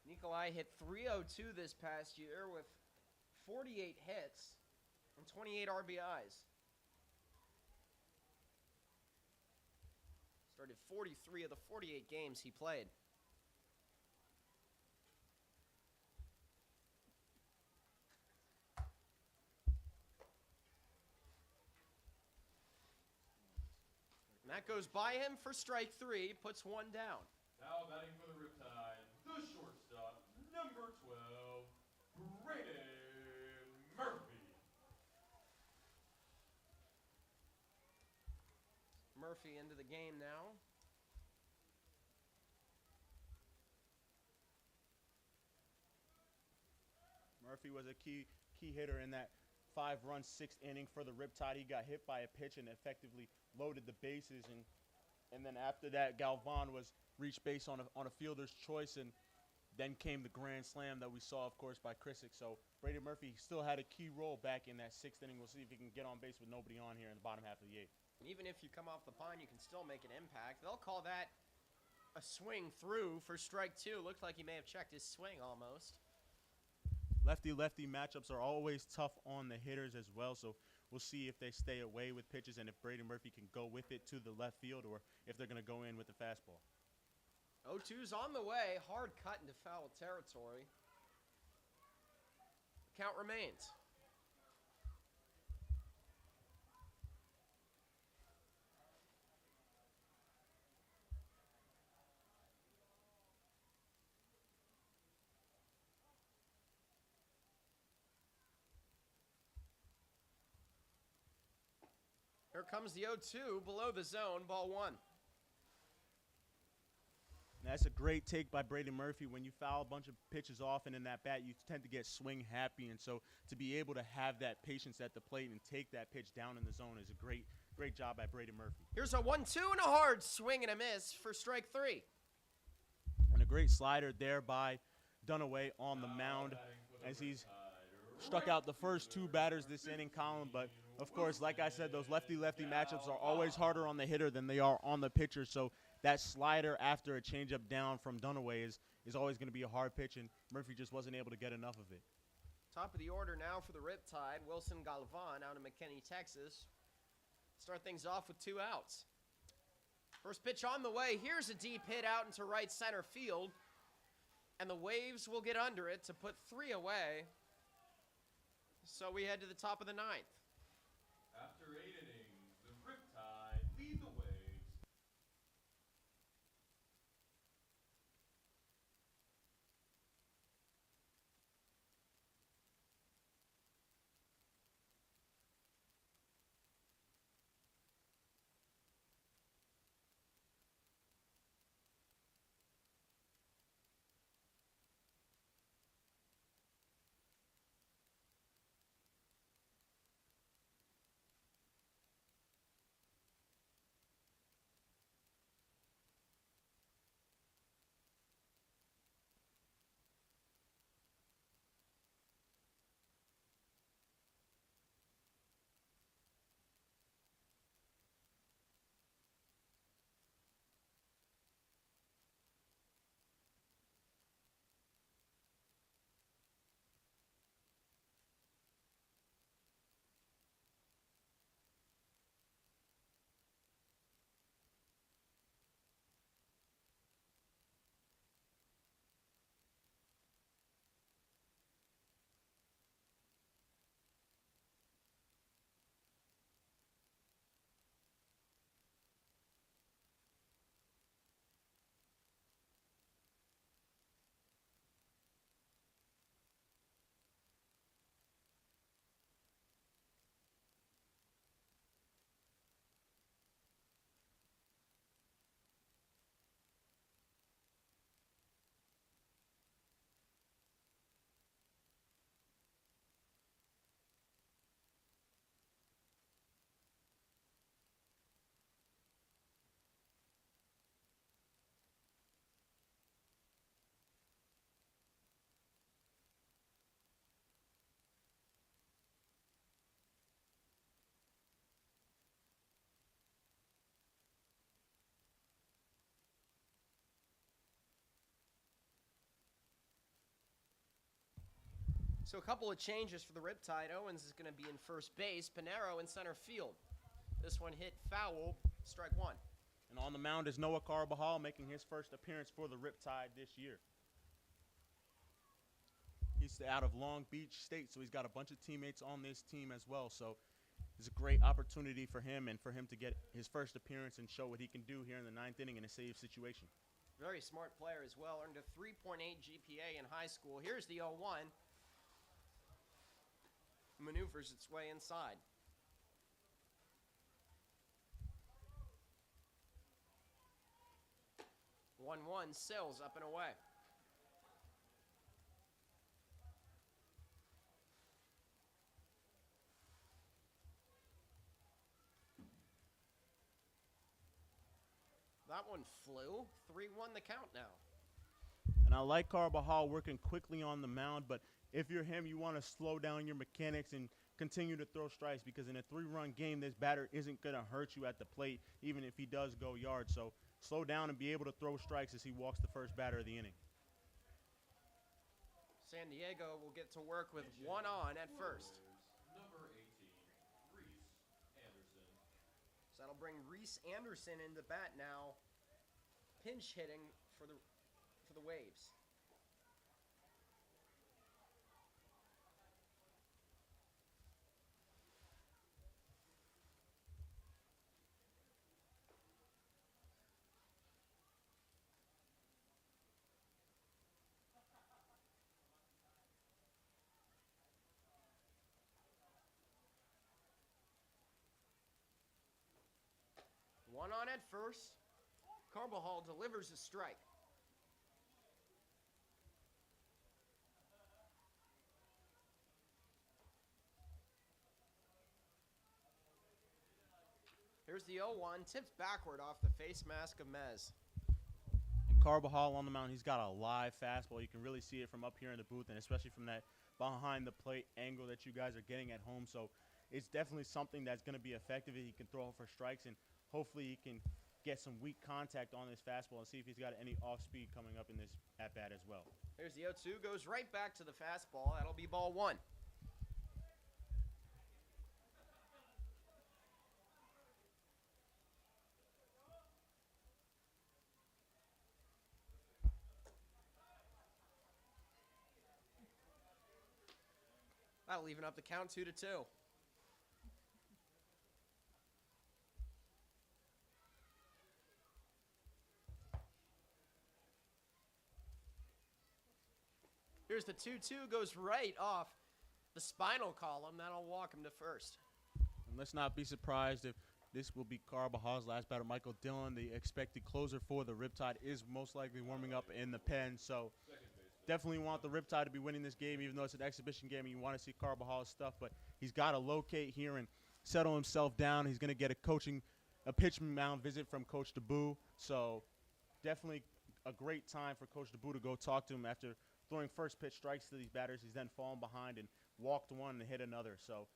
Nikolai hit .302 this past year with 48 hits and 28 RBIs. Started 43 of the 48 games he played. And that goes by him for strike 3, puts 1 down. Now batting for the Riptide, the shortstop, number 12, Brayden Murphy. Murphy into the game now. Murphy was a key hitter in that 5-run 6th inning for the Riptide. He got hit by a pitch and effectively loaded the bases, and then after that, Galvan was reached base on a fielder's choice, and then came the grand slam that we saw, of course, by Krissick. So Brady Murphy still had a key role back in that 6th inning. We'll see if he can get on base with nobody on here in the bottom half of the 8th. Even if you come off the pine, you can still make an impact. They'll call that a swing through for strike 2. Looked like he may have checked his swing almost. Lefty-lefty matchups are always tough on the hitters as well, so we'll see if they stay away with pitches and if Brady Murphy can go with it to the left field or if they're going to go in with the fastball. 0-2's on the way. Hard cut into foul territory. Count remains. Here comes the 0-2 below the zone, ball 1. That's a great take by Brady Murphy. When you foul a bunch of pitches off and in that bat, you tend to get swing happy. And so to be able to have that patience at the plate and take that pitch down in the zone is a great job by Brady Murphy. Here's a 1-2 and a hard swing and a miss for strike 3. And a great slider there by Dunaway on the mound as he's struck out the first 2 batters this inning, Colin. But, of course, like I said, those lefty-lefty matchups are always harder on the hitter than they are on the pitcher. So that slider after a changeup down from Dunaway is always going to be a hard pitch, and Murphy just wasn't able to get enough of it. Top of the order now for the Riptide, Wilson Galvan out of McKinney, Texas. Start things off with 2 outs. First pitch on the way. Here's a deep hit out into right center field. And the Waves will get under it to put 3 away. So we head to the top of the 9th. After 8 innings, the Riptide lead the Waves. So a couple of changes for the Riptide. Owens is going to be in first base. Pinero in center field. This one hit foul. Strike one. And on the mound is Noah Carbajal, making his first appearance for the Riptide this year. He's out of Long Beach State, so he's got a bunch of teammates on this team as well. So it's a great opportunity for him and for him to get his first appearance and show what he can do here in the ninth inning in a save situation. Very smart player as well. Earned a 3.8 GPA in high school. Here's the 0-1. Maneuvers its way inside. 1-1, Sills up and away. That one flew. 3-1 the count now. And I like Carbajal working quickly on the mound, but if you're him, you want to slow down your mechanics and continue to throw strikes, because in a 3-run game, this batter isn't going to hurt you at the plate, even if he does go yard. So slow down and be able to throw strikes as he walks the first batter of the inning. San Diego will get to work with one on at first. Number 18, Reese Anderson. So that'll bring Reese Anderson into bat now. Pinch hitting for the Waves. One on at first. Carbajal delivers a strike. Here's the 0-1, tipped backward off the face mask of Mez. And Carbajal on the mound, he's got a live fastball. You can really see it from up here in the booth, and especially from that behind the plate angle that you guys are getting at home. So it's definitely something that's going to be effective if he can throw for strikes, and hopefully he can get some weak contact on this fastball and see if he's got any off speed coming up in this at bat as well. Here's the 0-2, goes right back to the fastball. That'll be ball one. That'll even up the count 2-2. Here's the 2-2, goes right off the spinal column. That'll walk him to first. And let's not be surprised if this will be Carbajal's last batter. Michael Dillon, the expected closer for the Riptide, is most likely warming up in the pen. So definitely want the Riptide to be winning this game, even though it's an exhibition game and you want to see Carbajal's stuff. But he's got to locate here and settle himself down. He's going to get a pitch mound visit from Coach DeBoo. So definitely a great time for Coach DeBoo to go talk to him after throwing first pitch strikes to these batters. He's then fallen behind and walked one and hit another. So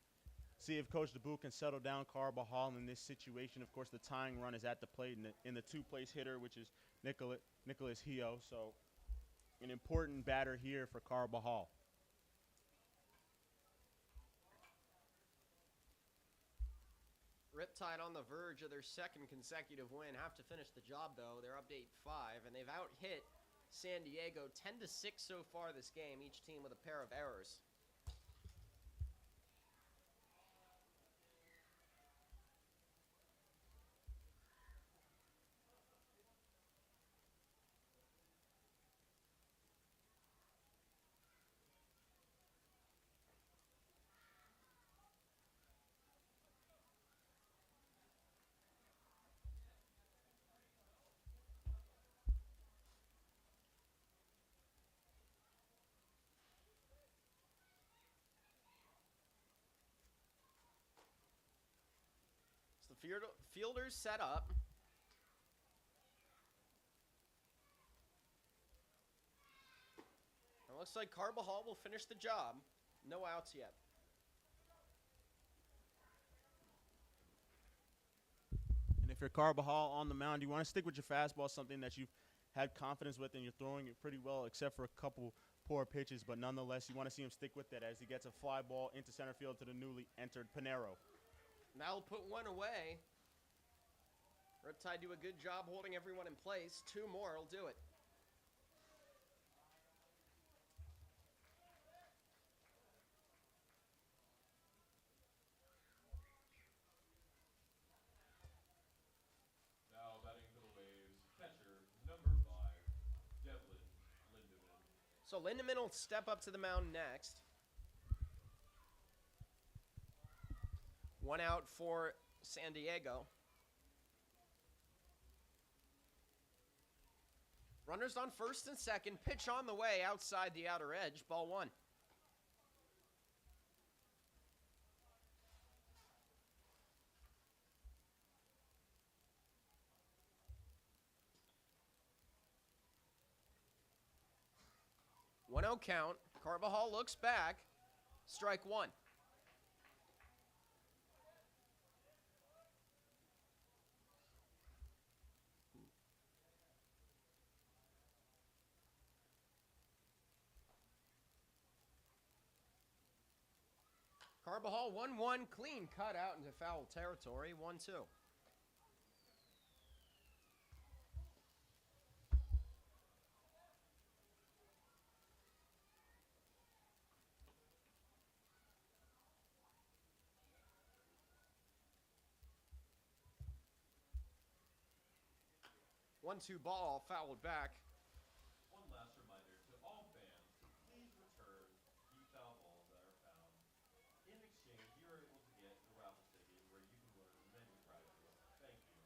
see if Coach DeBoo can settle down Carbajal in this situation. Of course, the tying run is at the plate in the two-place hitter, which is Nicholas Hio. So an important batter here for Carbajal. Riptide on the verge of their second consecutive win. Have to finish the job, though. They're up to 8-5, and they've out-hit San Diego 10-6 so far this game, each team with a pair of errors. So the fielders set up. It looks like Carbajal will finish the job. No outs yet. And if you're Carbajal on the mound, you want to stick with your fastball, something that you've had confidence with and you're throwing it pretty well, except for a couple poor poor pitches, but nonetheless, you want to see him stick with that as he gets a fly ball into center field to the newly entered Pinero. That'll put one away. Riptide do a good job holding everyone in place. 2 more will do it. Now batting for the Waves, catcher number 5, Devlin Lindemann. So Lindemann will step up to the mound next. 1 out for San Diego. Runners on first and second. Pitch on the way outside the outer edge. Ball 1. One 0 count. Carvajal looks back. Strike 1. Carvajal 1-1, clean cut out into foul territory. 1-2. One-two ball fouled back. One last reminder to all fans to please return the foul balls that are found. In exchange, you are able to get a raffle ticket where you can win many prizes. Thank you.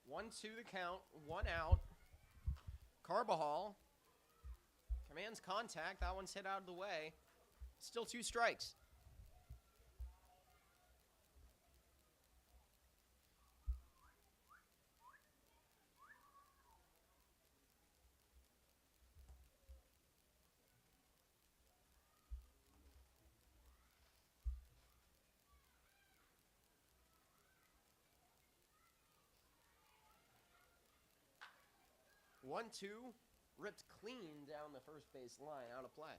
1-2 the count, 1 out. Carvajal commands contact. That one's hit out of the way. Still 2 strikes. One, two, ripped clean down the first base line, out of play.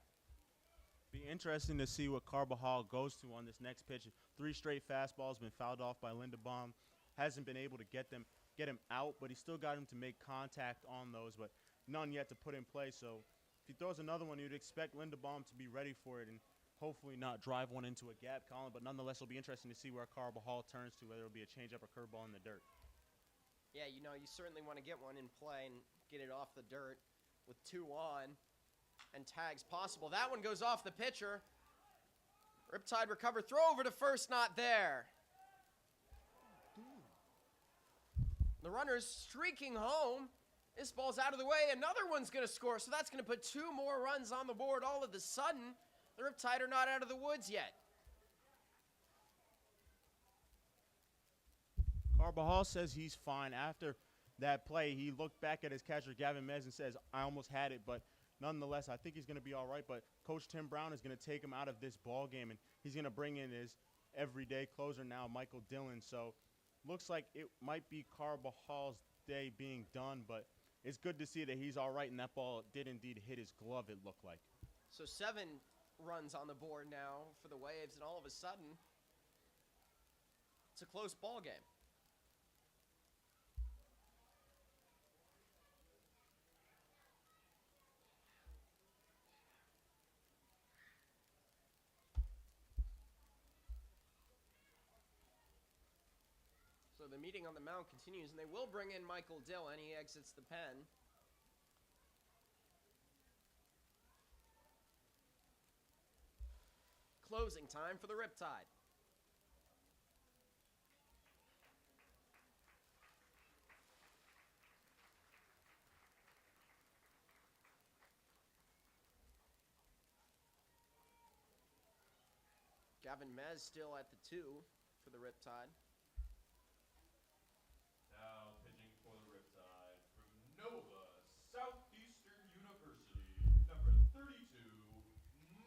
Be interesting to see what Carvajal goes to on this next pitch. 3 straight fastballs been fouled off by Lindebaum. Hasn't been able to get him out, but he still got him to make contact on those, but none yet to put in play. So if he throws another one, you'd expect Lindebaum to be ready for it and hopefully not drive one into a gap, Colin. But nonetheless, it'll be interesting to see where Carvajal turns to, whether it'll be a changeup or curveball in the dirt. Yeah, you know, you certainly want to get one in play and get it off the dirt with 2 on and tags possible. That one goes off the pitcher. Riptide recover, throw over to first, not there. The runner's streaking home. This ball's out of the way. Another one's going to score, so that's going to put 2 more runs on the board all of a sudden. The Riptide are not out of the woods yet. Carvajal says he's fine. After that play, he looked back at his catcher, Gavin Mez, and says, I almost had it, but nonetheless, I think he's going to be all right. But Coach Tim Brown is going to take him out of this ball game, and he's going to bring in his everyday closer now, Michael Dillon. So looks like it might be Carvajal's day being done, but it's good to see that he's all right, and that ball did indeed hit his glove, it looked like. So 7 runs on the board now for the Waves, and all of a sudden, it's a close ball game. So the meeting on the mound continues, and they will bring in Michael Dillon. He exits the pen. Closing time for the Riptide. Gavin Mez still at the 2 for the Riptide. Now pitching for the Riptide from Nova Southeastern University, number 32,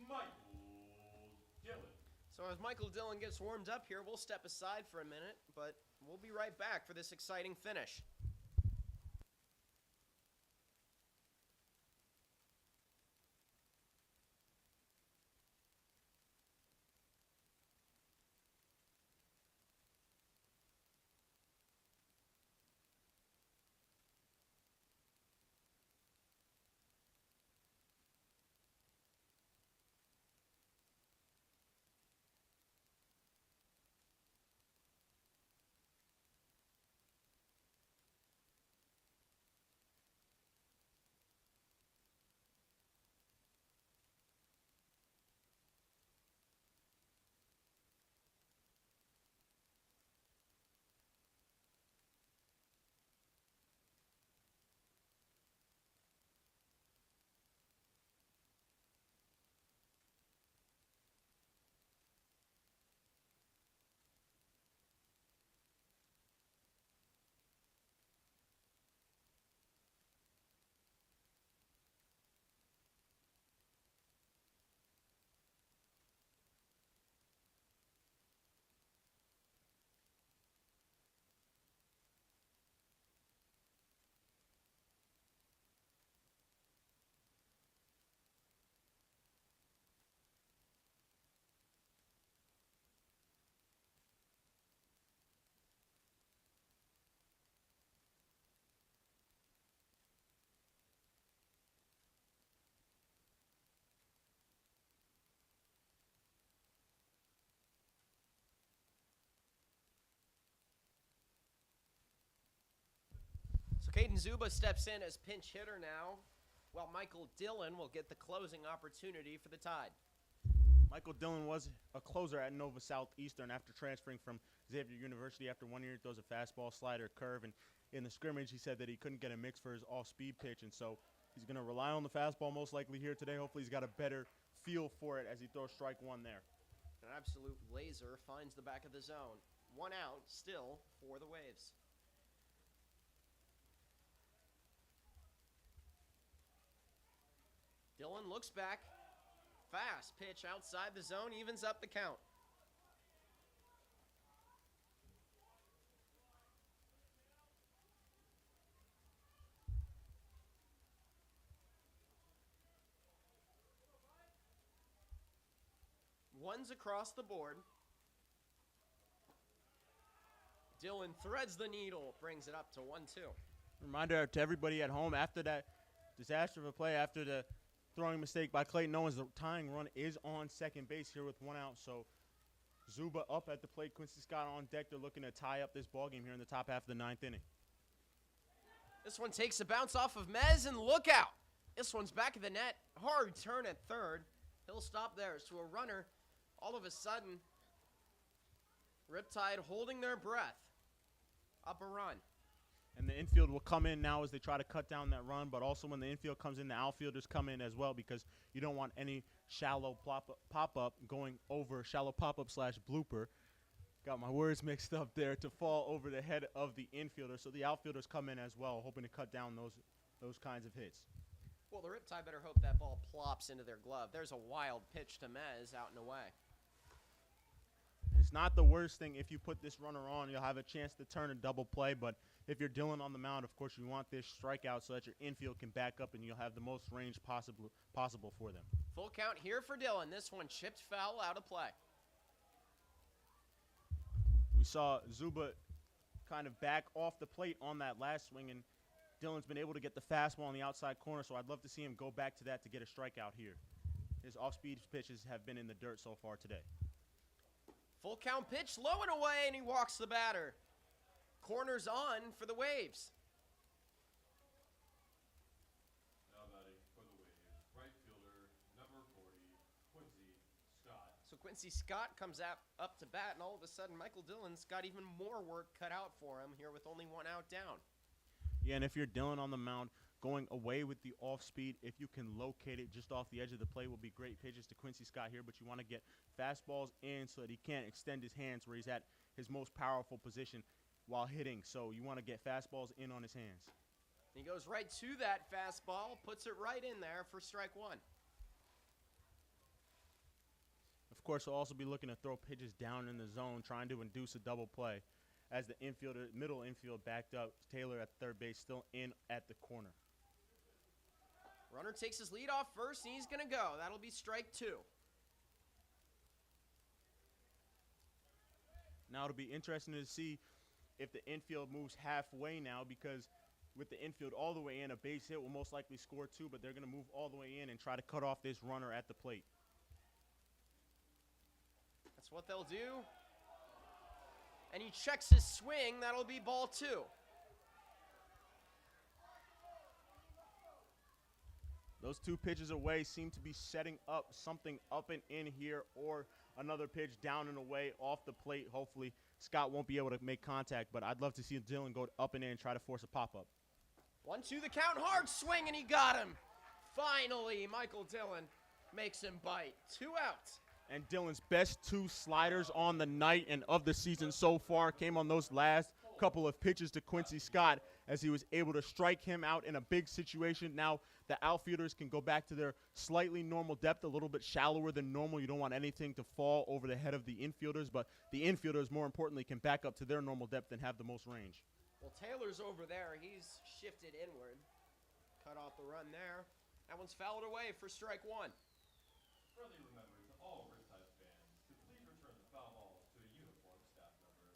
Michael Dillon. So as Michael Dillon gets warmed up here, we'll step aside for a minute, but We'll be right back for this exciting finish. So Caden Zuba steps in as pinch hitter now, while Michael Dillon will get the closing opportunity for the Tide. Michael Dillon was a closer at Nova Southeastern after transferring from Xavier University. After 1 year, he throws a fastball, slider, curve, and in the scrimmage, he said that he couldn't get a mix for his off-speed pitch, and so he's going to rely on the fastball most likely here today. Hopefully he's got a better feel for it as he throws strike one there. An absolute laser finds the back of the zone. 1 out still for the Waves. Dillon looks back. Fast pitch outside the zone, evens up the count. One's across the board. Dillon threads the needle, brings it up to 1-2. Reminder to everybody at home, after that disaster of a play, after the throwing mistake by Clayton Owens, the tying run is on second base here with 1 out. So Zuba up at the plate, Quincy Scott on deck. They're looking to tie up this ballgame here in the top half of the 9th inning. This one takes a bounce off of Mez, and look out. This one's back of the net. Hard turn at third. He'll stop there. So a runner, all of a sudden, Riptide holding their breath. Up a run. And the infield will come in now as they try to cut down that run, but also when the infield comes in, the outfielders come in as well because you don't want any shallow pop-up going over, shallow pop-up / blooper. Got my words mixed up there, to fall over the head of the infielder. So the outfielders come in as well, hoping to cut down those kinds of hits. Well, the Riptide better hope that ball plops into their glove. There's a wild pitch to Mez out and away. It's not the worst thing. If you put this runner on, you'll have a chance to turn a double play. But if you're Dillon on the mound, of course, you want this strikeout so that your infield can back up and you'll have the most range possible for them. Full count here for Dillon. This one chipped foul, out of play. We saw Zuba kind of back off the plate on that last swing, and Dillon's been able to get the fastball on the outside corner, so I'd love to see him go back to that to get a strikeout here. His off-speed pitches have been in the dirt so far today. Full count pitch, low and away, and he walks the batter. Corners on for the Waves. Now batting for the Waves, right fielder, number 40, Quincy Scott. So Quincy Scott comes up to bat, and all of a sudden Michael Dillon's got even more work cut out for him here with only 1 out down. Yeah, and if you're Dillon on the mound, going away with the off-speed, if you can locate it just off the edge of the plate, will be great pitches to Quincy Scott here, but you want to get fastballs in so that he can't extend his hands where he's at his most powerful position while hitting. So you want to get fastballs in on his hands. He goes right to that fastball, puts it right in there for strike 1. Of course, he'll also be looking to throw pitches down in the zone, trying to induce a double play. as the infielder, middle infield backed up. Taylor at third base, still in at the corner. Runner takes his lead off first, and he's going to go. That'll be strike 2. Now it'll be interesting to see if the infield moves halfway now, because with the infield all the way in, a base hit will most likely score 2, but they're going to move all the way in and try to cut off this runner at the plate. That's what they'll do. And he checks his swing. That'll be ball 2. Those 2 pitches away seem to be setting up something up and in here, or another pitch down and away off the plate. Hopefully Scott won't be able to make contact, but I'd love to see Dylan go up and in and try to force a pop-up. 1-2 the count. Hard swing, and he got him. Finally, Michael Dillon makes him bite. 2 outs. And Dylan's best 2 sliders on the night and of the season so far came on those last couple of pitches to Quincy Scott, as he was able to strike him out in a big situation. Now the outfielders can go back to their slightly normal depth, a little bit shallower than normal. You don't want anything to fall over the head of the infielders, but the infielders, more importantly, can back up to their normal depth and have the most range. Well, Taylor's over there. He's shifted inward. Cut off the run there. That one's fouled away for strike 1. Friendly remember to all Riptide fans to please return the foul balls to a uniform staff member.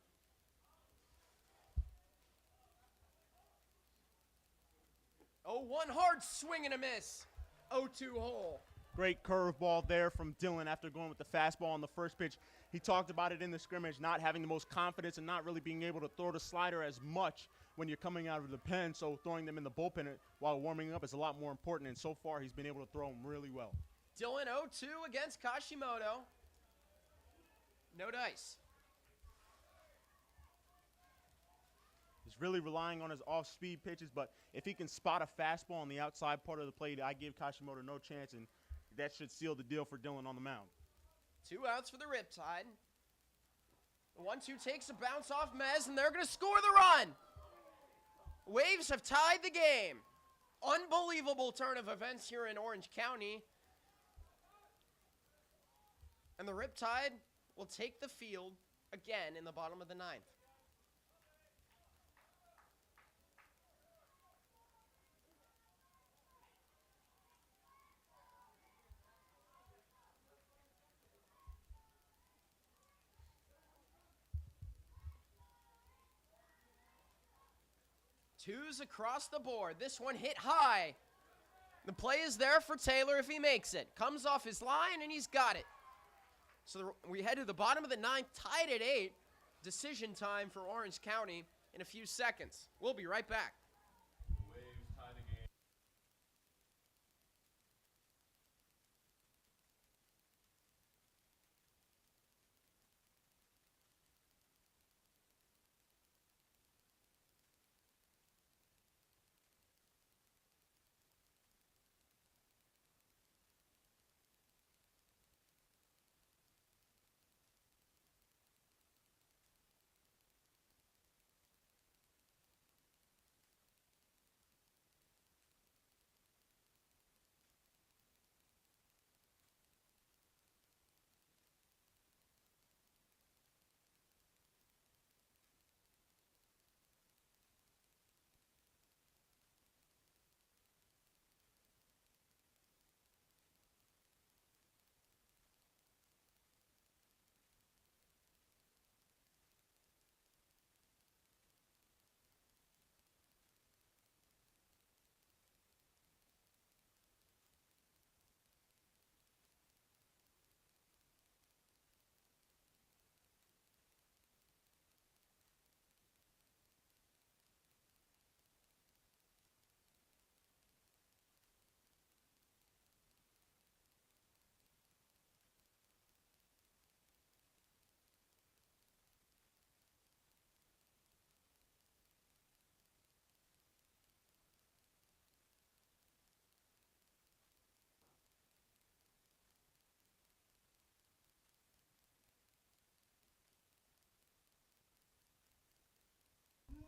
0-1 hard swing and a miss. 0-2 hole. Great curveball there from Dylan after going with the fastball on the first pitch. He talked about it in the scrimmage, not having the most confidence and not really being able to throw the slider as much when you're coming out of the pen, so throwing them in the bullpen while warming up is a lot more important, and so far he's been able to throw them really well. Dylan 0-2 against Kashimoto. No dice. He's really relying on his off-speed pitches, but if he can spot a fastball on the outside part of the plate, I give Kashimoto no chance, and that should seal the deal for Dylan on the mound. 2 outs for the Riptide. The 1-2 takes a bounce off Mez, and they're going to score the run. Waves have tied the game. Unbelievable turn of events here in Orange County. And the Riptide will take the field again in the bottom of the 9th. Twos across the board. This one hit high. The play is there for Taylor if he makes it. Comes off his line, and he's got it. So we head to the bottom of the 9th, tied at 8. Decision time for Orange County in a few seconds. We'll be right back. The Waves tie the game.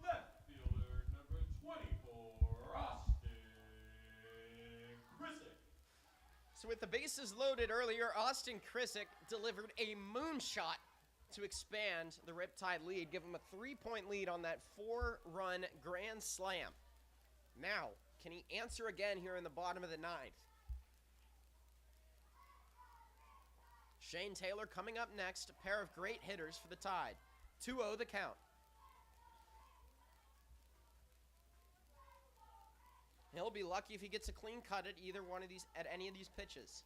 Left fielder number 24, Austin Chrisick. So with the bases loaded earlier, Austin Chrisick delivered a moonshot to expand the Riptide lead, give them a 3-point lead on that 4-run grand slam. Now, can he answer again here in the bottom of the 9th? Shane Taylor coming up next, a pair of great hitters for the Tide. 2-0 the count. He'll be lucky if he gets a clean cut at either one of these, at any of these pitches.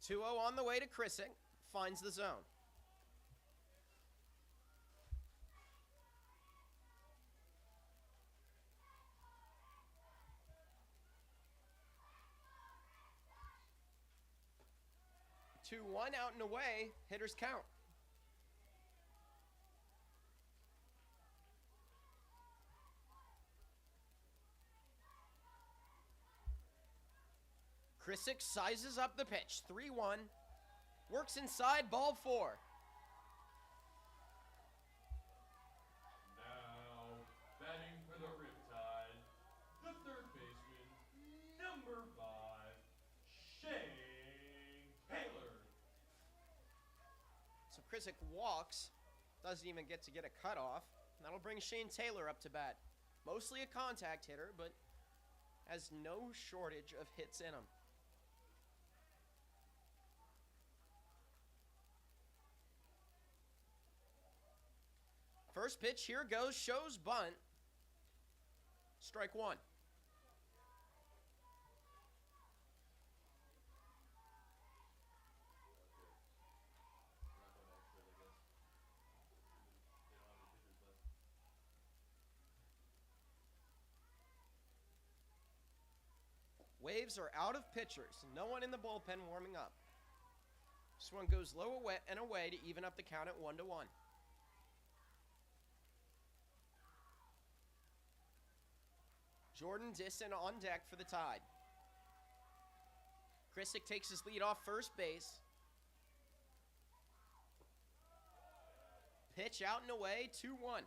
(2-0) on the way to Chrisick, finds the zone. Two, 1 out and away, hitters count. Chrisick sizes up the pitch, 3-1, works inside, ball 4. Now, batting for the Riptide, the third baseman, number 5, Shane Taylor. So Chrisick walks, doesn't even get to get a cutoff. That'll bring Shane Taylor up to bat. Mostly a contact hitter, but has no shortage of hits in him. First pitch, here goes, shows bunt. Strike 1. Waves are out of pitchers. No one in the bullpen warming up. This one goes low and away to even up the count at 1-1. Jordan Disson on deck for the Tide. Chrisick takes his lead off first base. Pitch out and away, 2-1.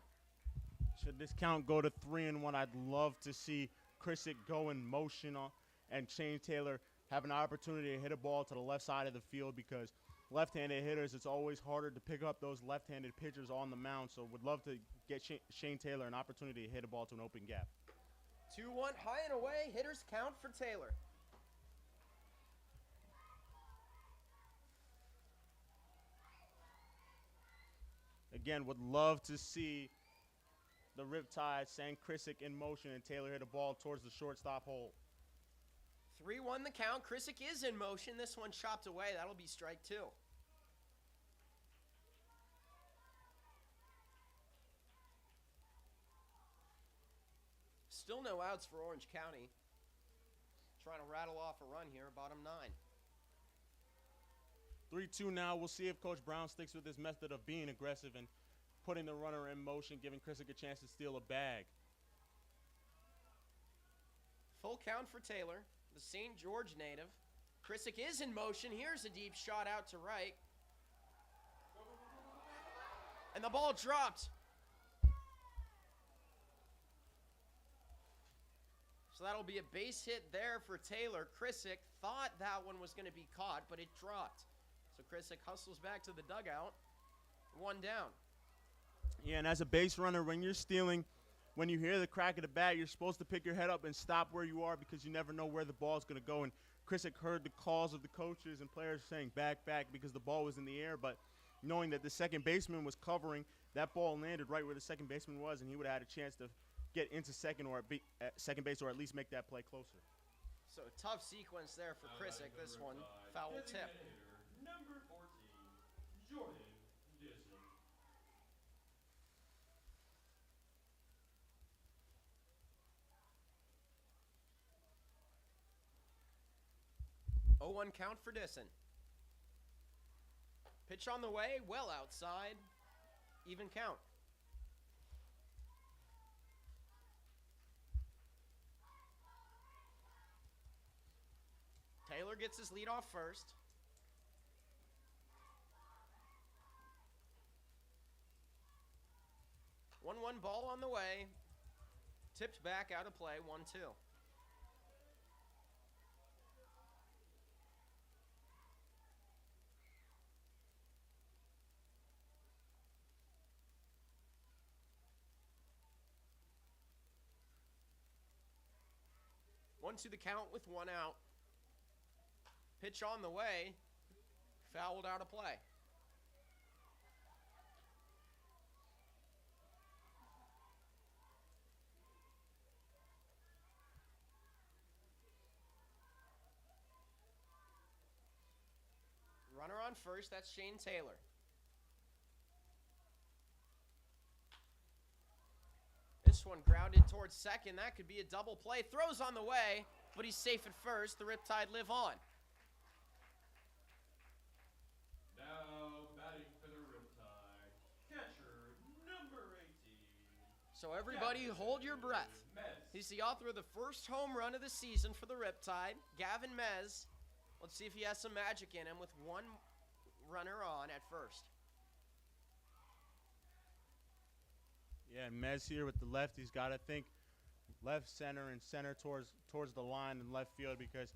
Should this count go to 3-1, I'd love to see Chrisick go in motion and Shane Taylor have an opportunity to hit a ball to the left side of the field, because left-handed hitters, it's always harder to pick up those left-handed pitchers on the mound. So would love to get Shane Taylor an opportunity to hit a ball to an open gap. 2-1, high and away, hitters count for Taylor. Again, would love to see the Riptide send Chrisick in motion and Taylor hit a ball towards the shortstop hole. 3-1 the count. Chrisick is in motion. This one chopped away. That'll be strike 2. Still no outs for Orange County. Trying to rattle off a run here, bottom 9. 3-2 now. We'll see if Coach Brown sticks with his method of being aggressive and putting the runner in motion, giving Chrisick a chance to steal a bag. Full count for Taylor, the St. George native. Chrisick is in motion. Here's a deep shot out to right. And the ball dropped. So that'll be a base hit there for Taylor. Chrisick thought that one was going to be caught, but it dropped. So Chrisick hustles back to the dugout. 1 down. Yeah, and as a base runner, when you're stealing, when you hear the crack of the bat, you're supposed to pick your head up and stop where you are, because you never know where the ball is going to go. And Chrisick heard the calls of the coaches and players saying back, back, because the ball was in the air. But knowing that the second baseman was covering, that ball landed right where the second baseman was, and he would have had a chance to get into second base, or at least make that play closer. So tough sequence there for Chrisick. This one, foul tip. Designated hitter, number 14, Jordan Disson. Oh, 1 count for Disson. Pitch on the way, well outside. Even count. Taylor gets his lead off first. One ball on the way. Tipped back out of play, 1-2. One to the count with 1 out. Pitch on the way. Fouled out of play. Runner on first, that's Shane Taylor. This one grounded towards second. That could be a double play. Throws on the way, but he's safe at first. The Riptide live on. Now batting for the Riptide, catcher number 18. So everybody hold your breath. Mez. He's the author of the first home run of the season for the Riptide, Gavin Mez. Let's see if he has some magic in him with 1 runner on at first. Yeah, and Mez here with the left. He's got to think left, center, and center towards the line and left field, because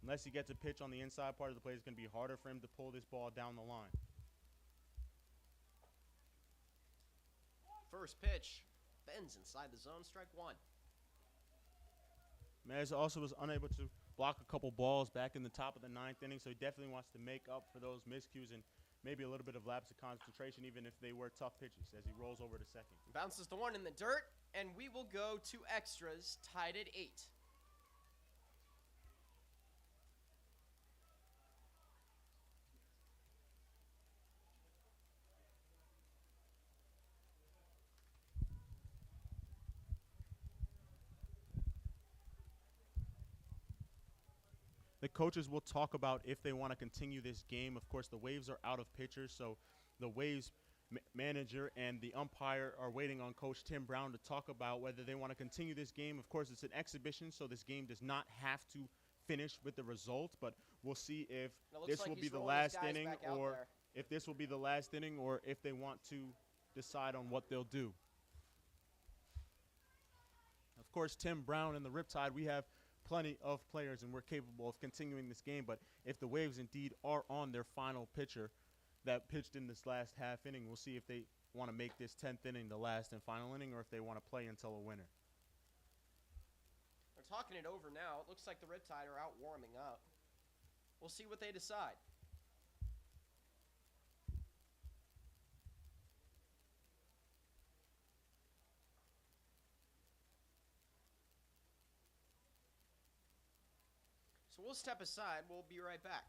unless he gets a pitch on the inside part of the plate, it's going to be harder for him to pull this ball down the line. First pitch, bends inside the zone, strike 1. Mez also was unable to block a couple balls back in the top of the 9th inning, so he definitely wants to make up for those miscues and maybe a little bit of lapse of concentration, even if they were tough pitches, as he rolls over to second. Bounces the 1 in the dirt, and we will go to extras, tied at 8. The coaches will talk about if they want to continue this game. Of course, the Waves are out of pitchers, so the Waves manager and the umpire are waiting on Coach Tim Brown to talk about whether they want to continue this game. Of course, it's an exhibition, so this game does not have to finish with the result, but we'll see if this will be the last inning, or if this will be the last inning, or if they want to decide on what they'll do. Of course, Tim Brown and the Riptide, we have plenty of players and we're capable of continuing this game, but if the Waves indeed are on their final pitcher that pitched in this last half inning, we'll see if they want to make this 10th inning the last and final inning, or if they want to play until a winner. They're talking it over now. It looks like the Riptide are out warming up. We'll see what they decide. So we'll step aside. We'll be right back.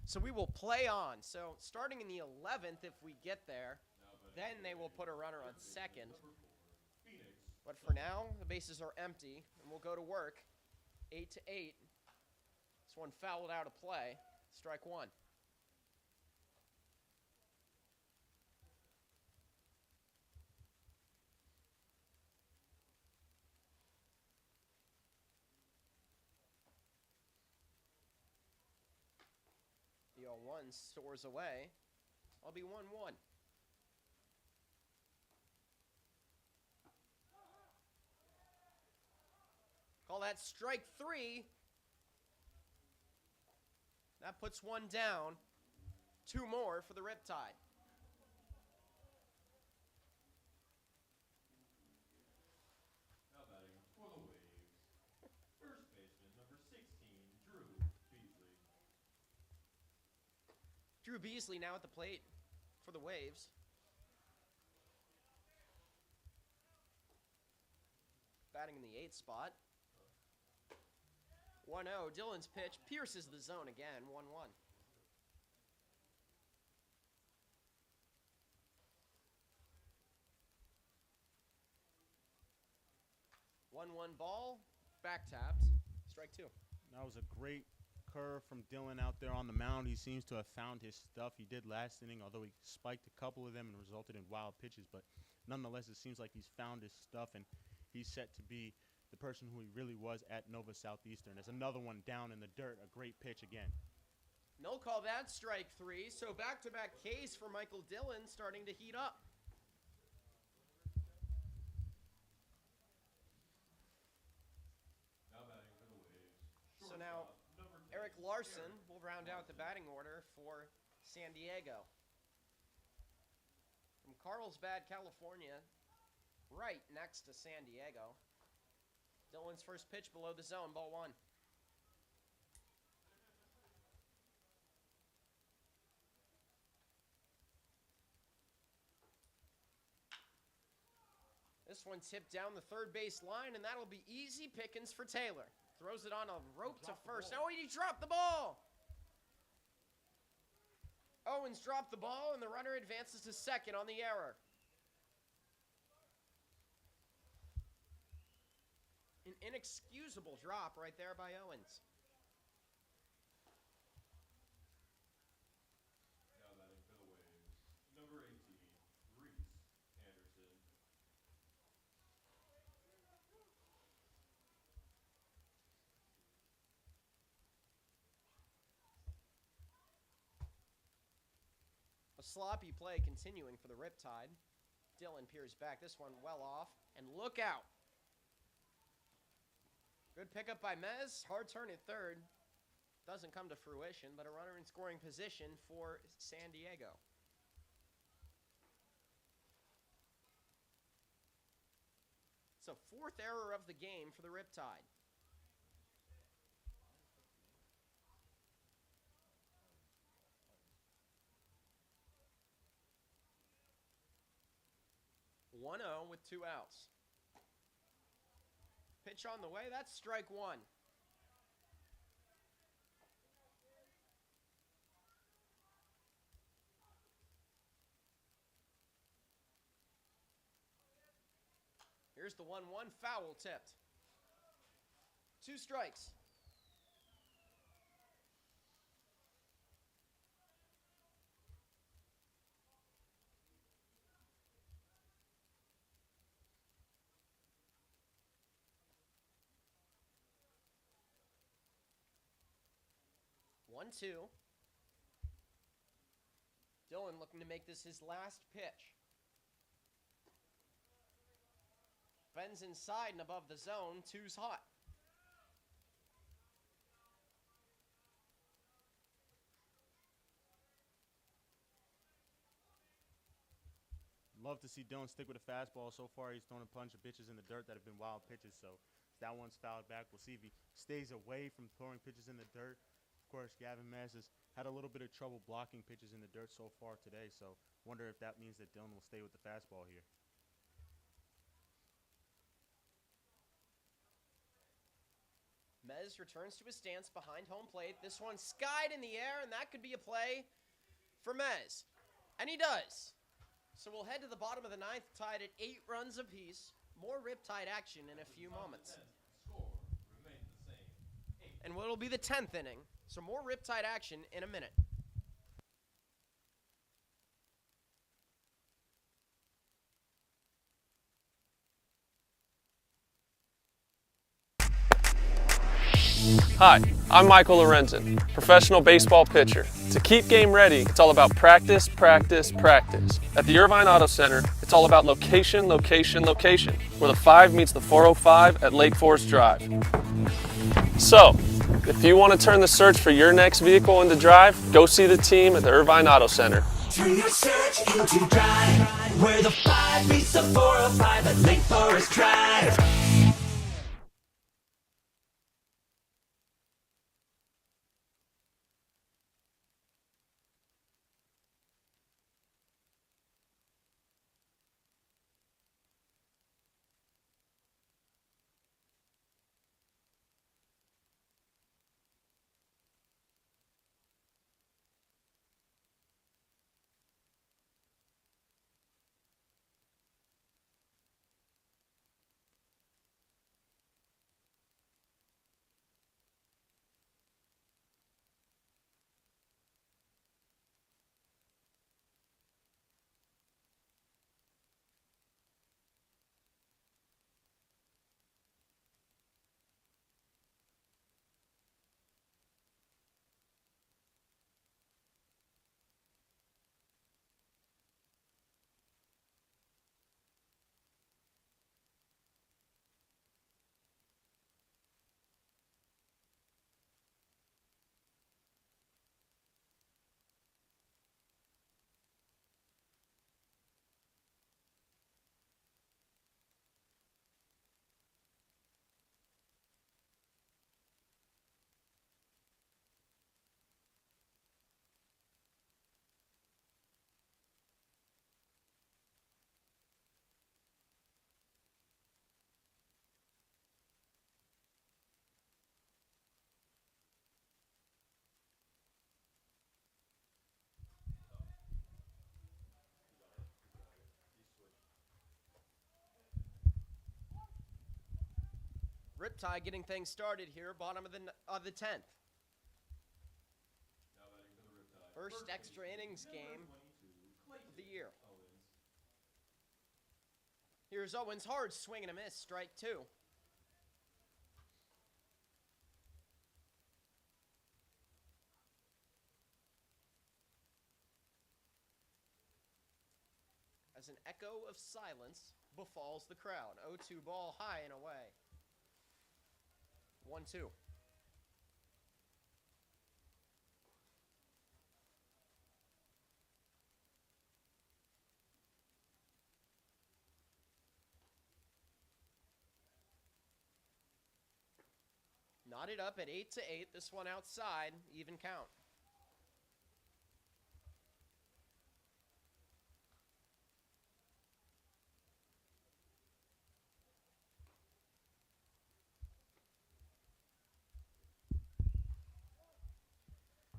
So we will play on. So starting in the 11th, if we get there, then they will put a runner on second. But for now, the bases are empty, and we'll go to work. 8-8. This one fouled out of play. Strike 1. 1-1 stores away. I'll be 1-1. Call that strike 3. That puts 1 down. 2 more for the Riptide. Now batting for the Waves. First baseman, number 16, Drew Beasley. Drew Beasley now at the plate for the Waves. Batting in the 8th spot. 1-0. Dylan's pitch pierces the zone again. 1-1. 1-1 ball. Back tapped. Strike 2. That was a great curve from Dylan out there on the mound. He seems to have found his stuff. He did last inning, although he spiked a couple of them and resulted in wild pitches. But nonetheless, it seems like he's found his stuff, and he's set to be the person who he really was at Nova Southeastern. There's another one down in the dirt. A great pitch again. No call that strike 3. So back-to-back Ks for Michael Dillon starting to heat up. Now batting for the Waves. So now Shortstop, number 10, Eric Larson will round out the batting order for San Diego. From Carlsbad, California, right next to San Diego. Dillon's first pitch below the zone, ball 1. This one tipped down the third base line, and that'll be easy pickings for Taylor. Throws it on a rope to first. Oh, he dropped the ball! Owens dropped the ball, and the runner advances to second on the error. An inexcusable drop right there by Owens. Now batting for the Waves. Number 18, Reese Anderson. A sloppy play continuing for the Riptide. Dylan peers back. This one well off. And look out. Good pickup by Mez. Hard turn at third. Doesn't come to fruition, but a runner in scoring position for San Diego. It's a 4th error of the game for the Riptide. (1-0) with 2 outs. Pitch on the way. That's strike 1. Here's the 1-1 foul tipped. 2 strikes. One, 2. Dylan looking to make this his last pitch. Bends inside and above the zone. 2's hot. Love to see Dylan stick with a fastball. So far, he's thrown a bunch of pitches in the dirt that have been wild pitches. So that one's fouled back. We'll see if he stays away from throwing pitches in the dirt. Of course, Gavin Mez has had a little bit of trouble blocking pitches in the dirt so far today. So wonder if that means that Dylan will stay with the fastball here. Mez returns to his stance behind home plate. This one skied in the air, and that could be a play for Mez. And he does. So we'll head to the bottom of the 9th, tied at 8 runs apiece. More Riptide action in a few moments. Score remains the same. 8. And what'll be the 10th inning. So more Riptide action in a minute. Hi, I'm Michael Lorenzen, professional baseball pitcher. To keep game ready, it's all about practice, practice, practice. At the Irvine Auto Center, it's all about location, location, location, where the 5 meets the 405 at Lake Forest Drive. So, if you want to turn the search for your next vehicle into drive, go see the team at the Irvine Auto Center. Turn your search into drive, where the 5 meets the 405 at Lake Forest Drive. Riptide getting things started here, bottom of the 10th. Now batting for the Riptide. First extra innings game of the year. Owens. Here's Owens, hard swing and a miss, strike 2. As an echo of silence befalls the crowd. 0-2 ball high and away. 1-2. Knotted up at 8-8. This one outside, even count.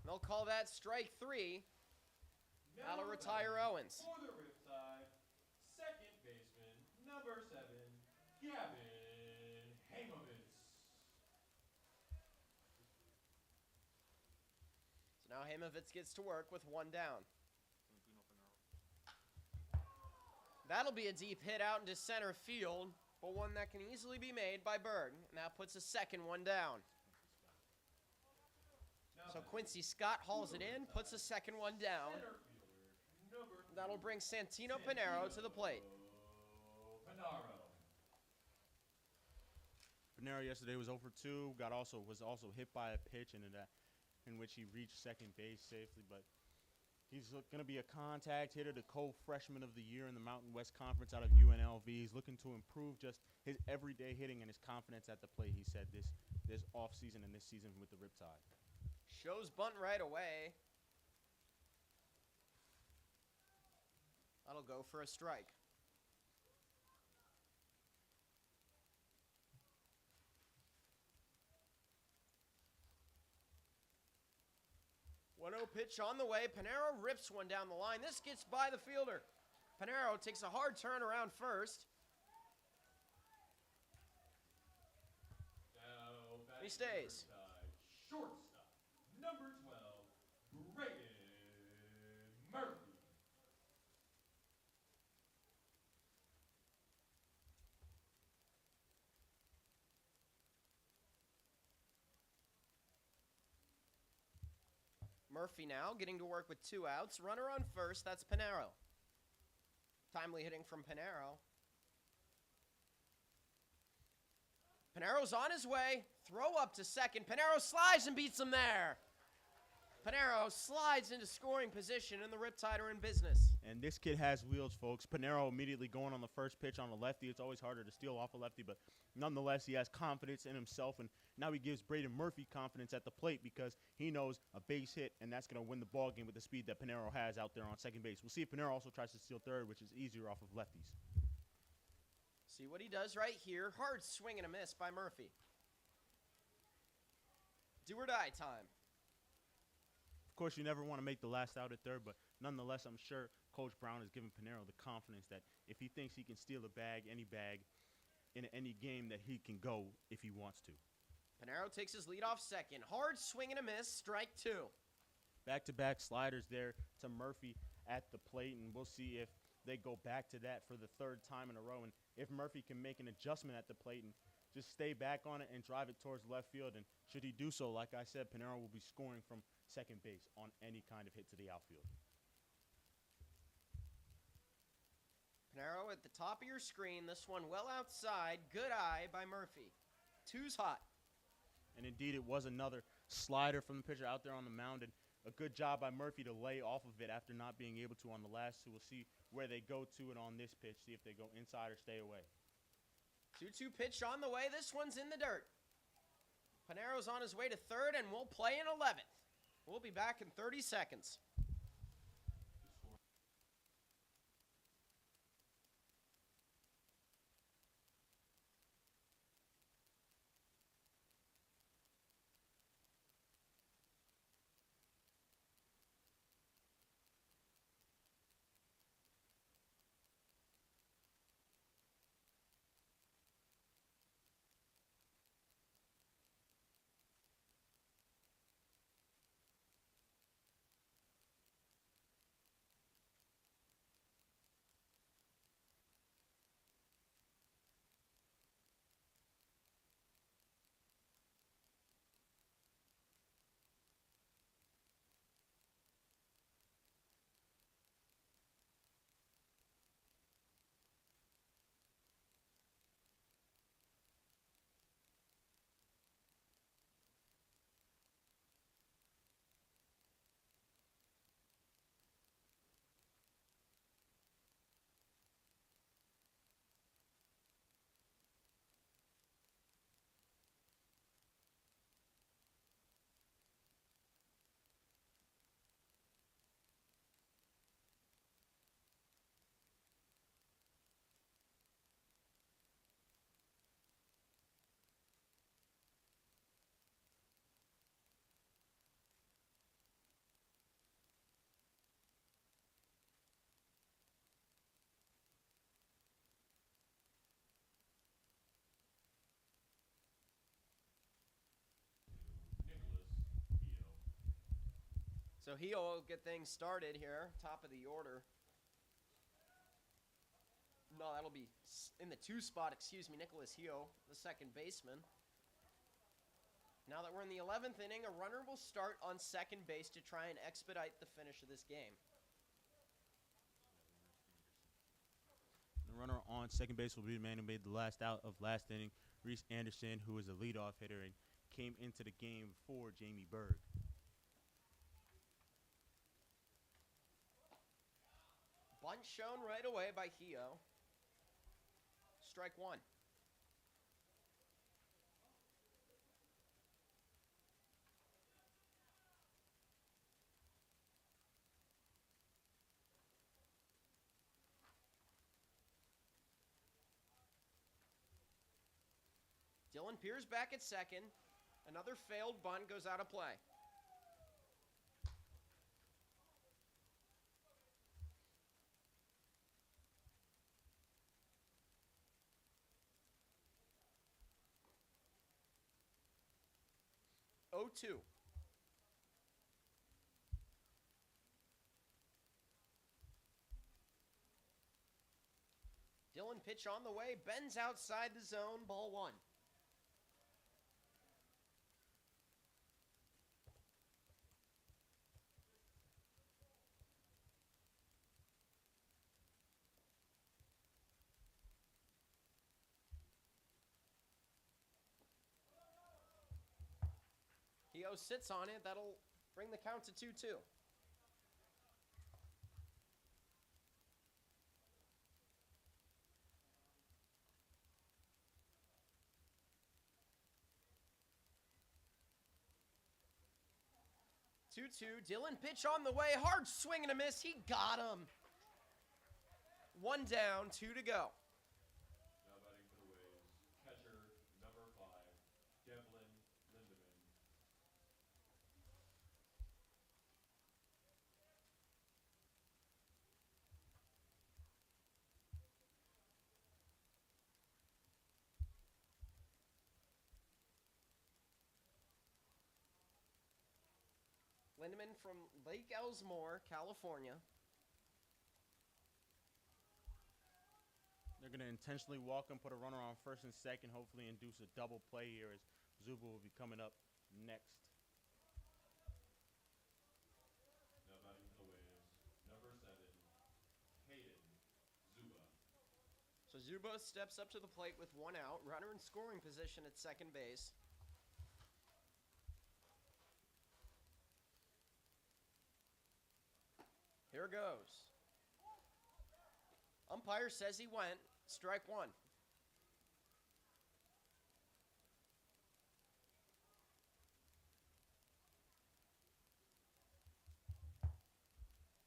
They'll call that strike 3. That'll retire Owens. For the Riptide, second baseman, number 7, Gavin Hamovitz. So now Hamovitz gets to work with 1 down. That'll be a deep hit out into center field, but one that can easily be made by Berg. And that puts a second one down. So Quincy Scott hauls it in, puts a second one down. That'll bring Santino Pinero to the plate. Pinero yesterday was 0 for 2. Was also hit by a pitch in which he reached second base safely, but he's going to be a contact hitter, the co-freshman of the year in the Mountain West Conference out of UNLV. He's looking to improve just his everyday hitting and his confidence at the plate, he said, this offseason and this season with the Riptide. Shows bunt right away. That'll go for a strike. One 0 pitch on the way. Pinero rips one down the line. This gets by the fielder. Pinero takes a hard turn around first. He stays. Shortstop, number 12, Braden Murphy. Murphy now getting to work with 2 outs. Runner on first, that's Pinero. Timely hitting from Pinero. Pinero's on his way. Throw up to second. Pinero slides and beats him there. Pinero slides into scoring position, and the Riptide are in business. And this kid has wheels, folks. Pinero immediately going on the first pitch on a lefty. It's always harder to steal off a lefty, but nonetheless, he has confidence in himself, and now he gives Braden Murphy confidence at the plate because he knows a base hit, and that's going to win the ball game with the speed that Pinero has out there on second base. We'll see if Pinero also tries to steal third, which is easier off of lefties. See what he does right here. Hard swing and a miss by Murphy. Do or die time. Of course, you never want to make the last out at third, but nonetheless, I'm sure Coach Brown has given Pinero the confidence that if he thinks he can steal a bag, any bag, in any game, that he can go if he wants to. Pinero takes his lead off second. Hard swing and a miss. Strike 2. Back-to-back sliders there to Murphy at the plate, and we'll see if they go back to that for the third time in a row, and if Murphy can make an adjustment at the plate and just stay back on it and drive it towards left field. And should he do so, like I said, Pinero will be scoring from second base on any kind of hit to the outfield. Pinero at the top of your screen. This one well outside. Good eye by Murphy. 2's hot. And indeed, it was another slider from the pitcher out there on the mound, and a good job by Murphy to lay off of it after not being able to on the last two. We'll see where they go to it on this pitch, see if they go inside or stay away. 2-2 pitch on the way. This one's in the dirt. Pinero's on his way to third, and we'll play in 11th. We'll be back in 30 seconds. So Hio will get things started here, top of the order. No, that'll be in the 2 spot, excuse me, Nicholas Hio, the second baseman. Now that we're in the 11th inning, a runner will start on second base to try and expedite the finish of this game. The runner on second base will be the man who made the last out of last inning, Reese Anderson, who is a leadoff hitter and came into the game for Jamie Berg. Bunt shown right away by Hio. Strike 1. Dylan Pierce back at second. Another failed bunt goes out of play. Oh, 2. Dylan pitch on the way, bends outside the zone, ball 1. Hio sits on it. That'll bring the count to 2-2. Dylan pitch on the way. Hard swing and a miss. He got him. 1 down, 2 to go. Now batting for the Waves, catcher number 5, Devlin Lindemann. Lindemann from Lake Elsmore, California. They're going to intentionally walk him, put a runner on first and second, hopefully induce a double play here as Zuba will be coming up next. Now batting for the Waves, number 7, Hayden Zuba. So Zubo steps up to the plate with 1 out. Runner in scoring position at second base. Here goes. Umpire says he went. Strike 1.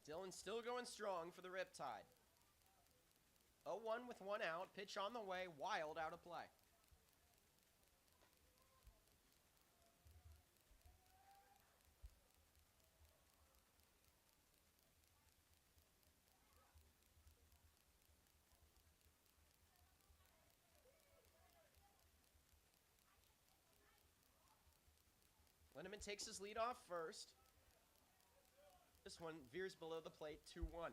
Dylan still going strong for the Riptide. 0-1 with 1 out. Pitch on the way. Wild out of play. Lindemann takes his lead off first. This one veers below the plate, 2-1.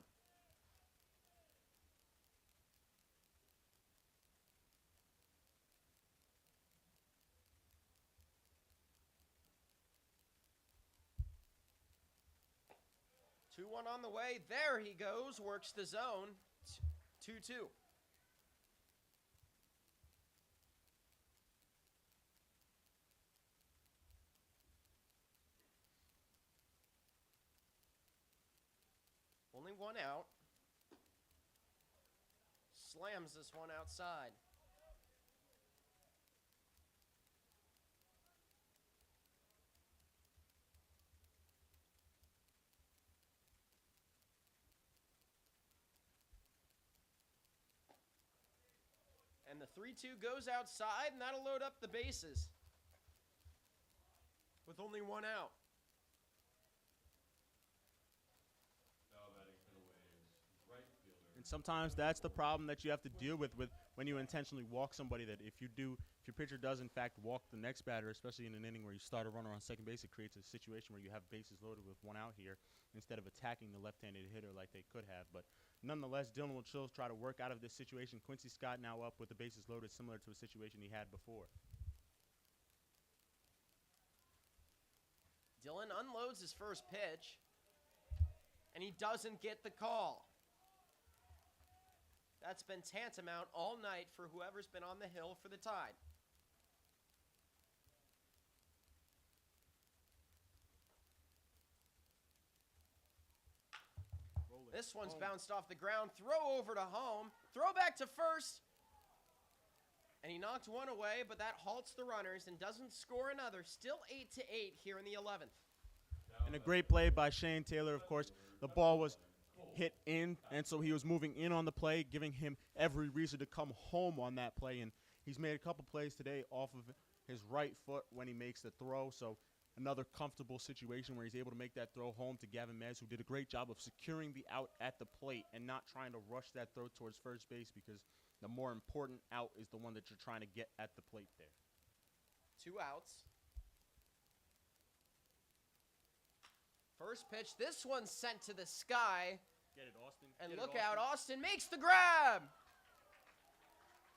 Two one on the way. There he goes. Works the zone. 2-2. Only 1 out. Slams this one outside. And the 3-2 goes outside, and that'll load up the bases. With only 1 out. Now batting for the Waves, right fielder. And sometimes that's the problem that you have to deal with when you intentionally walk somebody, that if your pitcher does in fact walk the next batter, especially in an inning where you start a runner on second base, it creates a situation where you have bases loaded with 1 out here instead of attacking the left-handed hitter like they could have. But nonetheless, Dylan will still try to work out of this situation. Quincy Scott now up with the bases loaded, similar to a situation he had before. Dylan unloads his first pitch, and he doesn't get the call. That's been tantamount all night for whoever's been on the hill for the Tide. This one's bounced off the ground. Throw over to home. Throw back to first. And he knocked one away, but that halts the runners and doesn't score another. Still 8-8 here in the 11th. And a great play by Shane Taylor, of course. The ball was hit in, and so he was moving in on the play, giving him every reason to come home on that play. And he's made a couple plays today off of his right foot when he makes the throw. So another comfortable situation where he's able to make that throw home to Gavin Mez, who did a great job of securing the out at the plate and not trying to rush that throw towards first base, because the more important out is the one that you're trying to get at the plate there. 2 outs. First pitch. This one's sent to the sky. Get it, Austin. And Get it, look out, Austin makes the grab.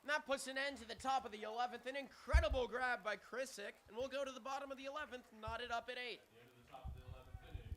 And that puts an end to the top of the 11th. An incredible grab by Krisick. And we'll go to the bottom of the 11th, knotted up at 8. At the end of the top of the 11th inning.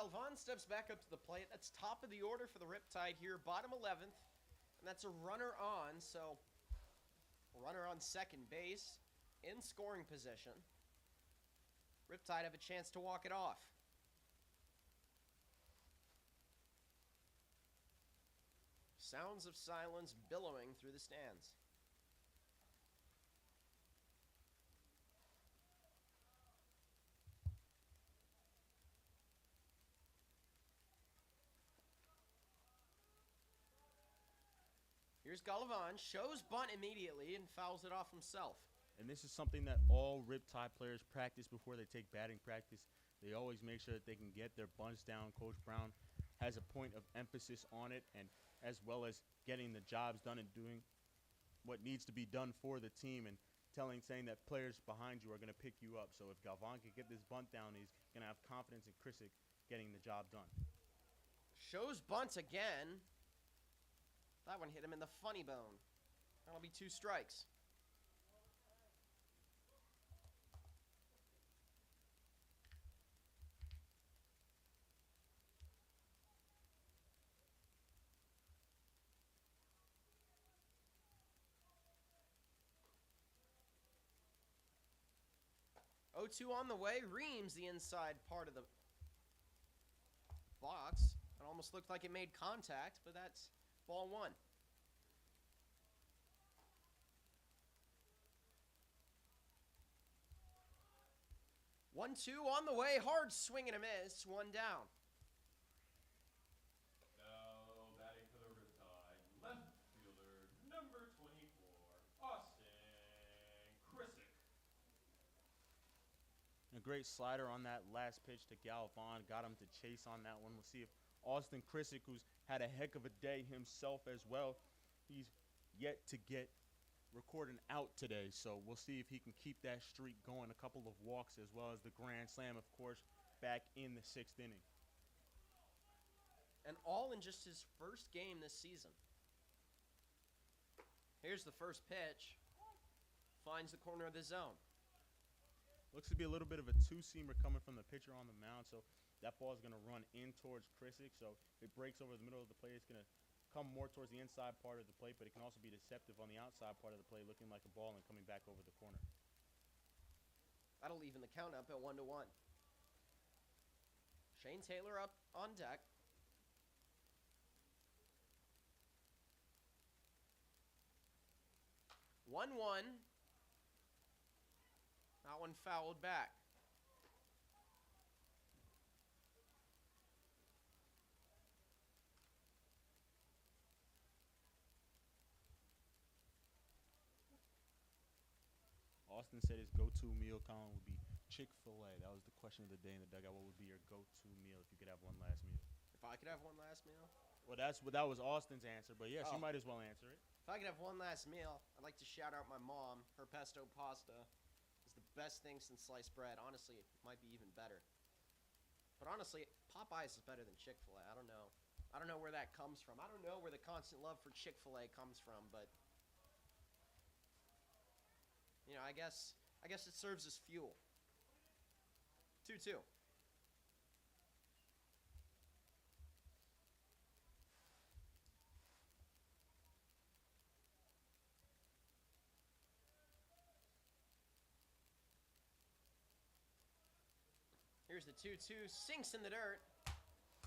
Galvan steps back up to the plate. That's top of the order for the Riptide here, bottom 11th. And that's a runner on, so runner on second base in scoring position. Riptide have a chance to walk it off. Sounds of silence billowing through the stands. Here's Galvan, shows bunt immediately and fouls it off himself. And this is something that all Riptide players practice before they take batting practice. They always make sure that they can get their bunts down. Coach Brown has a point of emphasis on it, and as well as getting the jobs done and doing what needs to be done for the team, and saying that players behind you are going to pick you up. So if Galvan can get this bunt down, he's going to have confidence in Krisick getting the job done. Shows bunt again. That one hit him in the funny bone. That'll be 2 strikes. O2 on the way. Reams the inside part of the box. It almost looked like it made contact, but that's ball 1. One, 2 on the way. Hard swing and a miss. 1 down. Now batting for the Riptide, left fielder, number 24, Austin Krisick. A great slider on that last pitch to Galvan. Got him to chase on that one. We'll see if Austin Krisick, who's had a heck of a day himself as well, he's yet to record an out today. So we'll see if he can keep that streak going. A couple of walks as well as the grand slam, of course, back in the 6th inning. And all in just his first game this season. Here's the first pitch. Finds the corner of the zone. Looks to be a little bit of a two-seamer coming from the pitcher on the mound, so that ball is going to run in towards Krisick. So if it breaks over the middle of the plate, it's going to come more towards the inside part of the plate, but it can also be deceptive on the outside part of the plate, looking like a ball and coming back over the corner. That'll even the count up at 1-1. Shane Taylor up on deck. One. That one fouled back. Austin said his go-to meal, Colin, would be Chick-fil-A. That was the question of the day in the dugout. What would be your go-to meal if you could have one last meal? If I could have one last meal? Well, that was Austin's answer, but yes, Oh. you might as well answer it. If I could have one last meal, I'd like to shout out my mom. Her pesto pasta is the best thing since sliced bread. Honestly, it might be even better. But honestly, Popeyes is better than Chick-fil-A. I don't know. I don't know where that comes from. I don't know where the constant love for Chick-fil-A comes from, but you know, I guess it serves as fuel. 2-2. Here's the 2-2, sinks in the dirt,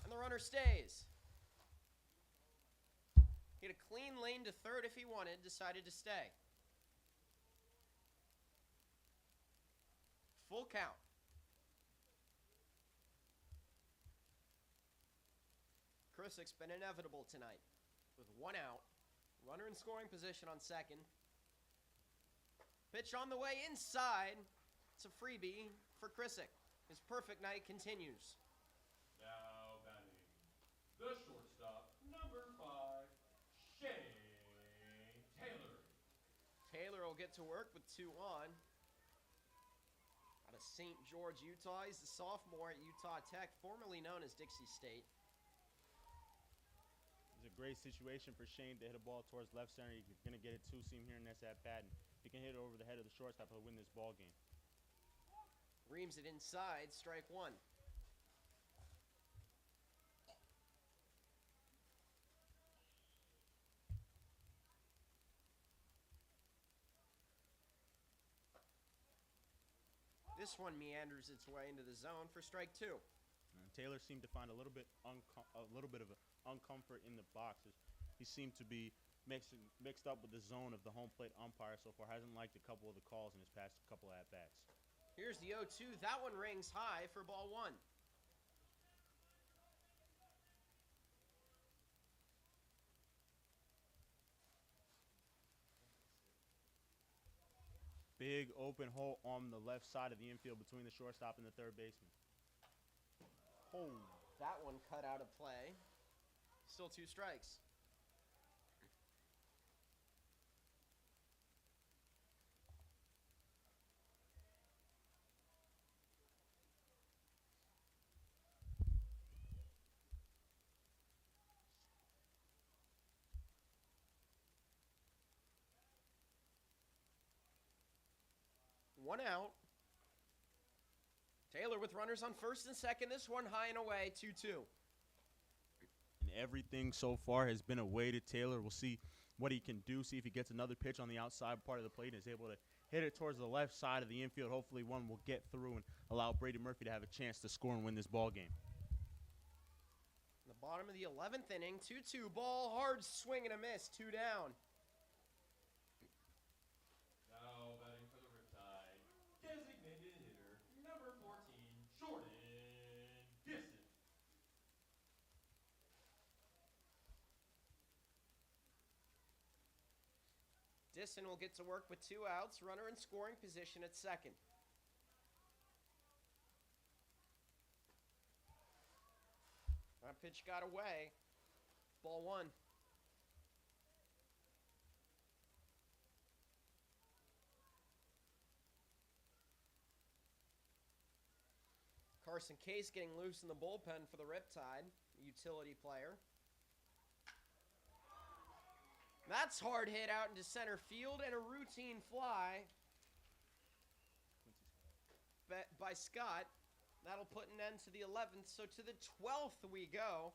and the runner stays. He had a clean lane to third if he wanted, decided to stay. Full count. Krisick's been inevitable tonight with 1 out. Runner in scoring position on second. Pitch on the way inside. It's a freebie for Krisick. His perfect night continues. Now batting the shortstop, number 5, Shane Taylor. Taylor will get to work with 2 on. Out of St. George, Utah. He's the sophomore at Utah Tech, formerly known as Dixie State. It's a great situation for Shane to hit a ball towards left center. He's going to get a two-seam here and that's at bat. And if he can hit it over the head of the shortstop, he'll win this ball game. Reams it inside, strike 1. This one meanders its way into the zone for strike 2. And Taylor seemed to find a little bit of uncomfort in the boxes. He seemed to be mixed up with the zone of the home plate umpire so far. Hasn't liked a couple of the calls in his past couple of at-bats. Here's the 0-2. That one rings high for ball 1. Big open hole on the left side of the infield between the shortstop and the third baseman. Oh, that one cut out of play. Still 2 strikes. One out. Taylor with runners on first and second. This one high and away, 2-2. And everything so far has been away to Taylor. We'll see what he can do, see if he gets another pitch on the outside part of the plate and is able to hit it towards the left side of the infield. Hopefully one will get through and allow Brady Murphy to have a chance to score and win this ball game. In the bottom of the 11th inning, 2-2 ball, hard swing and a miss, 2 down. Now batting for the Riptide, designated hitter, number 14, Jordan Disson. Disson will get to work with 2 outs, runner in scoring position at second. That pitch got away. Ball 1. Carson Case getting loose in the bullpen for the Riptide, utility player. That's hard hit out into center field and a routine fly by Scott. That'll put an end to the 11th, so to the 12th we go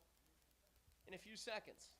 in a few seconds.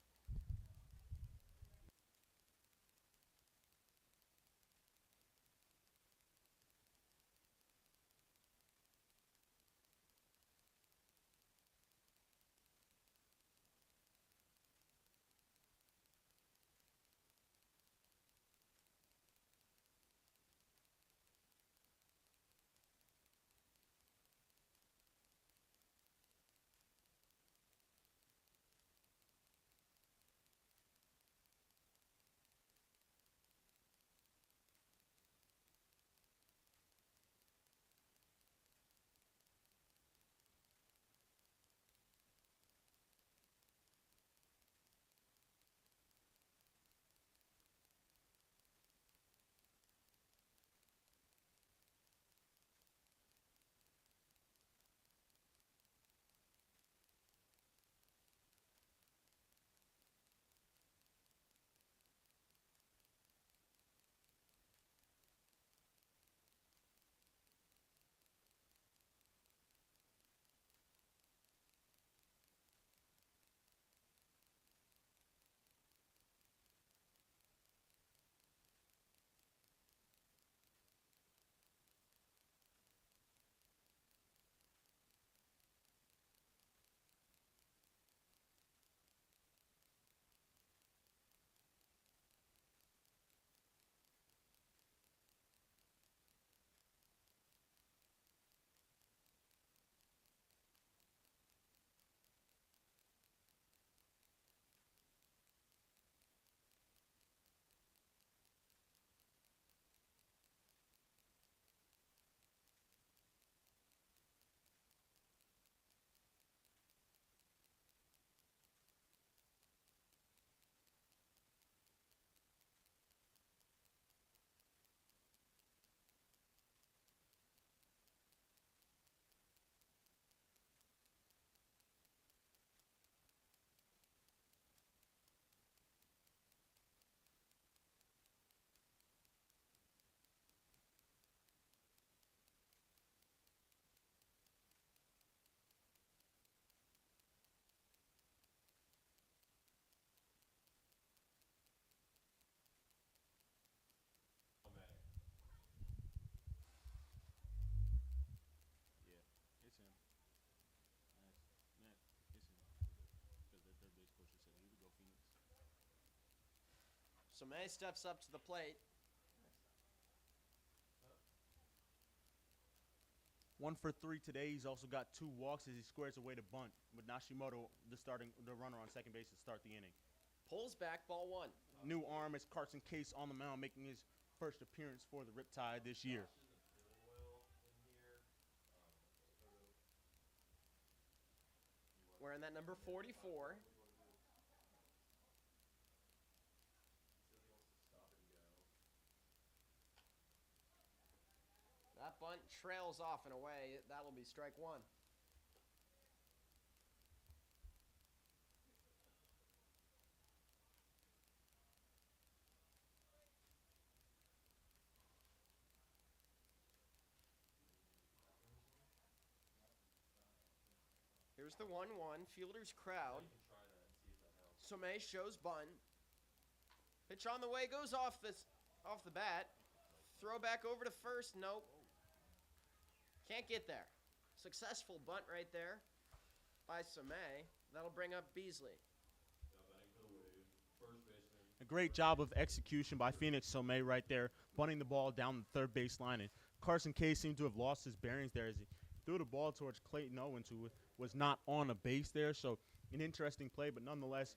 So May steps up to the plate. 1 for 3 today. He's also got 2 walks as he squares away to bunt with Nashimoto, the runner on second base to start the inning. Pulls back, ball 1. New arm is Carson Case on the mound, making his first appearance for the Riptide this year. Wearing that number 44. That bunt trails off and away. That'll be strike 1. Here's the 1-1. Fielder's crowd. Somé shows bunt. Pitch on the way, goes off the bat. Throw back over to first. Nope. Can't get there. Successful bunt right there by Somé. That'll bring up Beasley. A great job of execution by Phoenix Somé right there, bunting the ball down the third base line. And Carson Case seemed to have lost his bearings there as he threw the ball towards Clayton Owens, who was not on a base there. So an interesting play, but nonetheless,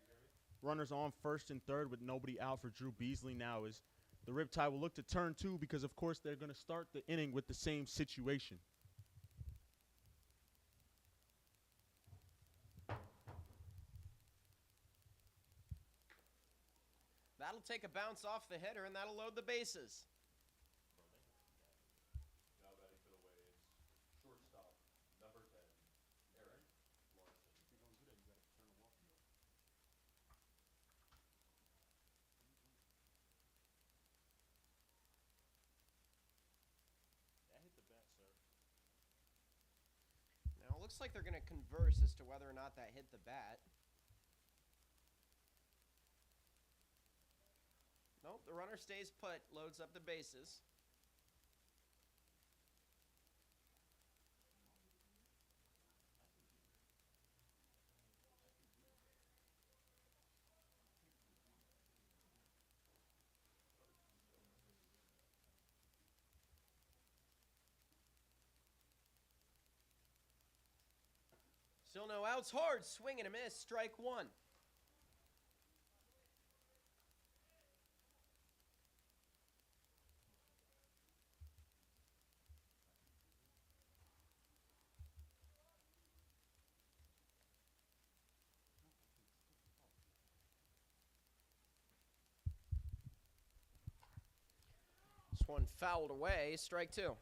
runners on first and third with nobody out for Drew Beasley now as the Riptide will look to turn 2 because, of course, they're going to start the inning with the same situation. That'll take a bounce off the hitter, and that'll load the bases. Now batting for the Waves, shortstop, number 10, Eric Larson. That hit the bat, sir. Now, it looks like they're going to converse as to whether or not that hit the bat. Nope, the runner stays put, loads up the bases. Still no outs, hard swing and a miss, strike 1. This one fouled away, strike 2.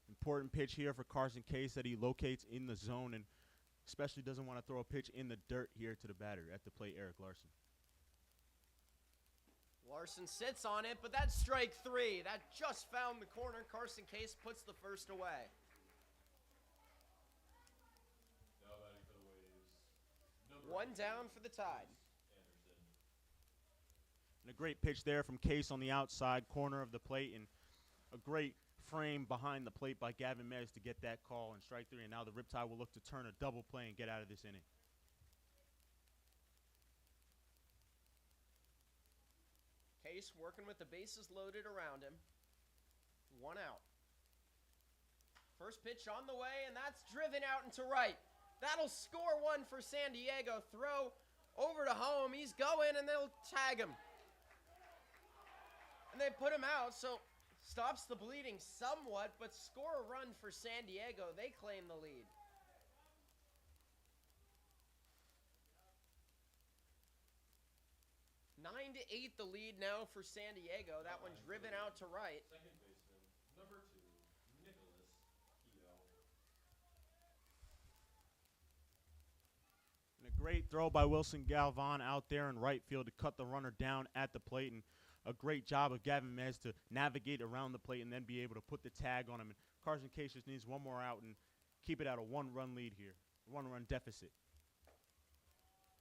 Important pitch here for Carson Case that he locates in the zone and especially doesn't want to throw a pitch in the dirt here to the batter at the plate, Eric Larson. Larson sits on it, but that's strike 3. That just found the corner. Carson Case puts the first away. Now batting for the Waves, number 1 down for the Tide. Anderson. And a great pitch there from Case on the outside corner of the plate and a great frame behind the plate by Gavin Mez to get that call and strike 3. And now the Riptide will look to turn a double play and get out of this inning. Case working with the bases loaded around him. 1 out. First pitch on the way, and that's driven out into right. That'll score 1 for San Diego. Throw over to home. He's going, and they'll tag him. And they put him out, so stops the bleeding somewhat, but score a run for San Diego. They claim the lead. Nine to 8 the lead now for San Diego. That one driven out to right. Second baseman, number 2, Nicholas Keough. And a great throw by Wilson Galvan out there in right field to cut the runner down at the plate. And a great job of Gavin Mez to navigate around the plate and then be able to put the tag on him. And Carson Case just needs 1 more out and keep it at a 1-run lead here, 1-run deficit.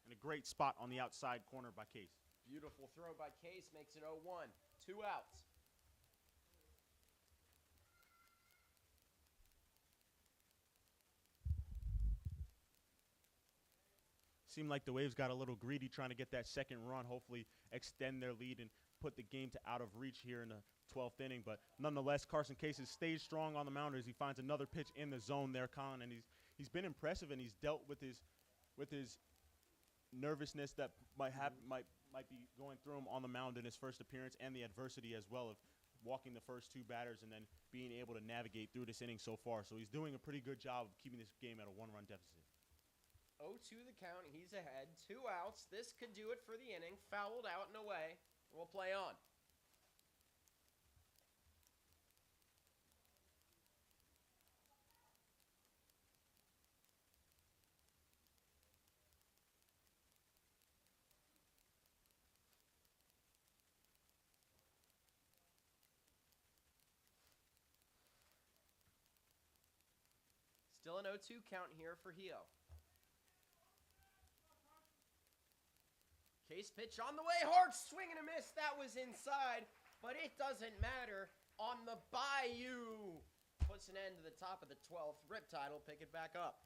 And a great spot on the outside corner by Case. Beautiful throw by Case makes it 0-1. 2 outs. Seemed like the Waves got a little greedy trying to get that second run, hopefully extend their lead and put the game to out of reach here in the 12th inning. But nonetheless, Carson Case has stayed strong on the mound as he finds another pitch in the zone there, Colin, and he's been impressive, and he's dealt with his nervousness that might be going through him on the mound in his first appearance, and the adversity as well of walking the first 2 batters and then being able to navigate through this inning so far. So he's doing a pretty good job of keeping this game at a 1-run deficit. 0-2 the count. He's ahead. 2 outs. This could do it for the inning. Fouled out and away. We'll play on. Still an 0-2 count here for Hio. Case pitch on the way, hard swing and a miss. That was inside, but it doesn't matter. On the Bayou. Puts an end to the top of the 12th. Riptide will pick it back up.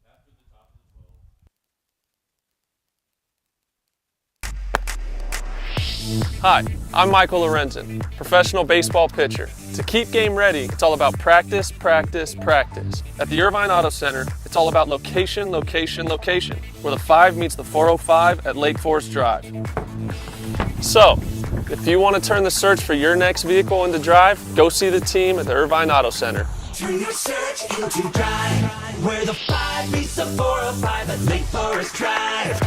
After the top of the 12. Hi, I'm Michael Lorenzen, professional baseball pitcher. To keep game ready, it's all about practice, practice, practice. At the Irvine Auto Center, it's all about location, location, location, where the 5 meets the 405 at Lake Forest Drive. So, if you want to turn the search for your next vehicle into drive, go see the team at the Irvine Auto Center. Turn your search into drive, where the 5 meets the 405 at Lake Forest Drive.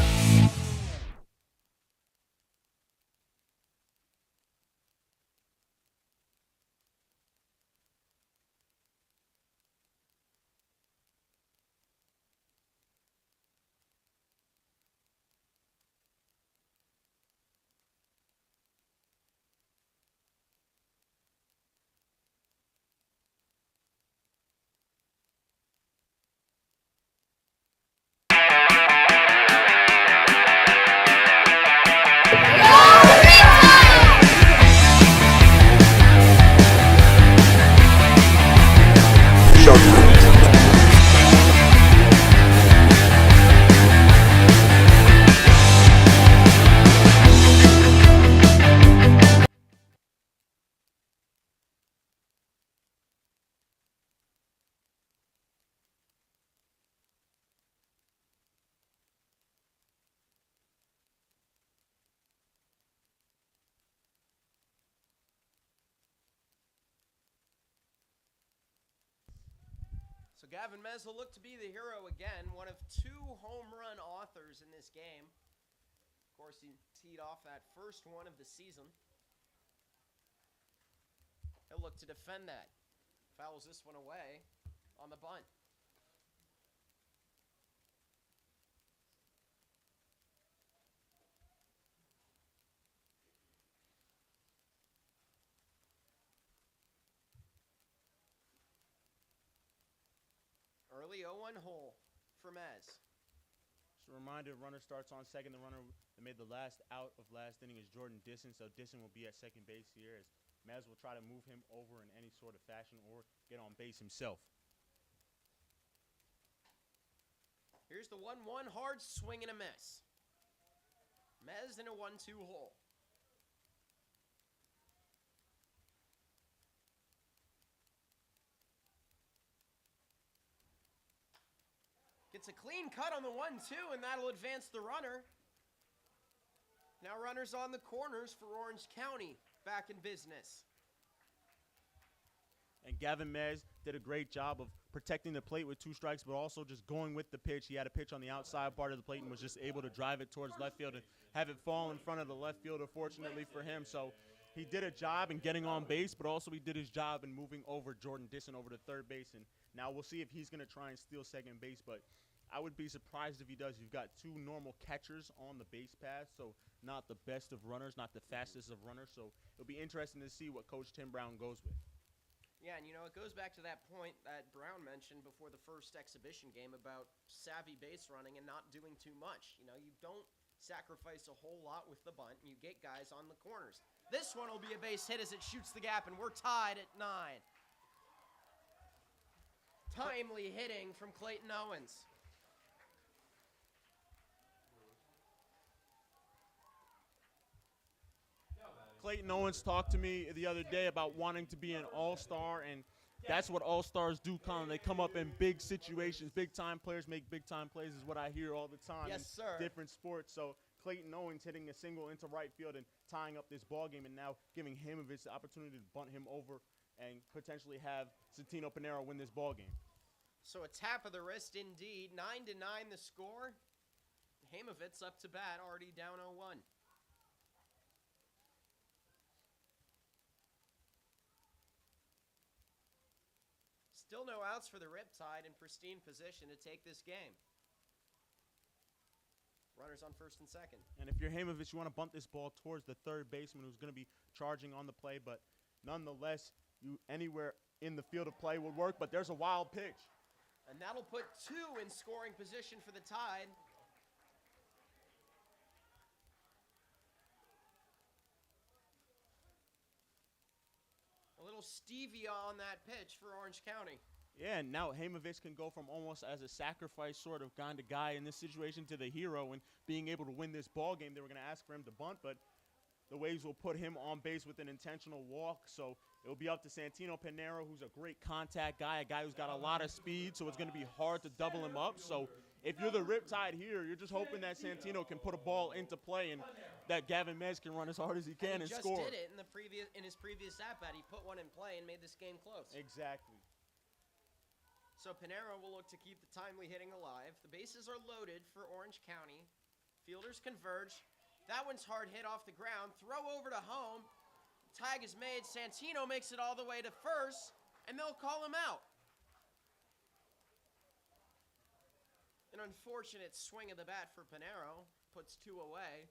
Showdown. So Gavin Mez will look to be the hero again, one of 2 home run authors in this game. Of course, he teed off that first one of the season. He'll look to defend that. Fouls this one away on the bunt. Early 0-1 hole for Mez. Just a reminder, runner starts on second. The runner that made the last out of last inning is Jordan Disson, so Disson will be at second base here as Mez will try to move him over in any sort of fashion or get on base himself. Here's the 1-1 hard swing and a miss. Mez in a 1-2 hole. Gets a clean cut on the 1-2, and that'll advance the runner. Now runners on the corners for Orange County back in business. And Gavin Mez did a great job of protecting the plate with 2 strikes, but also just going with the pitch. He had a pitch on the outside part of the plate and was just able to drive it towards left field and have it fall in front of the left fielder, fortunately for him. So he did a job in getting on base, but also he did his job in moving over Jordan Disson over to third base. And now we'll see if he's going to try and steal second base, but I would be surprised if he does. You've got 2 normal catchers on the base path, so not the best of runners, not the fastest of runners. So it'll be interesting to see what Coach Tim Brown goes with. Yeah, and it goes back to that point that Brown mentioned before the first exhibition game about savvy base running and not doing too much. You don't sacrifice a whole lot with the bunt, and you get guys on the corners. This one will be a base hit as it shoots the gap, and we're tied at 9. Timely hitting from Clayton Owens. Clayton Owens talked to me the other day about wanting to be an all-star, and that's what all-stars do, Colin. They come up in big situations. Big-time players make big-time plays is what I hear all the time Yes, sir. in different sports. So Clayton Owens hitting a single into right field and tying up this ball game, and now giving Hamovich the opportunity to bunt him over and potentially have Santino Panero win this ball game. So a tap of the wrist indeed. 9-9 the score. Hamovich up to bat, already down 0-1. Still no outs for the Riptide, in pristine position to take this game. Runners on first and second. And if you're Hamovich, you want to bunt this ball towards the third baseman who's going to be charging on the play, but nonetheless, you anywhere in the field of play would work, but there's a wild pitch. And that'll put 2 in scoring position for the Tide. A little stevia on that pitch for Orange County. Yeah, and now Hamovich can go from almost as a sacrifice sort of kind of guy in this situation to the hero and being able to win this ball game. They were going to ask for him to bunt, but the Waves will put him on base with an intentional walk. So it'll be up to Santino Panero, who's a great contact guy, a guy who's got a lot of speed, so it's going to be hard to double him up. So if you're the Riptide here, you're just hoping that Santino can put a ball into play and that Gavin Mez can run as hard as he can and He just score. did it in his previous at-bat. He put one in play and made this game close. Exactly. So Panero will look to keep the timely hitting alive. The bases are loaded for Orange County. Fielders converge. That one's hard hit off the ground. Throw over to home. Tag is made. Santino makes it all the way to first, and they'll call him out. An unfortunate swing of the bat for Panero. Puts 2 away.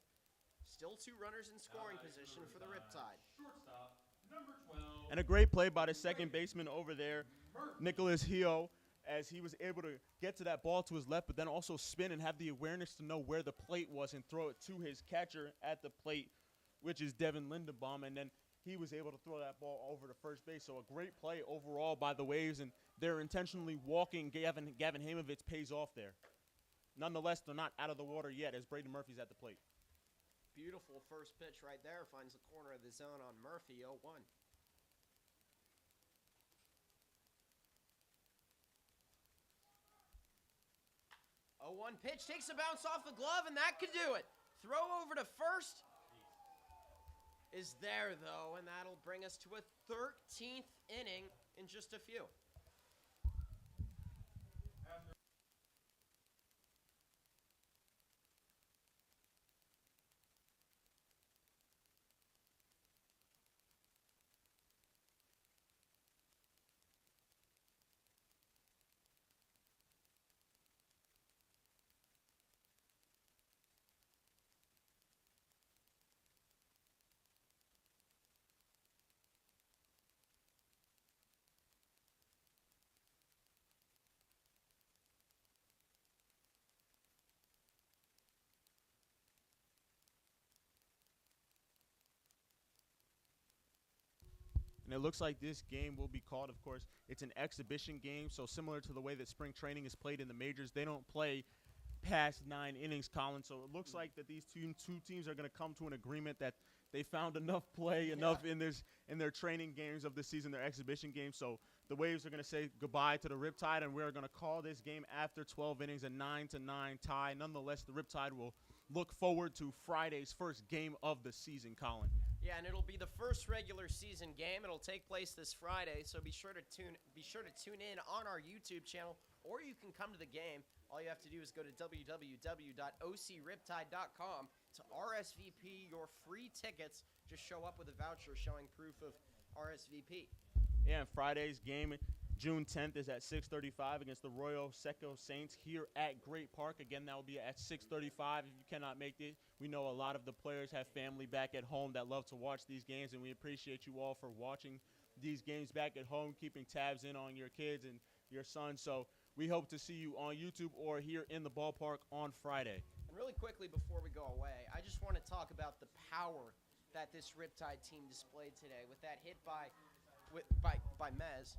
Still 2 runners in scoring position for the Riptide. Shortstop, number 12. And a great play by the second baseman over there, Nicholas Hio, as he was able to get to that ball to his left, but then also spin and have the awareness to know where the plate was and throw it to his catcher at the plate, which is Devin Lindenbaum. And then he was able to throw that ball over to first base. So a great play overall by the Waves, and they're intentionally walking Gavin Hamovich pays off there. Nonetheless, they're not out of the water yet as Braden Murphy's at the plate. Beautiful first pitch right there. Finds the corner of the zone on Murphy, 0-1. A 1 pitch, takes a bounce off the glove, and that could do it. Throw over to first is there, though, and that'll bring us to a 13th inning in just a few. And it looks like this game will be called, of course, it's an exhibition game, so similar to the way that spring training is played in the majors, they don't play past 9 innings, Colin. So it looks like that these two teams are going to come to an agreement that they found enough play, enough in their training games of the season, their exhibition games. So the Waves are going to say goodbye to the Riptide, and we're going to call this game after 12 innings, a 9-9 tie. Nonetheless, the Riptide will look forward to Friday's first game of the season, Colin. Yeah, and it'll be the first regular season game. It'll take place this Friday, so be sure to tune in on our YouTube channel, or you can come to the game. All you have to do is go to www.ocriptide.com to RSVP your free tickets. Just show up with a voucher showing proof of RSVP. Yeah, and Friday's game, June 10th, is at 6:35 against the Royal Seco Saints here at Great Park. Again, that will be at 6:35. If you cannot make it, we know a lot of the players have family back at home that love to watch these games, and we appreciate you all for watching these games back at home, keeping tabs in on your kids and your son. So we hope to see you on YouTube or here in the ballpark on Friday. Really quickly before we go away, I just want to talk about the power that this Riptide team displayed today with that hit by Mez.